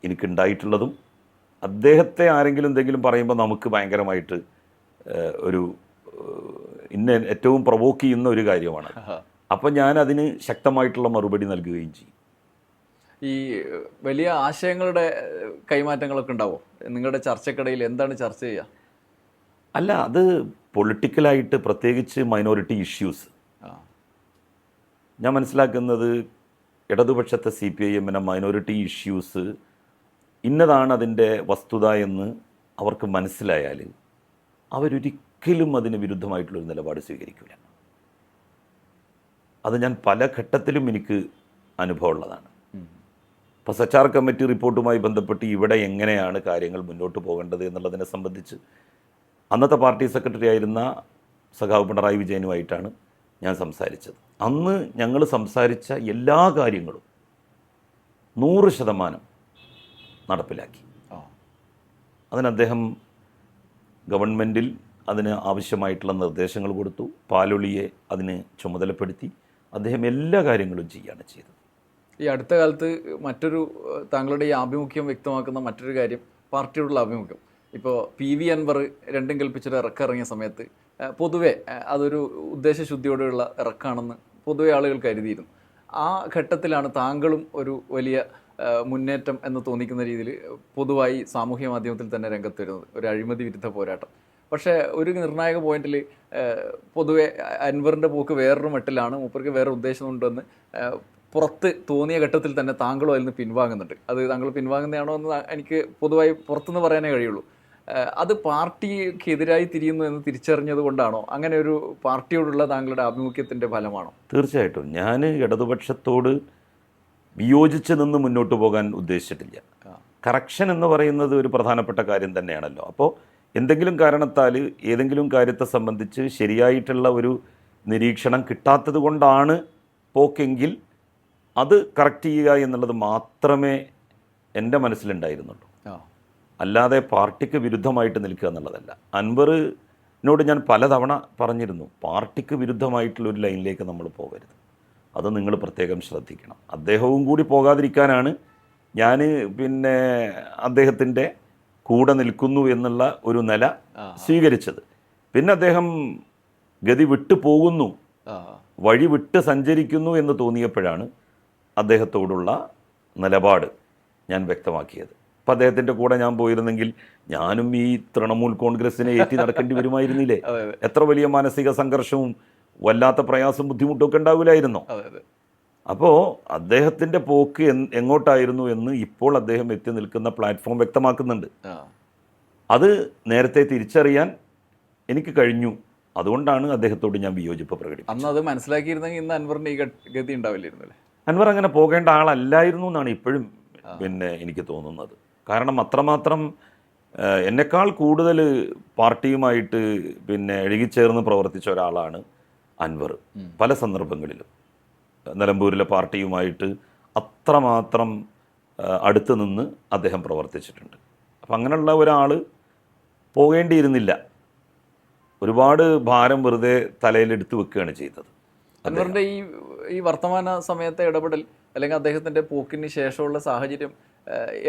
എനിക്കുണ്ടായിട്ടുള്ളതും അദ്ദേഹത്തെ ആരെങ്കിലും എന്തെങ്കിലും പറയുമ്പോൾ നമുക്ക് ഭയങ്കരമായിട്ട് ഒരു ഇന്നെ ഏറ്റവും പ്രൊവോക്ക് ചെയ്യുന്ന ഒരു കാര്യമാണ്. അപ്പം ഞാൻ അതിന് ശക്തമായിട്ടുള്ള മറുപടി നൽകുകയും ചെയ്യും. ഈ വലിയ ആശയങ്ങളുടെ കൈമാറ്റങ്ങളൊക്കെ ഉണ്ടാവോ നിങ്ങളുടെ ചർച്ചക്കിടയിൽ? എന്താണ് ചർച്ച ചെയ്യുക? അല്ല, അത് പൊളിറ്റിക്കലായിട്ട് പ്രത്യേകിച്ച് മൈനോറിറ്റി ഇഷ്യൂസ് ഞാൻ മനസ്സിലാക്കുന്നത് ഇടതുപക്ഷത്തെ CPIM മൈനോറിറ്റി ഇഷ്യൂസ് ഇന്നതാണ് അതിൻ്റെ വസ്തുത എന്ന് അവർക്ക് മനസ്സിലായാൽ അവരൊരിക്കലും അതിന് വിരുദ്ധമായിട്ടുള്ളൊരു നിലപാട് സ്വീകരിക്കില്ല. അത് ഞാൻ പല ഘട്ടത്തിലും എനിക്ക് അനുഭവമുള്ളതാണ്. ഇപ്പോൾ സച്ചാർ കമ്മിറ്റി റിപ്പോർട്ടുമായി ബന്ധപ്പെട്ട് ഇവിടെ എങ്ങനെയാണ് കാര്യങ്ങൾ മുന്നോട്ട് പോകേണ്ടത് എന്നുള്ളതിനെ സംബന്ധിച്ച് അന്നത്തെ പാർട്ടി സെക്രട്ടറി ആയിരുന്ന സഖാവ് പിണറായി വിജയനുമായിട്ടാണ് ഞാൻ സംസാരിച്ചത്. അന്ന് ഞങ്ങൾ സംസാരിച്ച എല്ലാ കാര്യങ്ങളും 100% നടപ്പിലാക്കി. അതിന് അദ്ദേഹം ഗവൺമെൻറ്റിൽ അതിന് ആവശ്യമായിട്ടുള്ള നിർദ്ദേശങ്ങൾ കൊടുത്തു. പാലൊളിയെ അതിന് ചുമതലപ്പെടുത്തി. അദ്ദേഹം എല്ലാ കാര്യങ്ങളും ചെയ്യുകയാണ് ചെയ്തത്. ഈ അടുത്ത കാലത്ത് മറ്റൊരു താങ്കളുടെ ഈ ആഭിമുഖ്യം വ്യക്തമാക്കുന്ന മറ്റൊരു കാര്യം പാർട്ടിയോടുള്ള ആഭിമുഖ്യം. ഇപ്പോൾ PV അൻവർ രണ്ടും കൽപ്പിച്ചൊരു ഇറക്കിറങ്ങിയ സമയത്ത് പൊതുവെ അതൊരു ഉദ്ദേശശുദ്ധിയോടെയുള്ള ഇറക്കാണെന്ന് പൊതുവെ ആളുകൾ കരുതിയിരുന്നു. ആ ഘട്ടത്തിലാണ് താങ്കളും ഒരു വലിയ മുന്നേറ്റം എന്ന് തോന്നിക്കുന്ന രീതിയിൽ പൊതുവായി സാമൂഹ്യ മാധ്യമത്തിൽ തന്നെ രംഗത്ത് വരുന്നത്, ഒരു അഴിമതി വിരുദ്ധ പോരാട്ടം. പക്ഷേ ഒരു നിർണായക പോയിന്റിൽ പൊതുവെ അൻവറിൻ്റെ പോക്ക് വേറൊരു മട്ടിലാണ്, മൂപ്പർക്ക് വേറെ ഉദ്ദേശമുണ്ടെന്ന് പുറത്ത് തോന്നിയ ഘട്ടത്തിൽ തന്നെ താങ്കളും അതിൽ നിന്ന് പിൻവാങ്ങുന്നുണ്ട്. അത് താങ്കൾ പിൻവാങ്ങുന്നതാണോ എന്ന് എനിക്ക് പൊതുവായി പുറത്തുനിന്ന് പറയാനേ കഴിയുള്ളൂ. അത് പാർട്ടിക്കെതിരായി തിരിയുന്നു എന്ന് തിരിച്ചറിഞ്ഞത് കൊണ്ടാണോ? അങ്ങനെ ഒരു പാർട്ടിയോടുള്ള താങ്കളുടെ ആഭിമുഖ്യത്തിൻ്റെ ഫലമാണോ? തീർച്ചയായിട്ടും ഞാൻ ഇടതുപക്ഷത്തോട് വിയോജിച്ച് നിന്ന് മുന്നോട്ട് പോകാൻ ഉദ്ദേശിച്ചിട്ടില്ല. കറക്ഷൻ എന്ന് പറയുന്നത് ഒരു പ്രധാനപ്പെട്ട കാര്യം തന്നെയാണല്ലോ. അപ്പോൾ എന്തെങ്കിലും കാരണത്താൽ ഏതെങ്കിലും കാര്യത്തെ സംബന്ധിച്ച് ശരിയായിട്ടുള്ള ഒരു നിരീക്ഷണം കിട്ടാത്തത് കൊണ്ടാണ് പോക്കെങ്കിൽ അത് കറക്റ്റ് ചെയ്യുക എന്നുള്ളത് മാത്രമേ എൻ്റെ മനസ്സിലുണ്ടായിരുന്നുള്ളൂ. അല്ലാതെ പാർട്ടിക്ക് വിരുദ്ധമായിട്ട് നിൽക്കുക എന്നുള്ളതല്ല. അൻവറിനോട് ഞാൻ പലതവണ പറഞ്ഞിരുന്നു, പാർട്ടിക്ക് വിരുദ്ധമായിട്ടുള്ളൊരു ലൈനിലേക്ക് നമ്മൾ പോകരുത്, അത് നിങ്ങൾ പ്രത്യേകം ശ്രദ്ധിക്കണം. അദ്ദേഹവും കൂടി പോകാതിരിക്കാനാണ് ഞാൻ അദ്ദേഹത്തിൻ്റെ കൂടെ നിൽക്കുന്നു എന്നുള്ള ഒരു നില സ്വീകരിച്ചത്. പിന്നെ അദ്ദേഹം ഗതി വിട്ടു പോകുന്നു, വഴി വിട്ട് സഞ്ചരിക്കുന്നു എന്ന് തോന്നിയപ്പോഴാണ് അദ്ദേഹത്തോടുള്ള നിലപാട് ഞാൻ വ്യക്തമാക്കിയത്. അപ്പം അദ്ദേഹത്തിൻ്റെ കൂടെ ഞാൻ പോയിരുന്നെങ്കിൽ ഞാനും ഈ തൃണമൂൽ കോൺഗ്രസിനെ ഏറ്റി നടക്കേണ്ടി വരുമായിരുന്നില്ലേ? എത്ര വലിയ മാനസിക സംഘർഷവും വല്ലാത്ത പ്രയാസം ബുദ്ധിമുട്ടൊക്കെ ഉണ്ടാവില്ലായിരുന്നോ? അപ്പോൾ അദ്ദേഹത്തിൻ്റെ പോക്ക് എങ്ങോട്ടായിരുന്നു എന്ന് ഇപ്പോൾ അദ്ദേഹം എത്തി നിൽക്കുന്ന പ്ലാറ്റ്ഫോം വ്യക്തമാക്കുന്നുണ്ട്. അത് നേരത്തെ തിരിച്ചറിയാൻ എനിക്ക് കഴിഞ്ഞു. അതുകൊണ്ടാണ് അദ്ദേഹത്തോട് ഞാൻ വിയോജിപ്പ് പ്രകടിപ്പിച്ചത്. അന്ന് അത് മനസ്സിലാക്കിയിരുന്നെങ്കിൽ ഇന്ന് അൻവറിന് ഈ ഗതി ഉണ്ടാവില്ലായിരുന്നല്ലേ? അൻവർ അങ്ങനെ പോകേണ്ട ആളല്ലായിരുന്നു എന്നാണ് ഇപ്പോഴും എനിക്ക് തോന്നുന്നത്. കാരണം അത്രമാത്രം എന്നെക്കാൾ കൂടുതൽ പാർട്ടിയുമായിട്ട് ഇഴുകിച്ചേർന്ന് പ്രവർത്തിച്ച ഒരാളാണ് അൻവർ. പല സന്ദർഭങ്ങളിലും നിലമ്പൂരിലെ പാർട്ടിയുമായിട്ട് അത്രമാത്രം അടുത്ത് നിന്ന് അദ്ദേഹം പ്രവർത്തിച്ചിട്ടുണ്ട്. അപ്പം അങ്ങനെയുള്ള ഒരാൾ പോകേണ്ടിയിരുന്നില്ല. ഒരുപാട് ഭാരം വെറുതെ തലയിലെടുത്ത് വെക്കുകയാണ് ചെയ്തത്. അൻവറിൻ്റെ ഈ വർത്തമാന സമയത്തെ ഇടപെടൽ അല്ലെങ്കിൽ അദ്ദേഹത്തിൻ്റെ പോക്കിന് ശേഷമുള്ള സാഹചര്യം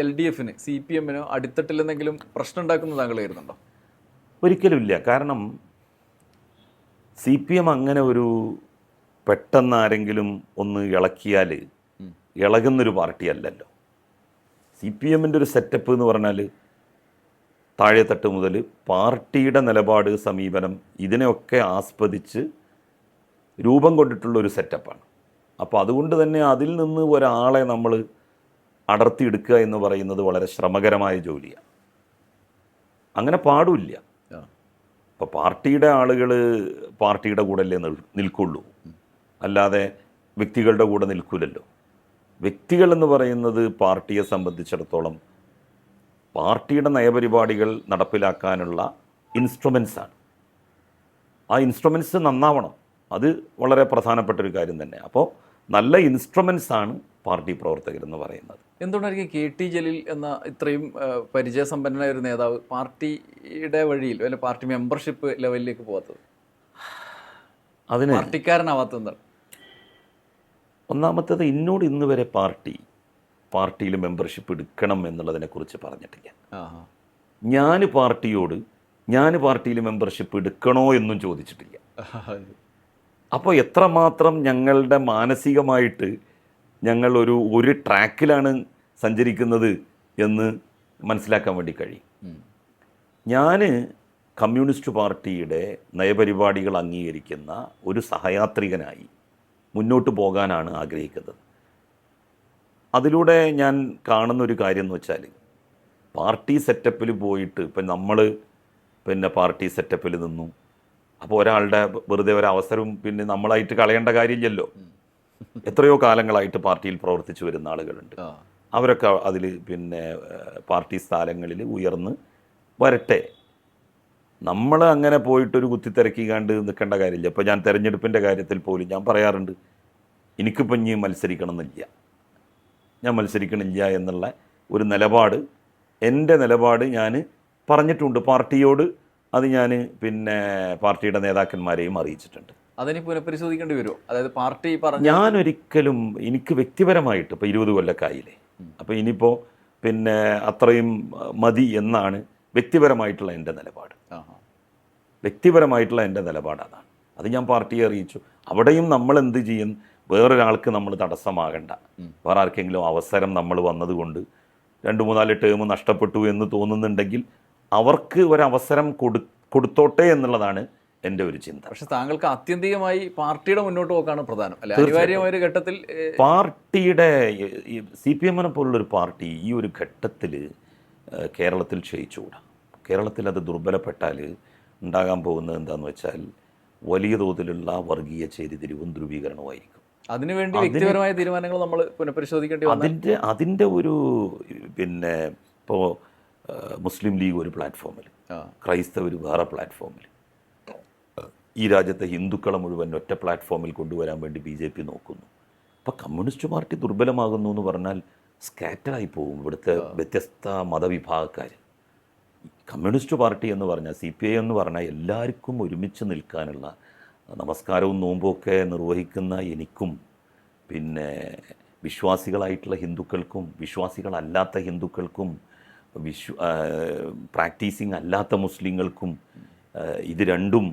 LDFന് CPMനോ അടിത്തട്ടിലെന്തെങ്കിലും പ്രശ്നം ഉണ്ടാക്കുന്നത് താങ്കൾ കരുതുന്നുണ്ടോ? ഒരിക്കലും ഇല്ല. കാരണം CPM അങ്ങനെ ഒരു പെട്ടെന്ന് ആരെങ്കിലും ഒന്ന് ഇളക്കിയാൽ ഇളകുന്നൊരു പാർട്ടിയല്ലല്ലോ. CPMൻ്റെ ഒരു സെറ്റപ്പ് എന്ന് പറഞ്ഞാൽ താഴെത്തട്ട് മുതൽ പാർട്ടിയുടെ നിലപാട്, സമീപനം ഇതിനെയൊക്കെ ആസ്പദിച്ച് രൂപം കൊണ്ടിട്ടുള്ളൊരു സെറ്റപ്പാണ്. അപ്പോൾ അതുകൊണ്ട് തന്നെ അതിൽ നിന്ന് ഒരാളെ നമ്മൾ അടർത്തിയെടുക്കുക എന്ന് പറയുന്നത് വളരെ ശ്രമകരമായ ജോലിയാണ്. അങ്ങനെ പാടില്ല. അപ്പോൾ പാർട്ടിയുടെ ആളുകൾ പാർട്ടിയുടെ കൂടെയല്ലേ നിൽക്കുള്ളൂ, അല്ലാതെ വ്യക്തികളുടെ കൂടെ നിൽക്കില്ലല്ലോ. വ്യക്തികൾ എന്ന് പറയുന്നത് പാർട്ടിയെ സംബന്ധിച്ചിടത്തോളം പാർട്ടിയുടെ നയപരിപാടികൾ നടപ്പിലാക്കാനുള്ള ഇൻസ്ട്രുമെൻസാണ്. ആ ഇൻസ്ട്രുമെൻസ് നന്നാവണം, അത് വളരെ പ്രധാനപ്പെട്ടൊരു കാര്യം തന്നെ. അപ്പോൾ നല്ല ഇൻസ്ട്രുമെൻസാണ് പാർട്ടി പ്രവർത്തകരെന്ന് പറയുന്നത്. എന്തുകൊണ്ടായിരിക്കും KT ജലീൽ എന്ന ഇത്രയും പരിചയസമ്പന്നനായ ഒരു നേതാവ് പാർട്ടിയുടെ വഴിയിൽ അല്ലെങ്കിൽ പാർട്ടി മെമ്പർഷിപ്പ് ലെവലിലേക്ക് പോകാത്തത്? അതിന് പാർട്ടിക്കാരനാവാത്തത് എന്താണ്? ഒന്നാമത്തേത്, ഇന്നോട് ഇന്ന് വരെ പാർട്ടി പാർട്ടിയിൽ മെമ്പർഷിപ്പ് എടുക്കണം എന്നുള്ളതിനെക്കുറിച്ച് പറഞ്ഞിട്ടില്ല. ആഹാ. ഞാൻ പാർട്ടിയിൽ മെമ്പർഷിപ്പ് എടുക്കണോ എന്നും ചോദിച്ചിട്ടില്ല. അപ്പോൾ എത്രമാത്രം ഞങ്ങളുടെ മാനസികമായിട്ട് ഞങ്ങൾ ഒരു ട്രാക്കിലാണ് സഞ്ചരിക്കുന്നത് എന്ന് മനസ്സിലാക്കാൻ വേണ്ടി കഴിയും. ഞാൻ കമ്മ്യൂണിസ്റ്റ് പാർട്ടിയുടെ നയപരിപാടികൾ അംഗീകരിക്കുന്ന ഒരു സഹയാത്രികനായി മുന്നോട്ട് പോകാനാണ് ആഗ്രഹിക്കുന്നത്. അതിലൂടെ ഞാൻ കാണുന്നൊരു കാര്യം എന്ന് വെച്ചാൽ, പാർട്ടി സെറ്റപ്പിൽ പോയിട്ട് ഇപ്പം നമ്മൾ പാർട്ടി സെറ്റപ്പിൽ നിന്നു, അപ്പോൾ ഒരാളുടെ വെറുതെ ഒരവസരവും നമ്മളായിട്ട് കളയേണ്ട കാര്യമില്ലല്ലോ. എത്രയോ കാലങ്ങളായിട്ട് പാർട്ടിയിൽ പ്രവർത്തിച്ചു വരുന്ന ആളുകളുണ്ട്. അവരൊക്കെ അതിൽ പാർട്ടി സ്ഥാനങ്ങളിൽ ഉയർന്ന് വരട്ടെ. നമ്മൾ അങ്ങനെ പോയിട്ടൊരു കുത്തിത്തിരക്കി കണ്ട് നിൽക്കേണ്ട കാര്യമില്ല. ഇപ്പോൾ ഞാൻ തെരഞ്ഞെടുപ്പിൻ്റെ കാര്യത്തിൽ പോലും ഞാൻ പറയാറുണ്ട്, എനിക്കിപ്പം ഇനി ഞാൻ മത്സരിക്കണില്ല എന്നുള്ള ഒരു നിലപാട്, എൻ്റെ നിലപാട് ഞാൻ പറഞ്ഞിട്ടുണ്ട് പാർട്ടിയോട്. അത് ഞാൻ പാർട്ടിയുടെ നേതാക്കന്മാരെയും അറിയിച്ചിട്ടുണ്ട്. അതിന് പുനഃപരിശോധിക്കേണ്ടി വരുമോ? അതായത് പാർട്ടി ഞാനൊരിക്കലും, എനിക്ക് വ്യക്തിപരമായിട്ട് ഇപ്പോൾ 20 കൊല്ലക്കായില്ലേ, അപ്പോൾ ഇനിയിപ്പോൾ അത്രയും മതി എന്നാണ് വ്യക്തിപരമായിട്ടുള്ള എൻ്റെ നിലപാട്. അതാണ്. അത് ഞാൻ പാർട്ടിയെ അറിയിച്ചു. അവിടെയും നമ്മൾ എന്ത് ചെയ്യും, വേറൊരാൾക്ക് നമ്മൾ തടസ്സമാകണ്ട. വേറെ ആർക്കെങ്കിലും അവസരം നമ്മൾ വന്നതുകൊണ്ട് 2-3-4 ടേം നഷ്ടപ്പെട്ടു എന്ന് തോന്നുന്നുണ്ടെങ്കിൽ അവർക്ക് ഒരവസരം കൊടുത്തോട്ടെ എന്നുള്ളതാണ് എൻ്റെ ഒരു ചിന്ത. പക്ഷെ താങ്കൾക്ക് ആത്യന്തികമായി പാർട്ടിയുടെ മുന്നോട്ട് പോക്കാണ് പ്രധാനം അല്ലെ? അനിവാര്യമായ ഒരു ഘട്ടത്തിൽ പാർട്ടിയുടെ CPM പോലുള്ളൊരു പാർട്ടി ഈ ഒരു ഘട്ടത്തിൽ കേരളത്തിൽ ക്ഷയിച്ചുകൂടാ. കേരളത്തിൽ അത് ദുർബലപ്പെട്ടാൽ ഉണ്ടാകാൻ പോകുന്നത് എന്താണെന്ന് വെച്ചാൽ വലിയ തോതിലുള്ള വർഗീയ ചേരിതിരിവും ധ്രുവീകരണവുമായിരിക്കും. അതിനുവേണ്ടി വ്യക്തിപരമായ തീരുമാനങ്ങൾ നമ്മൾ പുനഃപരിശോധിക്കേണ്ടി അതിൻ്റെ ഒരു ഇപ്പോൾ മുസ്ലിം ലീഗ് ഒരു പ്ലാറ്റ്ഫോമിൽ, ക്രൈസ്തവർ വേറെ പ്ലാറ്റ്ഫോമിൽ, ഈ രാജ്യത്തെ ഹിന്ദുക്കളെ മുഴുവൻ ഒറ്റ പ്ലാറ്റ്ഫോമിൽ കൊണ്ടുവരാൻ വേണ്ടി BJP നോക്കുന്നു. അപ്പോൾ കമ്മ്യൂണിസ്റ്റ് പാർട്ടി ദുർബലമാകുന്നു എന്ന് പറഞ്ഞാൽ സ്കാറ്ററായി പോകും ഇവിടുത്തെ വ്യത്യസ്ത മതവിഭാഗക്കാർ. കമ്മ്യൂണിസ്റ്റ് പാർട്ടി എന്ന് പറഞ്ഞാൽ, CPI എന്ന് പറഞ്ഞാൽ എല്ലാവർക്കും ഒരുമിച്ച് നിൽക്കാനുള്ള, നമസ്കാരവും നോമ്പുമൊക്കെ നിർവഹിക്കുന്ന എനിക്കും വിശ്വാസികളായിട്ടുള്ള ഹിന്ദുക്കൾക്കും വിശ്വാസികളല്ലാത്ത ഹിന്ദുക്കൾക്കും പ്രാക്ടീസിങ് അല്ലാത്ത മുസ്ലിങ്ങൾക്കും, ഇത് രണ്ടും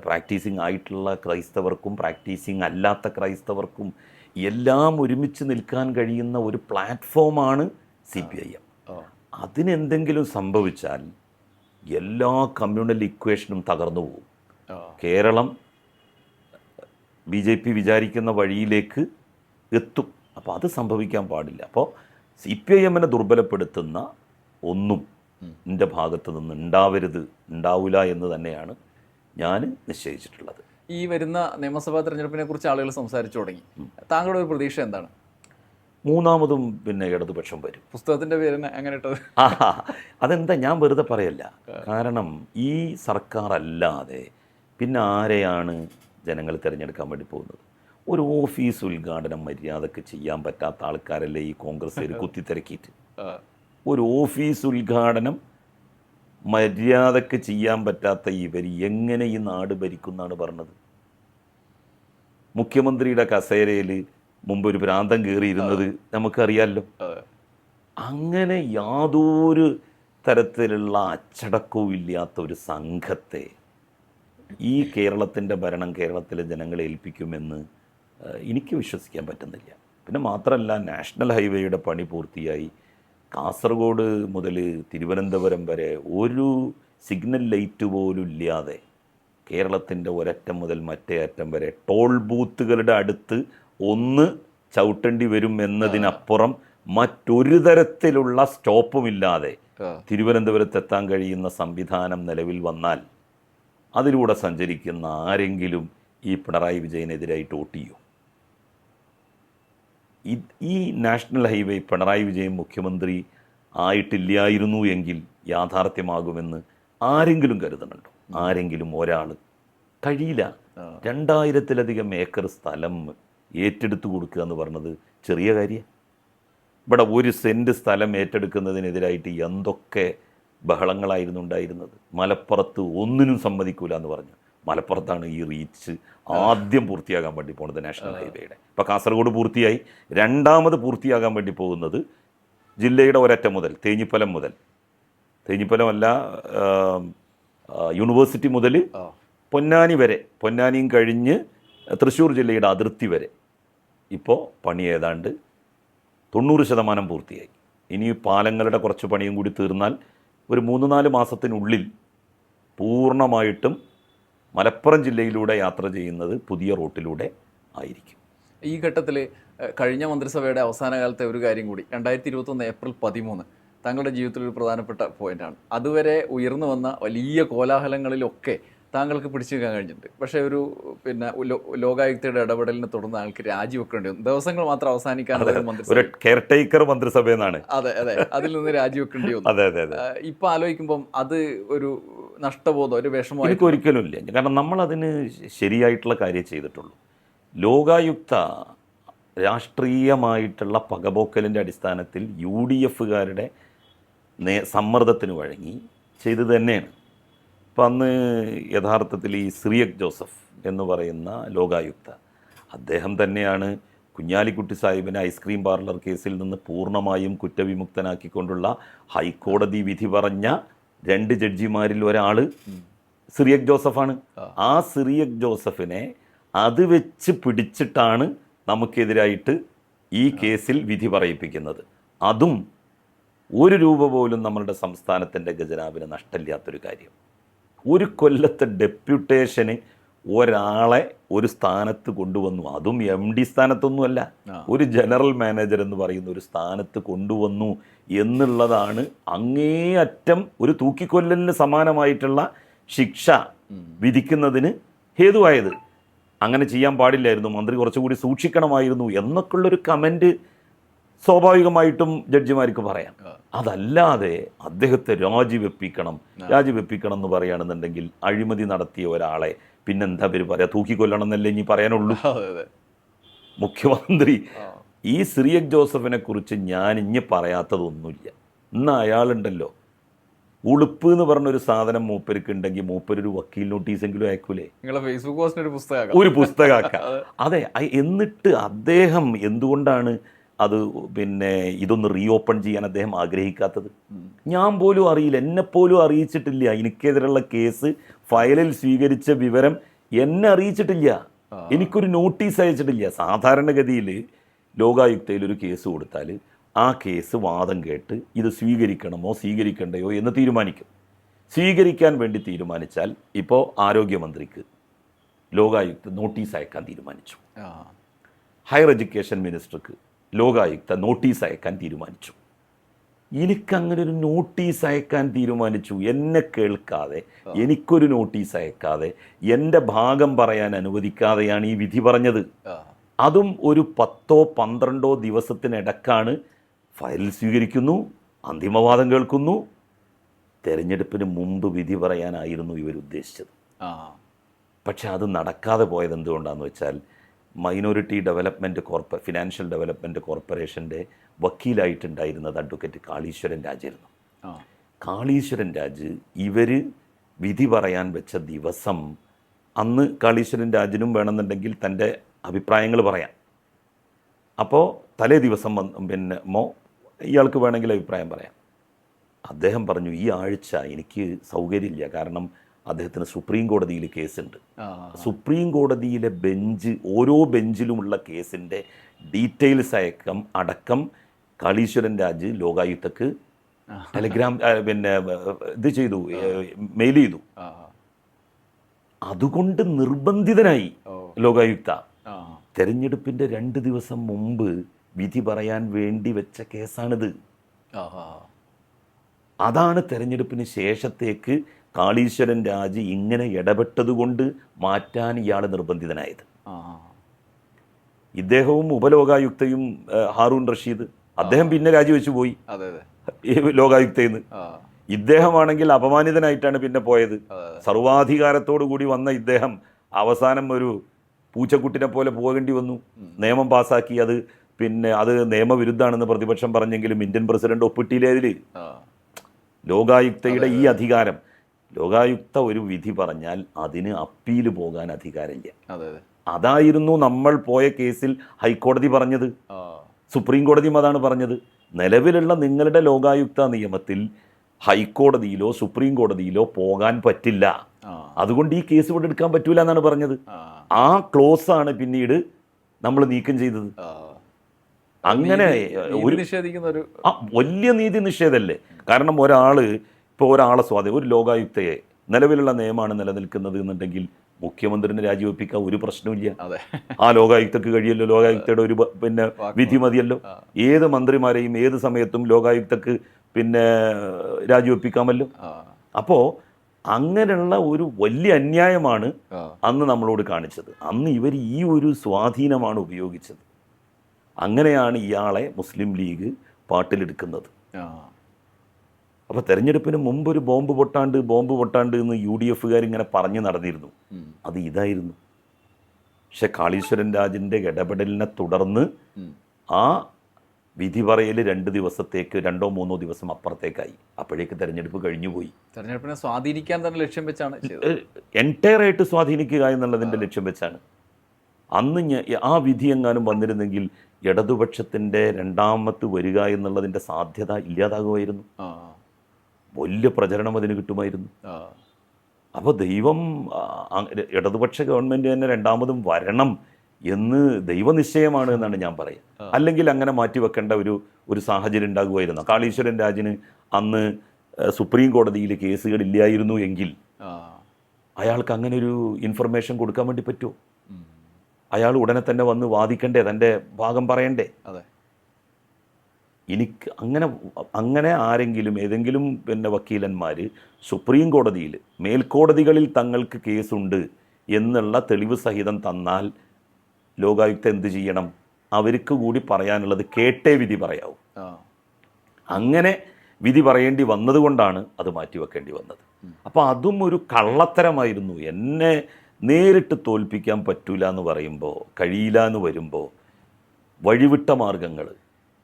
പ്രാക്ടീസിങ് ആയിട്ടുള്ള ക്രൈസ്തവർക്കും പ്രാക്ടീസിങ് അല്ലാത്ത ക്രൈസ്തവർക്കും എല്ലാം ഒരുമിച്ച് നിൽക്കാൻ കഴിയുന്ന ഒരു പ്ലാറ്റ്ഫോമാണ് CPIM. അതിനെന്തെങ്കിലും സംഭവിച്ചാൽ എല്ലാ കമ്മ്യൂണൽ ഇക്വേഷനും തകർന്നു പോകും. കേരളം BJP വിചാരിക്കുന്ന വഴിയിലേക്ക് എത്തും. അപ്പോൾ അത് സംഭവിക്കാൻ പാടില്ല. അപ്പോൾ CPIMനെ ദുർബലപ്പെടുത്തുന്ന ഒന്നും എൻ്റെ ഭാഗത്ത് നിന്ന് ഉണ്ടാവില്ല എന്ന് തന്നെയാണ് ഞാൻ നിശ്ചയിച്ചിട്ടുള്ളത്. ഈ വരുന്ന നിയമസഭാ തെരഞ്ഞെടുപ്പിനെ കുറിച്ച് ആളുകൾ സംസാരിച്ചു തുടങ്ങി. താങ്കളുടെ ഒരു പ്രതീക്ഷ എന്താണ്? മൂന്നാമതും ഇടതുപക്ഷം വരും. പുസ്തകത്തിൻ്റെ പേര് അങ്ങനെ ഇട്ടത്? അതെന്താ, ഞാൻ വെറുതെ പറയല്ല. കാരണം ഈ സർക്കാർ അല്ലാതെ ആരെയാണ് ജനങ്ങൾ തിരഞ്ഞെടുക്കാൻ വേണ്ടി പോകുന്നത്? ഒരു ഓഫീസ് ഉദ്ഘാടനം മര്യാദക്ക് ചെയ്യാൻ പറ്റാത്ത ആൾക്കാരല്ലേ ഈ കോൺഗ്രസ്സുകാർ കുത്തിത്തിരക്കിയിട്ട്. ഒരു ഓഫീസ് ഉദ്ഘാടനം മര്യാദക്ക് ചെയ്യാൻ പറ്റാത്ത ഇവർ എങ്ങനെ ഈ നാട് ഭരിക്കുന്നാണ് പറഞ്ഞത്? മുഖ്യമന്ത്രിയുടെ കസേരയിൽ മുമ്പ് ഒരു ഭ്രാന്തം കയറിയിരുന്നത് നമുക്കറിയാമല്ലോ. അങ്ങനെ യാതൊരു തരത്തിലുള്ള അച്ചടക്കവും ഇല്ലാത്ത ഒരു സംഘത്തെ ഈ കേരളത്തിൻ്റെ ഭരണം കേരളത്തിലെ ജനങ്ങളെ ഏൽപ്പിക്കുമെന്ന് എനിക്ക് വിശ്വസിക്കാൻ പറ്റുന്നില്ല. മാത്രമല്ല, നാഷണൽ ഹൈവേയുടെ പണി പൂർത്തിയായി. കാസർഗോഡ് മുതൽ തിരുവനന്തപുരം വരെ ഒരു സിഗ്നൽ ലൈറ്റ് പോലും ഇല്ലാതെ കേരളത്തിൻ്റെ ഒരറ്റം മുതൽ മറ്റേ അറ്റം വരെ ടോൾ ബൂത്തുകളുടെ അടുത്ത് ഒന്ന് ചവിട്ടേണ്ടി വരും എന്നതിനപ്പുറം മറ്റൊരു തരത്തിലുള്ള സ്റ്റോപ്പുമില്ലാതെ തിരുവനന്തപുരത്തെത്താൻ കഴിയുന്ന സംവിധാനം നിലവിൽ വന്നാൽ അതിലൂടെ സഞ്ചരിക്കുന്ന ആരെങ്കിലും ഈ പിണറായി വിജയനെതിരായിട്ട് വോട്ട് ചെയ്യും? ഈ നാഷണൽ ഹൈവേ പിണറായി വിജയൻ മുഖ്യമന്ത്രി ആയിട്ടില്ലായിരുന്നു എങ്കിൽ യാഥാർത്ഥ്യമാകുമെന്ന് ആരെങ്കിലും കരുതുന്നുണ്ടോ? ആരെങ്കിലും ഒരാൾ? കഴിയില്ല. 2000-ലധികം ഏക്കർ സ്ഥലം ഏറ്റെടുത്തു കൊടുക്കുക എന്ന് പറഞ്ഞത് ചെറിയ കാര്യം. ഇവിടെ 1 സെൻറ്റ് സ്ഥലം ഏറ്റെടുക്കുന്നതിനെതിരായിട്ട് എന്തൊക്കെ ബഹളങ്ങളായിരുന്നു ഉണ്ടായിരുന്നത്. മലപ്പുറത്ത് ഒന്നിനും സമ്മതിക്കൂല എന്ന് പറഞ്ഞു. മലപ്പുറത്താണ് ഈ റീച്ച് ആദ്യം പൂർത്തിയാകാൻ വേണ്ടി പോകുന്നത് നാഷണൽ ഹൈവേയുടെ. ഇപ്പോൾ കാസർഗോഡ് പൂർത്തിയായി, രണ്ടാമത് പൂർത്തിയാകാൻ വേണ്ടി പോകുന്നത് ജില്ലയുടെ ഒരറ്റം മുതൽ തേഞ്ഞിപ്പലം മുതൽ, തേഞ്ഞിപ്പലമല്ല യൂണിവേഴ്സിറ്റി മുതൽ പൊന്നാനി വരെ, പൊന്നാനിയും കഴിഞ്ഞ് തൃശ്ശൂർ ജില്ലയുടെ അതിർത്തി വരെ ഇപ്പോൾ പണി ഏതാണ്ട് 90% പൂർത്തിയായി. ഇനി പാലങ്ങളുടെ കുറച്ച് പണിയും കൂടി തീർന്നാൽ ഒരു 3-4 മാസത്തിനുള്ളിൽ പൂർണ്ണമായിട്ടും മലപ്പുറം ജില്ലയിലൂടെ യാത്ര ചെയ്യുന്നത് പുതിയ റൂട്ടിലൂടെ ആയിരിക്കും. ഈ ഘട്ടത്തിൽ കഴിഞ്ഞ മന്ത്രിസഭയുടെ അവസാന കാലത്തെ ഒരു കാര്യം കൂടി, 2021 ഏപ്രിൽ 13 താങ്കളുടെ ജീവിതത്തിലൊരു പ്രധാനപ്പെട്ട പോയിന്റാണ്. അതുവരെ ഉയർന്നു വന്ന വലിയ കോലാഹലങ്ങളിലൊക്കെ താങ്കൾക്ക് പിടിച്ചു നിൽക്കാൻ കഴിഞ്ഞിട്ടുണ്ട്. പക്ഷേ ഒരു ലോകായുക്തയുടെ ഇടപെടലിനെ തുടർന്ന് ആൾക്ക് രാജിവെക്കേണ്ടി വന്നു. ദിവസങ്ങൾ മാത്രം അവസാനിക്കാനുള്ള ഒരു കെയർടേക്കർ മന്ത്രിസഭയെന്നാണ്. അതെ, അതിൽ നിന്ന് രാജിവെക്കേണ്ടി വന്നു. അതെ. ഇപ്പൊ ആലോചിക്കുമ്പം അത് ഒരു നഷ്ടബോധം, ഒരു വിഷമം എനിക്ക് ഒരിക്കലും ഇല്ല. കാരണം നമ്മൾ അതിന് ശരിയായിട്ടുള്ള കാര്യം ചെയ്തിട്ടുള്ളൂ. ലോകായുക്ത രാഷ്ട്രീയമായിട്ടുള്ള പകപോക്കലിൻ്റെ അടിസ്ഥാനത്തിൽ UDFകാരുടെ സമ്മർദ്ദത്തിന് വഴങ്ങി ചെയ്തത് തന്നെയാണ്. അപ്പം അന്ന് യഥാർത്ഥത്തിൽ ഈ സിറിയക് ജോസഫ് എന്ന് പറയുന്ന ലോകായുക്ത, അദ്ദേഹം തന്നെയാണ് കുഞ്ഞാലിക്കുട്ടി സാഹിബിനെ ഐസ്ക്രീം പാർലർ കേസിൽ നിന്ന് പൂർണ്ണമായും കുറ്റവിമുക്തനാക്കിക്കൊണ്ടുള്ള ഹൈക്കോടതി വിധി പറഞ്ഞ 2 ജഡ്ജിമാരിൽ ഒരാൾ സിറിയക് ജോസഫാണ്. ആ സിറിയക് ജോസഫിനെ അത് വെച്ച് പിടിച്ചിട്ടാണ് നമുക്കെതിരായിട്ട് ഈ കേസിൽ വിധി പറയിപ്പിക്കുന്നത്. അതും 1 രൂപ പോലും നമ്മളുടെ സംസ്ഥാനത്തിൻ്റെ ഖജനാവിന് നഷ്ടമില്ലാത്തൊരു കാര്യം. 1 കൊല്ലത്തെ ഡെപ്യൂട്ടേഷന് ഒരാളെ ഒരു സ്ഥാനത്ത് കൊണ്ടുവന്നു, അതും MD സ്ഥാനത്തൊന്നുമല്ല, ഒരു ജനറൽ മാനേജർ എന്ന് പറയുന്ന ഒരു സ്ഥാനത്ത് കൊണ്ടുവന്നു എന്നുള്ളതാണ് അങ്ങേയറ്റം ഒരു തൂക്കിക്കൊല്ലലിന് സമാനമായിട്ടുള്ള ശിക്ഷ വിധിക്കുന്നതിന് ഹേതുവായത്. അങ്ങനെ ചെയ്യാൻ പാടില്ലായിരുന്നു, മന്ത്രി കുറച്ചുകൂടി സൂക്ഷിക്കണമായിരുന്നു എന്നൊക്കെയുള്ളൊരു കമൻറ്റ് സ്വാഭാവികമായിട്ടും ജഡ്ജിമാർക്ക് പറയാം. അതല്ലാതെ അദ്ദേഹത്തെ രാജിവെപ്പിക്കണം എന്ന് പറയുകയാണെന്നുണ്ടെങ്കിൽ അഴിമതി നടത്തിയ ഒരാളെ പിന്നെന്താ പേര് പറയാ, തൂക്കിക്കൊല്ലണം എന്നല്ലേ ഇനി പറയാനുള്ളൂ. മുഖ്യമന്ത്രി ഈ സിറിയക് ജോസഫിനെ കുറിച്ച് ഞാൻ ഇനി പറയാത്തതൊന്നുമില്ല. ഇന്ന് അയാളുണ്ടല്ലോ, ഉളുപ്പ് എന്ന് പറഞ്ഞൊരു സാധനം മൂപ്പർക്ക് ഉണ്ടെങ്കിൽ മൂപ്പരൊരു വക്കീൽ നോട്ടീസെങ്കിലും അയക്കൂലേ? ഫേസ്ബുക്ക് പോസ്റ്റിന് ഒരു പുസ്തകമാക്കാം. അതെ. എന്നിട്ട് അദ്ദേഹം എന്തുകൊണ്ടാണ് അത് ഇതൊന്ന് റീഓപ്പൺ ചെയ്യാൻ അദ്ദേഹം ആഗ്രഹിക്കാത്തത്? ഞാൻ പോലും അറിയില്ല, എന്നെപ്പോലും അറിയിച്ചിട്ടില്ല. എനിക്കെതിരുള്ള കേസ് ഫയലിൽ സ്വീകരിച്ച വിവരം എന്നെ അറിയിച്ചിട്ടില്ല, എനിക്കൊരു നോട്ടീസ് അയച്ചിട്ടില്ല. സാധാരണഗതിയിൽ ലോകായുക്തയിൽ ഒരു കേസ് കൊടുത്താൽ ആ കേസ് വാദം കേട്ട് ഇത് സ്വീകരിക്കണമോ സ്വീകരിക്കണ്ടയോ എന്ന് തീരുമാനിക്കും. സ്വീകരിക്കാൻ വേണ്ടി തീരുമാനിച്ചാൽ ഇപ്പോൾ ആരോഗ്യമന്ത്രിക്ക് ലോകായുക്ത നോട്ടീസ് അയക്കാൻ തീരുമാനിച്ചു, ഹയർ എഡ്യൂക്കേഷൻ മിനിസ്റ്റർക്ക് ലോകായുക്ത നോട്ടീസ് അയക്കാൻ തീരുമാനിച്ചു. എനിക്കങ്ങനെ ഒരു നോട്ടീസ് അയക്കാൻ തീരുമാനിച്ചു, എന്നെ കേൾക്കാതെ, എനിക്കൊരു നോട്ടീസ് അയക്കാതെ, എൻ്റെ ഭാഗം പറയാൻ അനുവദിക്കാതെയാണ് ഈ വിധി പറഞ്ഞത്. അതും ഒരു 10-12 ദിവസത്തിനിടക്കാണ്. ഫയൽ സ്വീകരിക്കുന്നു, അന്തിമവാദം കേൾക്കുന്നു, തെരഞ്ഞെടുപ്പിന് മുമ്പ് വിധി പറയാനായിരുന്നു ഇവരുദ്ദേശിച്ചത്. പക്ഷെ അത് നടക്കാതെ പോയത് എന്തുകൊണ്ടാണെന്ന് വെച്ചാൽ മൈനോറിറ്റി ഫിനാൻഷ്യൽ ഡെവലപ്മെൻറ്റ് കോർപ്പറേഷൻ്റെ വക്കീലായിട്ടുണ്ടായിരുന്നത് അഡ്വക്കേറ്റ് കാളീശ്വരൻ രാജായിരുന്നു. കാളീശ്വരൻ രാജ് ഇവർ വിധി പറയാൻ വെച്ച ദിവസം, അന്ന് കാളീശ്വരൻ രാജിനും വേണമെന്നുണ്ടെങ്കിൽ തൻ്റെ അഭിപ്രായങ്ങൾ പറയാം. അപ്പോൾ തലേ ദിവസം ഇയാൾക്ക് വേണമെങ്കിൽ അഭിപ്രായം പറയാം. അദ്ദേഹം പറഞ്ഞു, ഈ ആഴ്ച എനിക്ക് സൗകര്യമില്ല, കാരണം അദ്ദേഹത്തിന് സുപ്രീം കോടതിയിൽ കേസുണ്ട്. സുപ്രീം കോടതിയിലെ ബെഞ്ച്, ഓരോ ബെഞ്ചിലുമുള്ള കേസിൻ്റെ ഡീറ്റെയിൽസ് അടക്കം കാളീശ്വരൻ രാജ് ലോകായുക്തക്ക് ടെലിഗ്രാം ഇത് ചെയ്തു, മെയിൽ ചെയ്തു. അതുകൊണ്ട് നിർബന്ധിതനായി ലോകായുക്ത. തെരഞ്ഞെടുപ്പിൻ്റെ 2 ദിവസം മുമ്പ് വിധി പറയാൻ വേണ്ടി വെച്ച കേസാണിത്. അതാണ് തെരഞ്ഞെടുപ്പിന് ശേഷത്തേക്ക് കാളീശ്വരൻ രാജ് ഇങ്ങനെ ഇടപെട്ടതുകൊണ്ട് മാറ്റാൻ ഇയാൾ നിർബന്ധിതനായത്. ഇദ്ദേഹവും ഉപലോകായുക്തയും ഹാറൂൺ റഷീദ്, അദ്ദേഹം പിന്നെ രാജിവെച്ചു പോയി ലോകായുക്തയിൽ നിന്ന്. ഇദ്ദേഹമാണെങ്കിൽ അപമാനിതനായിട്ടാണ് പിന്നെ പോയത്. സർവാധികാരത്തോടു കൂടി വന്ന ഇദ്ദേഹം അവസാനം ഒരു പൂച്ചക്കുട്ടിനെ പോലെ പോകേണ്ടി വന്നു. നിയമം പാസ്സാക്കി, അത് നിയമവിരുദ്ധാണെന്ന് പ്രതിപക്ഷം പറഞ്ഞെങ്കിലും ഇന്ത്യൻ പ്രസിഡന്റ് ഒപ്പിട്ടില്ലേ അതിൽ. ലോകായുക്തയുടെ ഈ അധികാരം ലോകായുക്ത ഒരു വിധി പറഞ്ഞാൽ അതിന് അപ്പീൽ പോകാൻ അധികാരമില്ല. അതെ അതെ. അതായിരുന്നു നമ്മൾ പോയ കേസിൽ ഹൈക്കോടതി പറഞ്ഞത്, സുപ്രീം കോടതിയും അതാണ് പറഞ്ഞത്. നിലവിലുള്ള നിങ്ങളുടെ ലോകായുക്ത നിയമത്തിൽ ഹൈക്കോടതിയിലോ സുപ്രീം കോടതിയിലോ പോകാൻ പറ്റില്ല, അതുകൊണ്ട് ഈ കേസ് ഇവിടെ എടുക്കാൻ പറ്റൂല എന്നാണ് പറഞ്ഞത്. ആ ക്ലോസ് ആണ് പിന്നീട് നമ്മൾ നീക്കം ചെയ്തത്. അങ്ങനെ ഒരു വലിയ നീതി നിഷേധമല്ലേ. കാരണം ഒരാളെ സ്വാധീനം, ഒരു ലോകായുക്തയെ നിലവിലുള്ള നിയമമാണ് നിലനിൽക്കുന്നത് എന്നുണ്ടെങ്കിൽ മുഖ്യമന്ത്രിനെ രാജിവെപ്പിക്കാൻ ഒരു പ്രശ്നവുമില്ല. ആ ലോകായുക്തക്ക് കഴിയല്ലോ, ലോകായുക്തയുടെ ഒരു വിധി മതിയല്ലോ. ഏത് മന്ത്രിമാരെയും ഏത് സമയത്തും ലോകായുക്തക്ക് രാജിവെപ്പിക്കാമല്ലോ. അപ്പോൾ അങ്ങനെയുള്ള ഒരു വലിയ അന്യായമാണ് അന്ന് നമ്മളോട് കാണിച്ചത്. അന്ന് ഇവർ ഈ ഒരു സ്വാധീനമാണ് ഉപയോഗിച്ചത്. അങ്ങനെയാണ് ഇയാളെ മുസ്ലിം ലീഗ് പാട്ടിലെടുക്കുന്നത്. അപ്പോൾ തെരഞ്ഞെടുപ്പിന് മുമ്പ് ഒരു ബോംബ് പൊട്ടാണ്ട് എന്ന് UDF ഇങ്ങനെ പറഞ്ഞു നടന്നിരുന്നു. അത് ഇതായിരുന്നു. പക്ഷെ കാളീശ്വരൻ രാജിൻ്റെ ഇടപെടലിനെ തുടർന്ന് ആ വിധി പറയൽ 2 ദിവസത്തേക്ക് 2-3 ദിവസം അപ്പുറത്തേക്കായി. അപ്പോഴേക്ക് തെരഞ്ഞെടുപ്പ് കഴിഞ്ഞുപോയി. തെരഞ്ഞെടുപ്പിനെ സ്വാധീനിക്കാൻ തന്നെ ലക്ഷ്യം വെച്ചാണ്, എൻറ്റയർ ആയിട്ട് സ്വാധീനിക്കുക എന്നുള്ളതിൻ്റെ ലക്ഷ്യം വെച്ചാണ്. അന്ന് ആ വിധി എങ്ങാനും വന്നിരുന്നെങ്കിൽ ഇടതുപക്ഷത്തിൻ്റെ രണ്ടാമത് വരിക എന്നുള്ളതിൻ്റെ സാധ്യത ഇല്ലാതാകുമായിരുന്നു. വലിയ പ്രചരണം അതിന് കിട്ടുമായിരുന്നു. അപ്പോൾ ദൈവം ഇടതുപക്ഷ ഗവൺമെൻറ് തന്നെ രണ്ടാമതും വരണം എന്ന് ദൈവനിശ്ചയമാണ് എന്നാണ് ഞാൻ പറയുക. അല്ലെങ്കിൽ അങ്ങനെ മാറ്റിവെക്കേണ്ട ഒരു സാഹചര്യം ഉണ്ടാകുമായിരുന്നു. കാളീശ്വരൻ രാജിന് അന്ന് സുപ്രീം കോടതിയിൽ കേസുകൾ ഇല്ലായിരുന്നു എങ്കിൽ അയാൾക്ക് അങ്ങനെ ഒരു ഇൻഫർമേഷൻ കൊടുക്കാൻ വേണ്ടി പറ്റുമോ? അയാൾ ഉടനെ തന്നെ വന്ന് വാദിക്കണ്ടേ, തൻ്റെ ഭാഗം പറയണ്ടേ? അതെ. എനിക്ക് അങ്ങനെ ആരെങ്കിലും ഏതെങ്കിലും വക്കീലന്മാർ സുപ്രീം കോടതിയിൽ മേൽക്കോടതികളിൽ തങ്ങൾക്ക് കേസുണ്ട് എന്നുള്ള തെളിവ് സഹിതം തന്നാൽ ലോകായുക്ത എന്ത് ചെയ്യണം? അവർക്ക് കൂടി പറയാനുള്ളത് കേട്ടേ വിധി പറയാവൂ. അങ്ങനെ വിധി പറയേണ്ടി വന്നതുകൊണ്ടാണ് അത് മാറ്റിവെക്കേണ്ടി വന്നത്. അപ്പോൾ അതും ഒരു കള്ളത്തരമായിരുന്നു. എന്നെ നേരിട്ട് തോൽപ്പിക്കാൻ പറ്റൂല എന്ന് പറയുമ്പോൾ, കഴിയില്ല എന്ന് വരുമ്പോൾ വഴിവിട്ട മാർഗങ്ങൾ,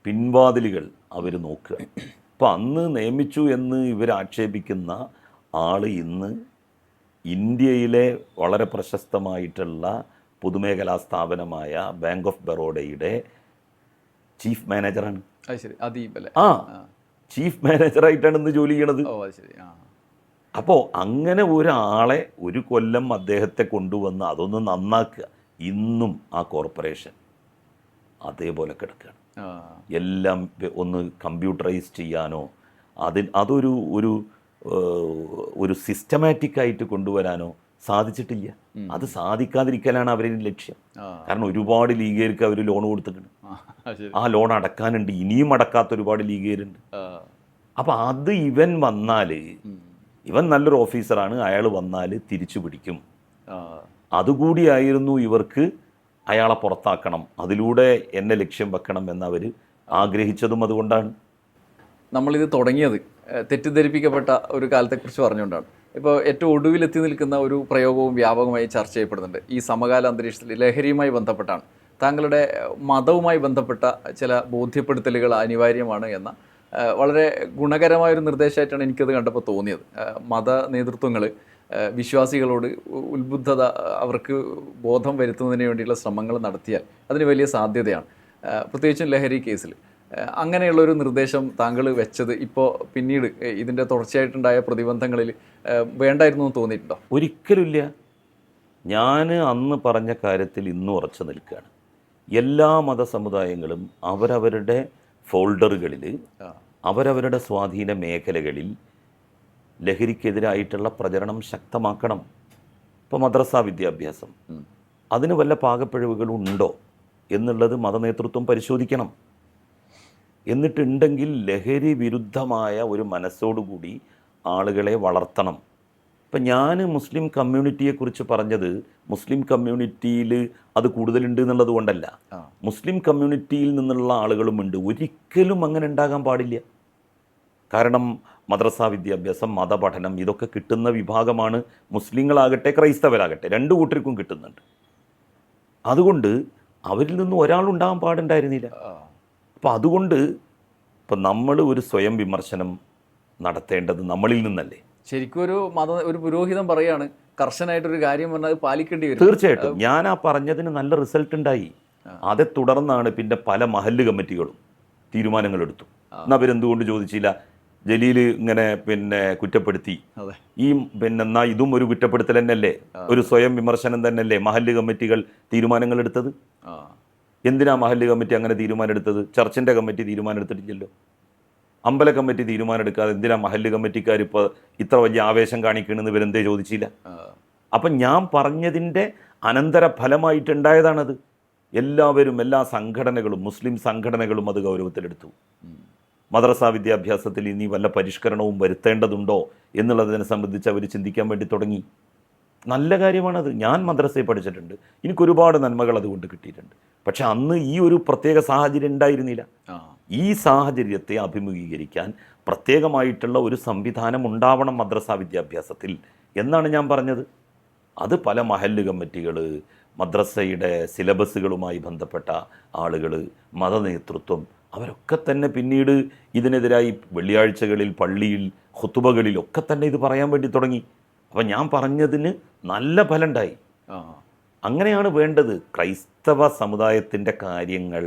പിൻവാതിലുകൾ അവർ നോക്കുക. അപ്പോൾ അന്ന് നിയമിച്ചു എന്ന് ഇവർ ആക്ഷേപിക്കുന്ന ആൾ ഇന്ന് ഇന്ത്യയിലെ വളരെ പ്രശസ്തമായിട്ടുള്ള പൊതുമേഖലാ സ്ഥാപനമായ ബാങ്ക് ഓഫ് ബറോഡയുടെ ചീഫ് മാനേജറാണ്. ചീഫ് മാനേജറായിട്ടാണ് ഇന്ന് ജോലി ചെയ്യണത്. അപ്പോൾ അങ്ങനെ ഒരാളെ 1 കൊല്ലം അദ്ദേഹത്തെ കൊണ്ടുവന്ന് അതൊന്ന് നന്നാക്കുക. ഇന്നും ആ കോർപ്പറേഷൻ അതേപോലെ കിടക്കുകയാണ്. എല്ലാം ഒന്ന് കമ്പ്യൂട്ടറൈസ് ചെയ്യാനോ അതൊരു ഒരു സിസ്റ്റമാറ്റിക് ആയിട്ട് കൊണ്ടുവരാനോ സാധിച്ചിട്ടില്ല. അത് സാധിക്കാതിരിക്കലാണ് അവരുടെ ലക്ഷ്യം. കാരണം ഒരുപാട് ലീഗുകാർക്ക് അവർ ലോൺ കൊടുത്തിട്ടുണ്ട്. ആ ലോൺ അടക്കാനുണ്ട്, ഇനിയും അടക്കാത്ത ഒരുപാട് ലീഗുകാരുണ്ട്. അപ്പം അത് ഇവൻ വന്നാൽ, ഇവൻ നല്ലൊരു ഓഫീസറാണ്, അയാൾ വന്നാൽ തിരിച്ചു പിടിക്കും. അതുകൂടിയായിരുന്നു ഇവർക്ക് അയാളെ പുറത്താക്കണം, അതിലൂടെ എന്നെ ലക്ഷ്യം വെക്കണം എന്നവർ ആഗ്രഹിച്ചതും അതുകൊണ്ടാണ്. നമ്മളിത് തുടങ്ങിയത് തെറ്റിദ്ധരിപ്പിക്കപ്പെട്ട ഒരു കാലത്തെക്കുറിച്ച് പറഞ്ഞുകൊണ്ടാണ്. ഇപ്പോൾ ഏറ്റവും ഒടുവിലെത്തി നിൽക്കുന്ന ഒരു പ്രയോഗവും വ്യാപകമായി ചർച്ച ചെയ്യപ്പെടുന്നുണ്ട്. ഈ സമകാല അന്തരീക്ഷത്തിൽ ലഹരിയുമായി ബന്ധപ്പെട്ടാണ്. താങ്കളുടെ മതവുമായി ബന്ധപ്പെട്ട ചില ബോധ്യപ്പെടുത്തലുകൾ അനിവാര്യമാണ് എന്ന വളരെ ഗുണകരമായൊരു നിർദ്ദേശമായിട്ടാണ് എനിക്കത് കണ്ടപ്പോൾ തോന്നിയത്. മത നേതൃത്വങ്ങൾ വിശ്വാസികളോട് ഉത്ബുദ്ധത, അവർക്ക് ബോധം വരുത്തുന്നതിന് വേണ്ടിയുള്ള ശ്രമങ്ങൾ നടത്തിയാൽ അതിന് വലിയ സാധ്യതയാണ്. പ്രത്യേകിച്ചും ലഹരി കേസിൽ അങ്ങനെയുള്ളൊരു നിർദ്ദേശം താങ്കൾ വെച്ചത് ഇപ്പോൾ പിന്നീട് ഇതിൻ്റെ തുടർച്ചയായിട്ടുണ്ടായ പ്രതിബന്ധങ്ങളിൽ വേണ്ടായിരുന്നു എന്ന് തോന്നിയിട്ടുണ്ടോ? ഒരിക്കലുമില്ല. ഞാൻ അന്ന് പറഞ്ഞ കാര്യത്തിൽ ഇന്നും ഉറച്ചു നിൽക്കുകയാണ്. എല്ലാ മതസമുദായങ്ങളും അവരവരുടെ ഫോൾഡറുകളിൽ, അവരവരുടെ സ്വാധീന മേഖലകളിൽ ലഹരിക്കെതിരായിട്ടുള്ള പ്രചരണം ശക്തമാക്കണം. ഇപ്പോൾ മദ്രസ വിദ്യാഭ്യാസം, അതിന് വല്ല പാകപ്പിഴവുകളുണ്ടോ എന്നുള്ളത് മതനേതൃത്വം പരിശോധിക്കണം. എന്നിട്ടുണ്ടെങ്കിൽ ലഹരി വിരുദ്ധമായ ഒരു മനസ്സോടുകൂടി ആളുകളെ വളർത്തണം. ഇപ്പം ഞാൻ മുസ്ലിം കമ്മ്യൂണിറ്റിയെക്കുറിച്ച് പറഞ്ഞത് മുസ്ലിം കമ്മ്യൂണിറ്റിയിൽ അത് കൂടുതലുണ്ട് എന്നുള്ളത് കൊണ്ടല്ല. മുസ്ലിം കമ്മ്യൂണിറ്റിയിൽ നിന്നുള്ള ആളുകളുമുണ്ട്. ഒരിക്കലും അങ്ങനെ ഉണ്ടാകാൻ പാടില്ല. കാരണം മദ്രസ വിദ്യാഭ്യാസം, മതപഠനം, ഇതൊക്കെ കിട്ടുന്ന വിഭാഗമാണ് മുസ്ലിങ്ങളാകട്ടെ ക്രൈസ്തവരാകട്ടെ, 2 കൂട്ടർക്കും കിട്ടുന്നുണ്ട്. അതുകൊണ്ട് അവരിൽ നിന്ന് ഒരാളുണ്ടാകാൻ പാടുണ്ടായിരുന്നില്ല. അപ്പോൾ അതുകൊണ്ട് ഇപ്പം നമ്മൾ ഒരു സ്വയം വിമർശനം നടത്തേണ്ടത് നമ്മളിൽ നിന്നല്ലേ. ശരിക്കും ഒരു പുരോഹിതൻ പറയാണ് കർശനായിട്ടൊരു കാര്യം പറഞ്ഞാൽ അത് പാലിക്കേണ്ടി വരും. തീർച്ചയായിട്ടും ഞാൻ ആ പറഞ്ഞതിന് നല്ല റിസൾട്ട് ഉണ്ടായി. അതേ തുടർന്നാണ് പിന്നെ പല മഹല്ല് കമ്മിറ്റികളും തീരുമാനങ്ങൾ എടുത്തു. എന്നാൽ അവരെന്തുകൊണ്ട് ചോദിച്ചില്ല? ജലീൽ ഇങ്ങനെ കുറ്റപ്പെടുത്തി, ഈ എന്നാ ഇതും ഒരു കുറ്റപ്പെടുത്തൽ തന്നെയല്ലേ, ഒരു സ്വയം വിമർശനം തന്നെയല്ലേ മഹല്ല് കമ്മിറ്റികൾ തീരുമാനങ്ങൾ എടുത്തത്? എന്തിനാ മഹല്ല് കമ്മിറ്റി അങ്ങനെ തീരുമാനം എടുത്തത്? ചർച്ചിൻ്റെ കമ്മിറ്റി തീരുമാനം എടുത്തിട്ടില്ലല്ലോ. അമ്പല കമ്മിറ്റി തീരുമാനം എടുക്കാതെ എന്തിനാ മഹല്ല് കമ്മിറ്റിക്കാർ ഇപ്പോൾ ഇത്ര വലിയ ആവേശം കാണിക്കണമെന്ന് ഇവരെന്തേ ചോദിച്ചില്ല? അപ്പം ഞാൻ പറഞ്ഞതിൻ്റെ അനന്തര ഫലമായിട്ടുണ്ടായതാണത്. എല്ലാവരും, എല്ലാ സംഘടനകളും, മുസ്ലിം സംഘടനകളും അത് ഗൗരവത്തിലെടുത്തു. മദ്രസ വിദ്യാഭ്യാസത്തിൽ ഇനി വല്ല പരിഷ്കരണവും വരുത്തേണ്ടതുണ്ടോ എന്നുള്ളതിനെ സംബന്ധിച്ച് അവർ ചിന്തിക്കാൻ വേണ്ടി തുടങ്ങി. നല്ല കാര്യമാണത്. ഞാൻ മദ്രസയിൽ പഠിച്ചിട്ടുണ്ട്, എനിക്കൊരുപാട് നന്മകൾ അതുകൊണ്ട് കിട്ടിയിട്ടുണ്ട്. പക്ഷെ അന്ന് ഈ ഒരു പ്രത്യേക സാഹചര്യം ഉണ്ടായിരുന്നില്ല. ഈ സാഹചര്യത്തെ അഭിമുഖീകരിക്കാൻ പ്രത്യേകമായിട്ടുള്ള ഒരു സംവിധാനം ഉണ്ടാവണം മദ്രസ വിദ്യാഭ്യാസത്തിൽ എന്നാണ് ഞാൻ പറഞ്ഞത്. അത് പല മഹല്ല് കമ്മിറ്റികൾ, മദ്രസയുടെ സിലബസുകളുമായി ബന്ധപ്പെട്ട ആളുകൾ, മതനേതൃത്വം, അവരൊക്കെ തന്നെ പിന്നീട് ഇതിനെതിരായി വെള്ളിയാഴ്ചകളിൽ പള്ളിയിൽ ഖുതുബകളിലൊക്കെ തന്നെ ഇത് പറയാൻ വേണ്ടി തുടങ്ങി. അപ്പം ഞാൻ പറഞ്ഞതിന് നല്ല ഫലമുണ്ടായി. അങ്ങനെയാണ് വേണ്ടത്. ക്രൈസ്തവ സമുദായത്തിൻ്റെ കാര്യങ്ങൾ,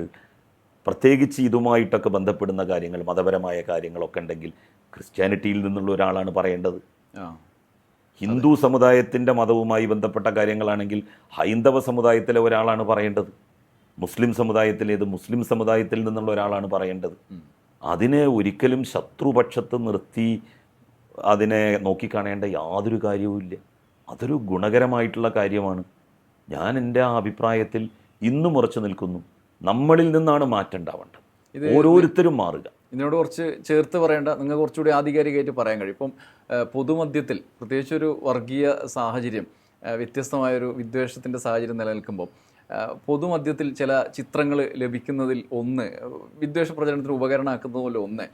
പ്രത്യേകിച്ച് ഇതുമായിട്ടൊക്കെ ബന്ധപ്പെടുന്ന കാര്യങ്ങൾ, മതപരമായ കാര്യങ്ങളൊക്കെ ഉണ്ടെങ്കിൽ ക്രിസ്ത്യാനിറ്റിയിൽ നിന്നുള്ള ഒരാളാണ് പറയേണ്ടത്. ഹിന്ദു സമുദായത്തിൻ്റെ മതവുമായി ബന്ധപ്പെട്ട കാര്യങ്ങളാണെങ്കിൽ ഹൈന്ദവ സമുദായത്തിലെ ഒരാളാണ് പറയേണ്ടത്. മുസ്ലിം സമുദായത്തിലേത് മുസ്ലിം സമുദായത്തിൽ നിന്നുള്ള ഒരാളാണ് പറയേണ്ടത്. അതിനെ ഒരിക്കലും ശത്രുപക്ഷത്ത് നിർത്തി അതിനെ നോക്കിക്കാണേണ്ട യാതൊരു കാര്യവുമില്ല. അതൊരു ഗുണകരമായിട്ടുള്ള കാര്യമാണ്. ഞാൻ എൻ്റെ ആ അഭിപ്രായത്തിൽ ഇന്നും ഉറച്ചു നിൽക്കുന്നു. നമ്മളിൽ നിന്നാണ് മാറ്റം ഉണ്ടാവേണ്ടത്. ഓരോരുത്തരും മാറുക. ഇതിനോട് കുറച്ച് ചേർത്ത് പറയേണ്ട, നിങ്ങൾക്ക് കുറച്ചുകൂടി ആധികാരികമായിട്ട് പറയാൻ കഴിയും. ഇപ്പം പൊതുമധ്യത്തിൽ പ്രത്യേകിച്ചൊരു വർഗീയ സാഹചര്യം, വ്യത്യസ്തമായൊരു വിദ്വേഷത്തിൻ്റെ സാഹചര്യം നിലനിൽക്കുമ്പോൾ പൊതുമധ്യത്തിൽ ചില ചിത്രങ്ങൾ ലഭിക്കുന്നതിൽ ഒന്ന്, വിദ്വേഷ പ്രചരണത്തിന് ഉപകരണമാക്കുന്നത് പോലെ ഒന്ന്,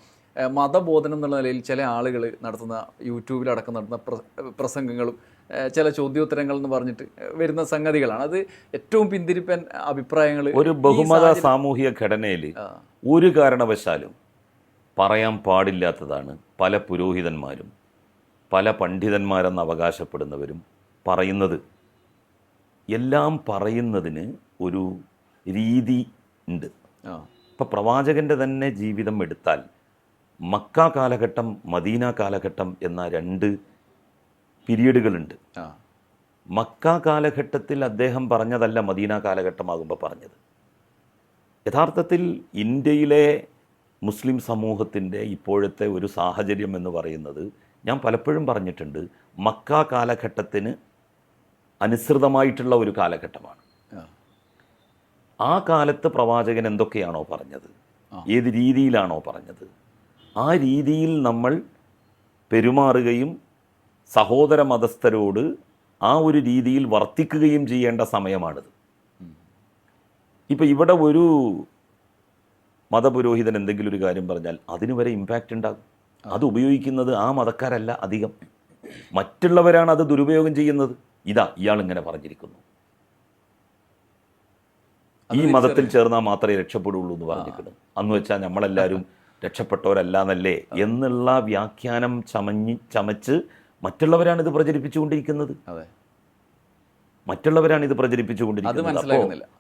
മതബോധനം എന്നുള്ള നിലയിൽ ചില ആളുകൾ നടത്തുന്ന, യൂട്യൂബിലടക്കം നടത്തുന്ന പ്രസംഗങ്ങളും ചില ചോദ്യോത്തരങ്ങൾ എന്ന് പറഞ്ഞിട്ട് വരുന്ന സംഗതികളാണ്. അത് ഏറ്റവും പിന്തിരിപ്പൻ അഭിപ്രായങ്ങൾ ഒരു ബഹുമത സാമൂഹിക ഘടനയിൽ ഒരു കാരണവശാലും പറയാൻ പാടില്ലാത്തതാണ് പല പുരോഹിതന്മാരും പല പണ്ഡിതന്മാരെന്ന് അവകാശപ്പെടുന്നവരും പറയുന്നത്. എല്ലാം പറയുന്നതിന് ഒരു രീതി ഉണ്ട്. ഇപ്പം പ്രവാചകൻ്റെ തന്നെ ജീവിതം എടുത്താൽ മക്ക കാലഘട്ടം, മദീന കാലഘട്ടം എന്ന രണ്ട് പീരീഡുകളുണ്ട്. മക്ക കാലഘട്ടത്തിൽ അദ്ദേഹം പറഞ്ഞതല്ല മദീന കാലഘട്ടമാകുമ്പോൾ പറഞ്ഞത്. യഥാർത്ഥത്തിൽ ഇന്ത്യയിലെ മുസ്ലിം സമൂഹത്തിൻ്റെ ഇപ്പോഴത്തെ ഒരു സാഹചര്യം എന്ന് പറയുന്നത്, ഞാൻ പലപ്പോഴും പറഞ്ഞിട്ടുണ്ട്, മക്ക കാലഘട്ടത്തിന് അനുസൃതമായിട്ടുള്ള ഒരു കാലഘട്ടമാണ്. ആ കാലത്ത് പ്രവാചകൻ എന്തൊക്കെയാണോ പറഞ്ഞത്, ഏത് രീതിയിലാണോ പറഞ്ഞത്, ആ രീതിയിൽ നമ്മൾ പെരുമാറുകയും സഹോദര മതസ്ഥരോട് ആ ഒരു രീതിയിൽ വർത്തിക്കുകയും ചെയ്യേണ്ട സമയമാണിത്. ഇപ്പം ഇവിടെ ഒരു മതപുരോഹിതൻ എന്തെങ്കിലും ഒരു കാര്യം പറഞ്ഞാൽ അതിന് വരെ ഇമ്പാക്റ്റ് ഉണ്ടാകും. അത് ഉപയോഗിക്കുന്നത് ആ മതക്കാരല്ല അധികം, മറ്റുള്ളവരാണ് അത് ദുരുപയോഗം ചെയ്യുന്നത്. ഇയാൾ ഇങ്ങനെ പറഞ്ഞിരിക്കുന്നു, ഈ മതത്തിൽ ചേർന്നാൽ മാത്രമേ രക്ഷപ്പെടുള്ളൂ എന്ന് പറഞ്ഞിരിക്കുന്നു, അന്ന് വെച്ചാൽ നമ്മളെല്ലാവരും രക്ഷപ്പെട്ടവരല്ല എന്നല്ലേ എന്നുള്ള വ്യാഖ്യാനം ചമച്ച് മറ്റുള്ളവരാണിത് പ്രചരിപ്പിച്ചുകൊണ്ടിരിക്കുന്നത്.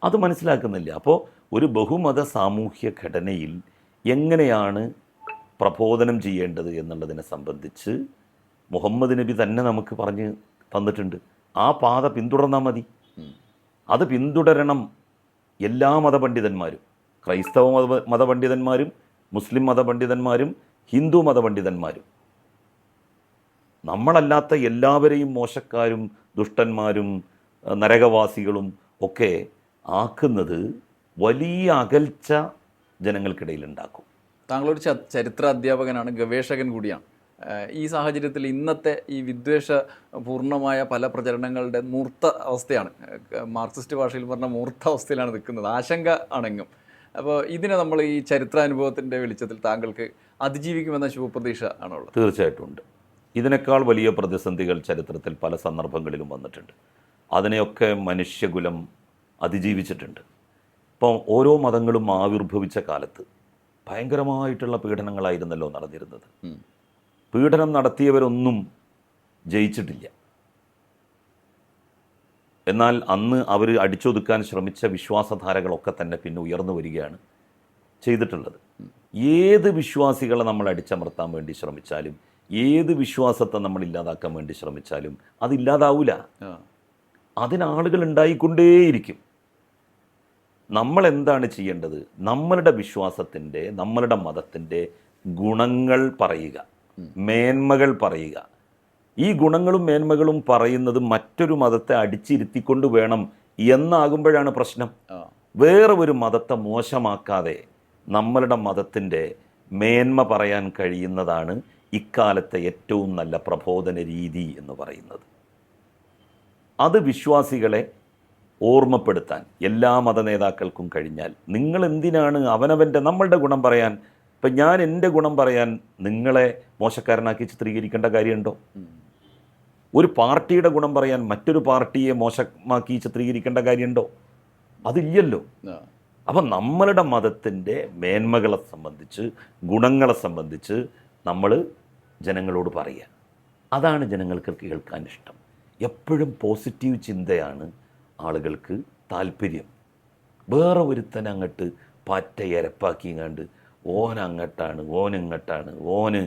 അത് മനസ്സിലാക്കുന്നില്ല. അപ്പോൾ ഒരു ബഹുമത സാമൂഹ്യ ഘടനയിൽ എങ്ങനെയാണ് പ്രബോധനം ചെയ്യേണ്ടത് എന്നുള്ളതിനെ സംബന്ധിച്ച് മുഹമ്മദ് നബി തന്നെ നമുക്ക് പറഞ്ഞു തന്നിട്ടുണ്ട്. ആ പാത പിന്തുടർന്നാൽ മതി. അത് പിന്തുടരണം എല്ലാ മതപണ്ഡിതന്മാരും, ക്രൈസ്തവ മതപണ്ഡിതന്മാരും മുസ്ലിം മതപണ്ഡിതന്മാരും ഹിന്ദു മതപണ്ഡിതന്മാരും. നമ്മളല്ലാത്ത എല്ലാവരെയും മോശക്കാരും ദുഷ്ടന്മാരും നരകവാസികളും ഒക്കെ ആക്കുന്നത് വലിയ അകൽച്ച ജനങ്ങൾക്കിടയിൽ ഉണ്ടാക്കും. താങ്കളൊരു ചരിത്ര അധ്യാപകനാണ്, ഗവേഷകൻ കൂടിയാണ്. ഈ സാഹചര്യത്തിൽ ഇന്നത്തെ ഈ വിദ്വേഷ പൂർണ്ണമായ പല പ്രചരണങ്ങളുടെ മൂർത്ത അവസ്ഥയാണ്, മാർക്സിസ്റ്റ് ഭാഷയിൽ പറഞ്ഞ മൂർത്ത അവസ്ഥയിലാണ് നിൽക്കുന്നത്. ആശങ്ക ആണെങ്കിലും. അപ്പോൾ ഇതിനെ നമ്മൾ ഈ ചരിത്രാനുഭവത്തിൻ്റെ വെളിച്ചത്തിൽ താങ്കൾക്ക് അതിജീവിക്കുമെന്ന ശുഭപ്രതീക്ഷ ആണുള്ളത്? തീർച്ചയായിട്ടും ഉണ്ട്. ഇതിനേക്കാൾ വലിയ പ്രതിസന്ധികൾ ചരിത്രത്തിൽ പല സന്ദർഭങ്ങളിലും വന്നിട്ടുണ്ട്. അതിനെയൊക്കെ മനുഷ്യകുലം അതിജീവിച്ചിട്ടുണ്ട്. ഇപ്പം ഓരോ മതങ്ങളും ആവിർഭവിച്ച കാലത്ത് ഭയങ്കരമായിട്ടുള്ള പീഡനങ്ങളായിരുന്നല്ലോ നടന്നിരുന്നത്. പീഡനം നടത്തിയവരൊന്നും ജയിച്ചിട്ടില്ല. എന്നാൽ അന്ന് അവർ അടിച്ചൊതുക്കാൻ ശ്രമിച്ച വിശ്വാസധാരകളൊക്കെ തന്നെ പിന്നെ ഉയർന്നു വരികയാണ് ചെയ്തിട്ടുള്ളത്. ഏത് വിശ്വാസികളെ നമ്മൾ അടിച്ചമർത്താൻ വേണ്ടി ശ്രമിച്ചാലും, ഏത് വിശ്വാസത്തെ നമ്മൾ ഇല്ലാതാക്കാൻ വേണ്ടി ശ്രമിച്ചാലും അതില്ലാതാവില്ല. അതിനാളുകൾ ഉണ്ടായിക്കൊണ്ടേയിരിക്കും. നമ്മൾ എന്താണ് ചെയ്യേണ്ടത്? നമ്മളുടെ വിശ്വാസത്തിൻ്റെ, നമ്മളുടെ മതത്തിൻ്റെ ഗുണങ്ങൾ പറയുക, മേന്മകൾ പറയുക. ഈ ഗുണങ്ങളും മേന്മകളും പറയുന്നത് മറ്റൊരു മതത്തെ അടിച്ചിരുത്തിക്കൊണ്ട് വേണം എന്നാകുമ്പോഴാണ് പ്രശ്നം. വേറെ ഒരു മതത്തെ മോശമാക്കാതെ നമ്മളുടെ മതത്തിൻ്റെ മേന്മ പറയാൻ കഴിയുന്നതാണ് ഇക്കാലത്തെ ഏറ്റവും നല്ല പ്രബോധന രീതി എന്ന് പറയുന്നത്. അത് വിശ്വാസികളെ ഓർമ്മപ്പെടുത്താൻ എല്ലാ മതനേതാക്കൾക്കും കഴിഞ്ഞാൽ, നിങ്ങൾ എന്തിനാണ് അവനവൻ്റെ നമ്മളുടെ ഗുണം പറയാൻ, ഇപ്പം ഞാൻ എൻ്റെ ഗുണം പറയാൻ നിങ്ങളെ മോശക്കാരനാക്കി ചിത്രീകരിക്കേണ്ട കാര്യമുണ്ടോ? ഒരു പാർട്ടിയുടെ ഗുണം പറയാൻ മറ്റൊരു പാർട്ടിയെ മോശമാക്കി ചിത്രീകരിക്കേണ്ട കാര്യമുണ്ടോ? അതില്ലല്ലോ. അപ്പം നമ്മളുടെ മതത്തിൻ്റെ മേന്മകളെ സംബന്ധിച്ച്, ഗുണങ്ങളെ സംബന്ധിച്ച് നമ്മൾ ജനങ്ങളോട് പറയുക. അതാണ് ജനങ്ങൾക്ക് കേൾക്കാൻ ഇഷ്ടം. എപ്പോഴും പോസിറ്റീവ് ചിന്തയാണ് ആളുകൾക്ക് താല്പര്യം. വേറെ ഒരുത്തനെ അങ്ങോട്ട് പാറ്റ ഇരപ്പാക്കിങ്ങാണ്ട് ഓൻ അങ്ങോട്ടാണ്, ഓൻ ഇങ്ങോട്ടാണ്, ഓന്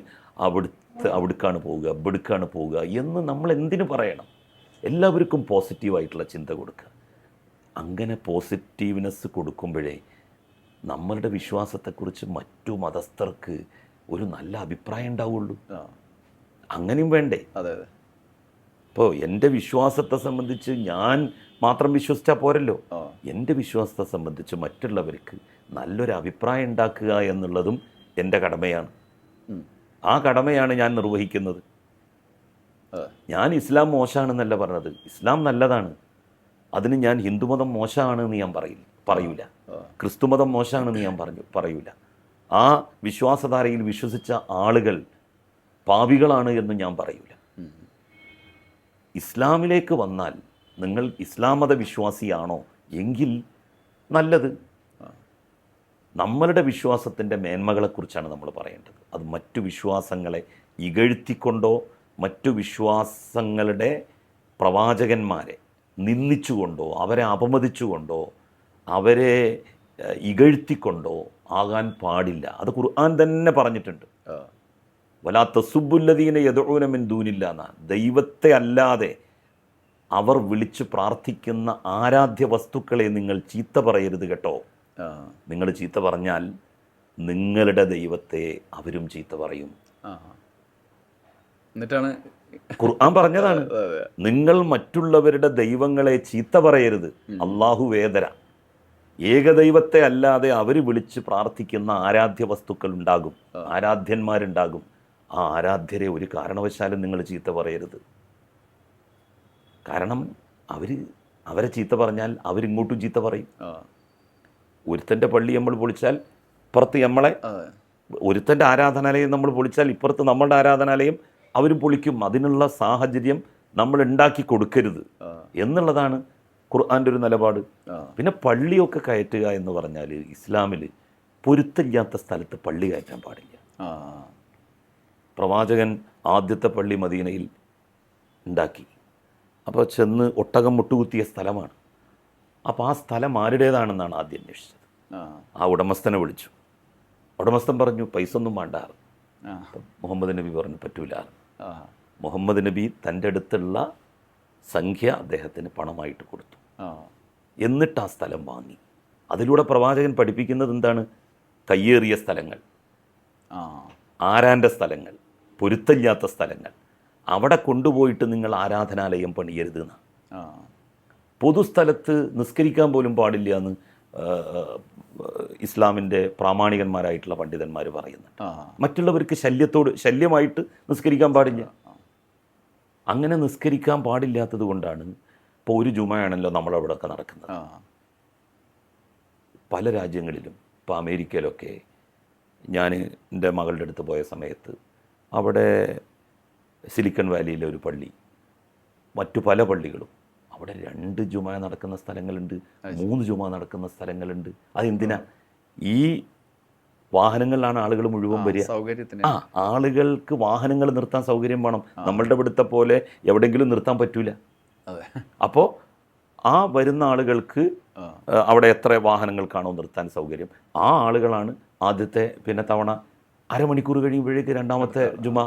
അവിടേക്കാണ് പോവുക, ഇവിടേക്കാണ് പോവുക എന്ന് നമ്മൾ എന്തിനു പറയണം? എല്ലാവർക്കും പോസിറ്റീവായിട്ടുള്ള ചിന്ത കൊടുക്കുക. അങ്ങനെ പോസിറ്റീവ്നെസ് കൊടുക്കുമ്പോഴേ നമ്മളുടെ വിശ്വാസത്തെക്കുറിച്ച് മറ്റു മതസ്ഥർക്ക് ഒരു നല്ല അഭിപ്രായം ഉണ്ടാവുള്ളൂ. അങ്ങനെയും വേണ്ടേ? അതെ അതെ. ഇപ്പോൾ എൻ്റെ വിശ്വാസത്തെ സംബന്ധിച്ച് ഞാൻ മാത്രം വിശ്വസിച്ചാൽ പോരല്ലോ. എൻ്റെ വിശ്വാസത്തെ സംബന്ധിച്ച് മറ്റുള്ളവർക്ക് നല്ലൊരു അഭിപ്രായം ഉണ്ടാക്കുക എന്നുള്ളതും എൻ്റെ കടമയാണ്. ആ കടമയാണ് ഞാൻ നിർവഹിക്കുന്നത്. ഞാൻ ഇസ്ലാം മോശമാണെന്നല്ല പറഞ്ഞത്. ഇസ്ലാം നല്ലതാണ്. അതിന് ഞാൻ ഹിന്ദുമതം മോശമാണെന്ന് ഞാൻ പറയൂല. ക്രിസ്തുമതം മോശമാണെന്ന് ഞാൻ പറയൂല. ആ വിശ്വാസധാരയിൽ വിശ്വസിച്ച ആളുകൾ പാപികളാണ് എന്ന് ഞാൻ പറയൂല. ഇസ്ലാമിലേക്ക് വന്നാൽ നിങ്ങൾ ഇസ്ലാം മത വിശ്വാസിയാണോ എങ്കിൽ നല്ലത്. നമ്മളുടെ വിശ്വാസത്തിൻ്റെ മേന്മകളെക്കുറിച്ചാണ് നമ്മൾ പറയേണ്ടത്. അത് മറ്റു വിശ്വാസങ്ങളെ ഇകഴ്ത്തിക്കൊണ്ടോ മറ്റു വിശ്വാസങ്ങളുടെ പ്രവാചകന്മാരെ നിന്ദിച്ചുകൊണ്ടോ അവരെ അപമതിച്ചുകൊണ്ടോ അവരെ ഇകഴ്ത്തിക്കൊണ്ടോ ആകാൻ പാടില്ല. അത് ഖുർആൻ തന്നെ പറഞ്ഞിട്ടുണ്ട്. വലാ തസുബ്ബുല്ലദീന യദ്ഊന മിൻ ദൂനില്ലാ എന്നാണ്. ദൈവത്തെ അല്ലാതെ അവർ വിളിച്ച് പ്രാർത്ഥിക്കുന്ന ആരാധ്യ വസ്തുക്കളെ നിങ്ങൾ ചീത്ത പറയരുത് കേട്ടോ. നിങ്ങൾ ചീത്ത പറഞ്ഞാൽ നിങ്ങളുടെ ദൈവത്തെ അവരും ചീത്ത പറയും. എന്നിട്ടാണ് ഖുർആൻ പറഞ്ഞതാണ്, നിങ്ങൾ മറ്റുള്ളവരുടെ ദൈവങ്ങളെ ചീത്ത പറയരുത്. അള്ളാഹു വേദന. ഏകദൈവത്തെ അല്ലാതെ അവർ വിളിച്ച് പ്രാർത്ഥിക്കുന്ന ആരാധ്യ വസ്തുക്കൾ ഉണ്ടാകും, ആരാധ്യന്മാരുണ്ടാകും. ആ ആരാധ്യരെ ഒരു കാരണവശാലും നിങ്ങൾ ചീത്ത പറയരുത്. കാരണം അവരെ ചീത്ത പറഞ്ഞാൽ അവരിങ്ങോട്ടും ചീത്ത പറയും. ഒരുത്തൻ്റെ പള്ളി നമ്മൾ പൊളിച്ചാൽ ഇപ്പുറത്ത് നമ്മളെ, ഒരുത്തൻ്റെ ആരാധനാലയം നമ്മൾ പൊളിച്ചാൽ ഇപ്പുറത്ത് നമ്മളുടെ ആരാധനാലയം അവരും പൊളിക്കും. അതിനുള്ള സാഹചര്യം നമ്മൾ ഉണ്ടാക്കി കൊടുക്കരുത് എന്നുള്ളതാണ് ഖുർആൻ്റെ ഒരു നിലപാട്. പിന്നെ പള്ളിയൊക്കെ കയറ്റുക എന്ന് പറഞ്ഞാൽ ഇസ്ലാമിൽ പൊരുത്തമില്ലാത്ത സ്ഥലത്ത് പള്ളി കയറ്റാൻ പാടില്ല. പ്രവാചകൻ ആദ്യത്തെ പള്ളി മദീനയിൽ ഉണ്ടാക്കി. അപ്പോൾ ചെന്ന് ഒട്ടകം മുട്ടുകുത്തിയ സ്ഥലമാണ്. അപ്പോൾ ആ സ്ഥലം ആരുടേതാണെന്നാണ് ആദ്യം അന്വേഷിച്ചത്. ആ ഉടമസ്ഥനെ വിളിച്ചു. ഉടമസ്ഥൻ പറഞ്ഞു പൈസ ഒന്നും വേണ്ട. മുഹമ്മദ് നബി പറഞ്ഞു പറ്റൂല. മുഹമ്മദ് നബി തൻ്റെ അടുത്തുള്ള സംഖ്യ അദ്ദേഹത്തിന് പണമായിട്ട് കൊടുത്തു. എന്നിട്ട് ആ സ്ഥലം വാങ്ങി. അതിലൂടെ പ്രവാചകൻ പഠിപ്പിക്കുന്നത് എന്താണ്? കയ്യേറിയ സ്ഥലങ്ങൾ, ആരാൻ്റെ സ്ഥലങ്ങൾ, പൊരുത്തമില്ലാത്ത സ്ഥലങ്ങൾ, അവിടെ കൊണ്ടുപോയിട്ട് നിങ്ങൾ ആരാധനാലയം പണിയരുത് എന്നാണ്. പൊതുസ്ഥലത്ത് നിസ്കരിക്കാൻ പോലും പാടില്ല എന്ന് ഇസ്ലാമിൻ്റെ പ്രാമാണികന്മാരായിട്ടുള്ള പണ്ഡിതന്മാർ പറയുന്നുണ്ട്. മറ്റുള്ളവർക്ക് ശല്യമായിട്ട് നിസ്കരിക്കാൻ പാടില്ല. അങ്ങനെ നിസ്കരിക്കാൻ പാടില്ലാത്തത് കൊണ്ടാണ് ഇപ്പോൾ ഒരു ജുമയാണല്ലോ നമ്മളവിടെയൊക്കെ നടക്കുന്നത്. പല രാജ്യങ്ങളിലും, ഇപ്പോൾ അമേരിക്കയിലൊക്കെ ഞാൻ എൻ്റെ മകളുടെ അടുത്ത് പോയ സമയത്ത് അവിടെ സിലിക്കൺ വാലിയിലെ ഒരു പള്ളി, മറ്റു പല പള്ളികളും, അവിടെ 2 ജുമ നടക്കുന്ന സ്ഥലങ്ങളുണ്ട്, 3 ജുമ നടക്കുന്ന സ്ഥലങ്ങളുണ്ട്. അതെന്തിനാ? ഈ വാഹനങ്ങളിലാണ് ആളുകൾ മുഴുവൻ വരിക. സൗകര്യത്തിന് ആളുകൾക്ക് വാഹനങ്ങൾ നിർത്താൻ സൗകര്യം വേണം. നമ്മളുടെ ഇവിടുത്തെ പോലെ എവിടെയെങ്കിലും നിർത്താൻ പറ്റൂല. അതെ. അപ്പോൾ ആ വരുന്ന ആളുകൾക്ക് അവിടെ എത്ര വാഹനങ്ങൾക്കാണോ നിർത്താൻ സൗകര്യം, ആ ആളുകളാണ് ആദ്യത്തെ തവണ അരമണിക്കൂർ കഴിയുമ്പോഴേക്ക് രണ്ടാമത്തെ ജുമ,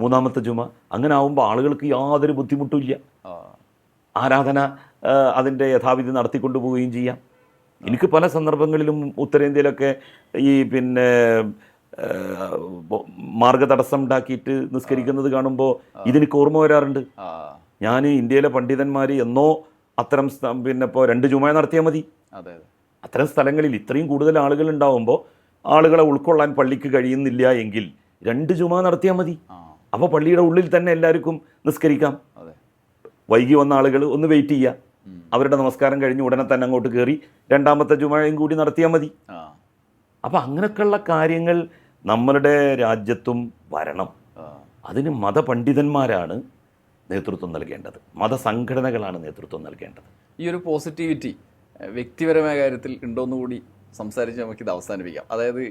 മൂന്നാമത്തെ ജുമ, അങ്ങനെ ആവുമ്പോൾ ആളുകൾക്ക് യാതൊരു ബുദ്ധിമുട്ടുമില്ല. ആരാധന അതിൻ്റെ യഥാവിധി നടത്തിക്കൊണ്ടു പോവുകയും ചെയ്യാം. എനിക്ക് പല സന്ദർഭങ്ങളിലും ഉത്തരേന്ത്യയിലൊക്കെ ഈ മാർഗതടസ്സം ഉണ്ടാക്കിയിട്ട് നിസ്കരിക്കുന്നത് കാണുമ്പോൾ ഇതെനിക്ക് ഓർമ്മ വരാറുണ്ട്. ഞാൻ ഇന്ത്യയിലെ പണ്ഡിതന്മാർ എന്നോ അത്തരം ഇപ്പോൾ 2 ജുമ നടത്തിയാൽ മതി. അത്തരം സ്ഥലങ്ങളിൽ ഇത്രയും കൂടുതൽ ആളുകൾ ഉണ്ടാവുമ്പോൾ ആളുകളെ ഉൾക്കൊള്ളാൻ പള്ളിക്ക് കഴിയുന്നില്ല എങ്കിൽ 2 ജുമ നടത്തിയാൽ മതി. അപ്പോൾ പള്ളിയുടെ ഉള്ളിൽ തന്നെ എല്ലാവർക്കും നിസ്കരിക്കാം. വൈകി വന്ന ആളുകൾ ഒന്ന് വെയിറ്റ് ചെയ്യുക, അവരുടെ നമസ്കാരം കഴിഞ്ഞ് ഉടനെ തന്നെ അങ്ങോട്ട് കയറി രണ്ടാമത്തെ ജുമയും കൂടി നടത്തിയാൽ മതി. അപ്പം അങ്ങനെയൊക്കെയുള്ള കാര്യങ്ങൾ നമ്മളുടെ രാജ്യത്തും വരണം. അതിന് മതപണ്ഡിതന്മാരാണ് നേതൃത്വം നൽകേണ്ടത്, മതസംഘടനകളാണ് നേതൃത്വം നൽകേണ്ടത്. ഈ ഒരു പോസിറ്റിവിറ്റി വ്യക്തിപരമായ കാര്യത്തിൽ ഉണ്ടോയെന്നുകൂടി സംസാരിച്ച് നമുക്കിത് അവസാനിപ്പിക്കാം. അതായത്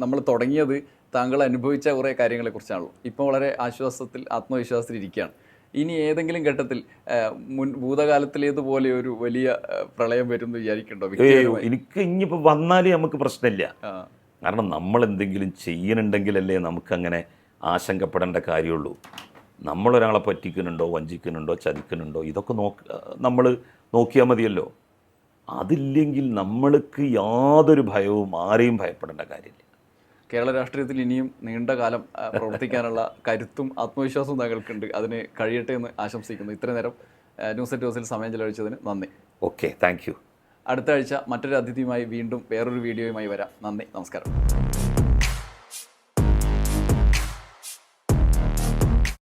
നമ്മൾ തുടങ്ങിയത് താങ്കൾ അനുഭവിച്ച കുറേ കാര്യങ്ങളെക്കുറിച്ചാണല്ലോ. ഇപ്പോൾ വളരെ ആശ്വാസത്തിൽ, ആത്മവിശ്വാസത്തിൽ ഇരിക്കുകയാണ്. ഇനി ഏതെങ്കിലും ഘട്ടത്തിൽ ഭൂതകാലത്തിലേതുപോലെ ഒരു വലിയ പ്രളയം വരും എന്ന് വിചാരിക്കണ്ടോ? എനിക്ക് ഇനിയിപ്പോൾ വന്നാലേ നമുക്ക് പ്രശ്നമില്ല. കാരണം നമ്മൾ എന്തെങ്കിലും ചെയ്യുന്നുണ്ടെങ്കിലല്ലേ നമുക്കങ്ങനെ ആശങ്കപ്പെടേണ്ട കാര്യമുള്ളൂ. നമ്മളൊരാളെ പറ്റിക്കുന്നുണ്ടോ, വഞ്ചിക്കുന്നുണ്ടോ, ചതിക്കുന്നുണ്ടോ, ഇതൊക്കെ നമ്മൾ നോക്കിയാൽ മതിയല്ലോ. അതില്ലെങ്കിൽ നമ്മൾക്ക് യാതൊരു ഭയവും ആരെയും ഭയപ്പെടേണ്ട കാര്യമില്ല. കേരള രാഷ്ട്രീയത്തിൽ ഇനിയും നീണ്ട കാലം പ്രവർത്തിക്കാനുള്ള കരുത്തും ആത്മവിശ്വാസവും താങ്കൾക്കുണ്ട്. അതിന് കഴിയട്ടെ എന്ന് ആശംസിക്കുന്നു. ഇത്രയും നേരം ന്യൂസ് അറ്റ് ഹൗസിൽ സമയം ചെലവഴിച്ചതിന് നന്ദി. Okay, thank you. അടുത്ത ആഴ്ച മറ്റൊരു അതിഥിയുമായി വീണ്ടും വേറൊരു വീഡിയോയുമായി വരാം. നന്ദി, നമസ്കാരം.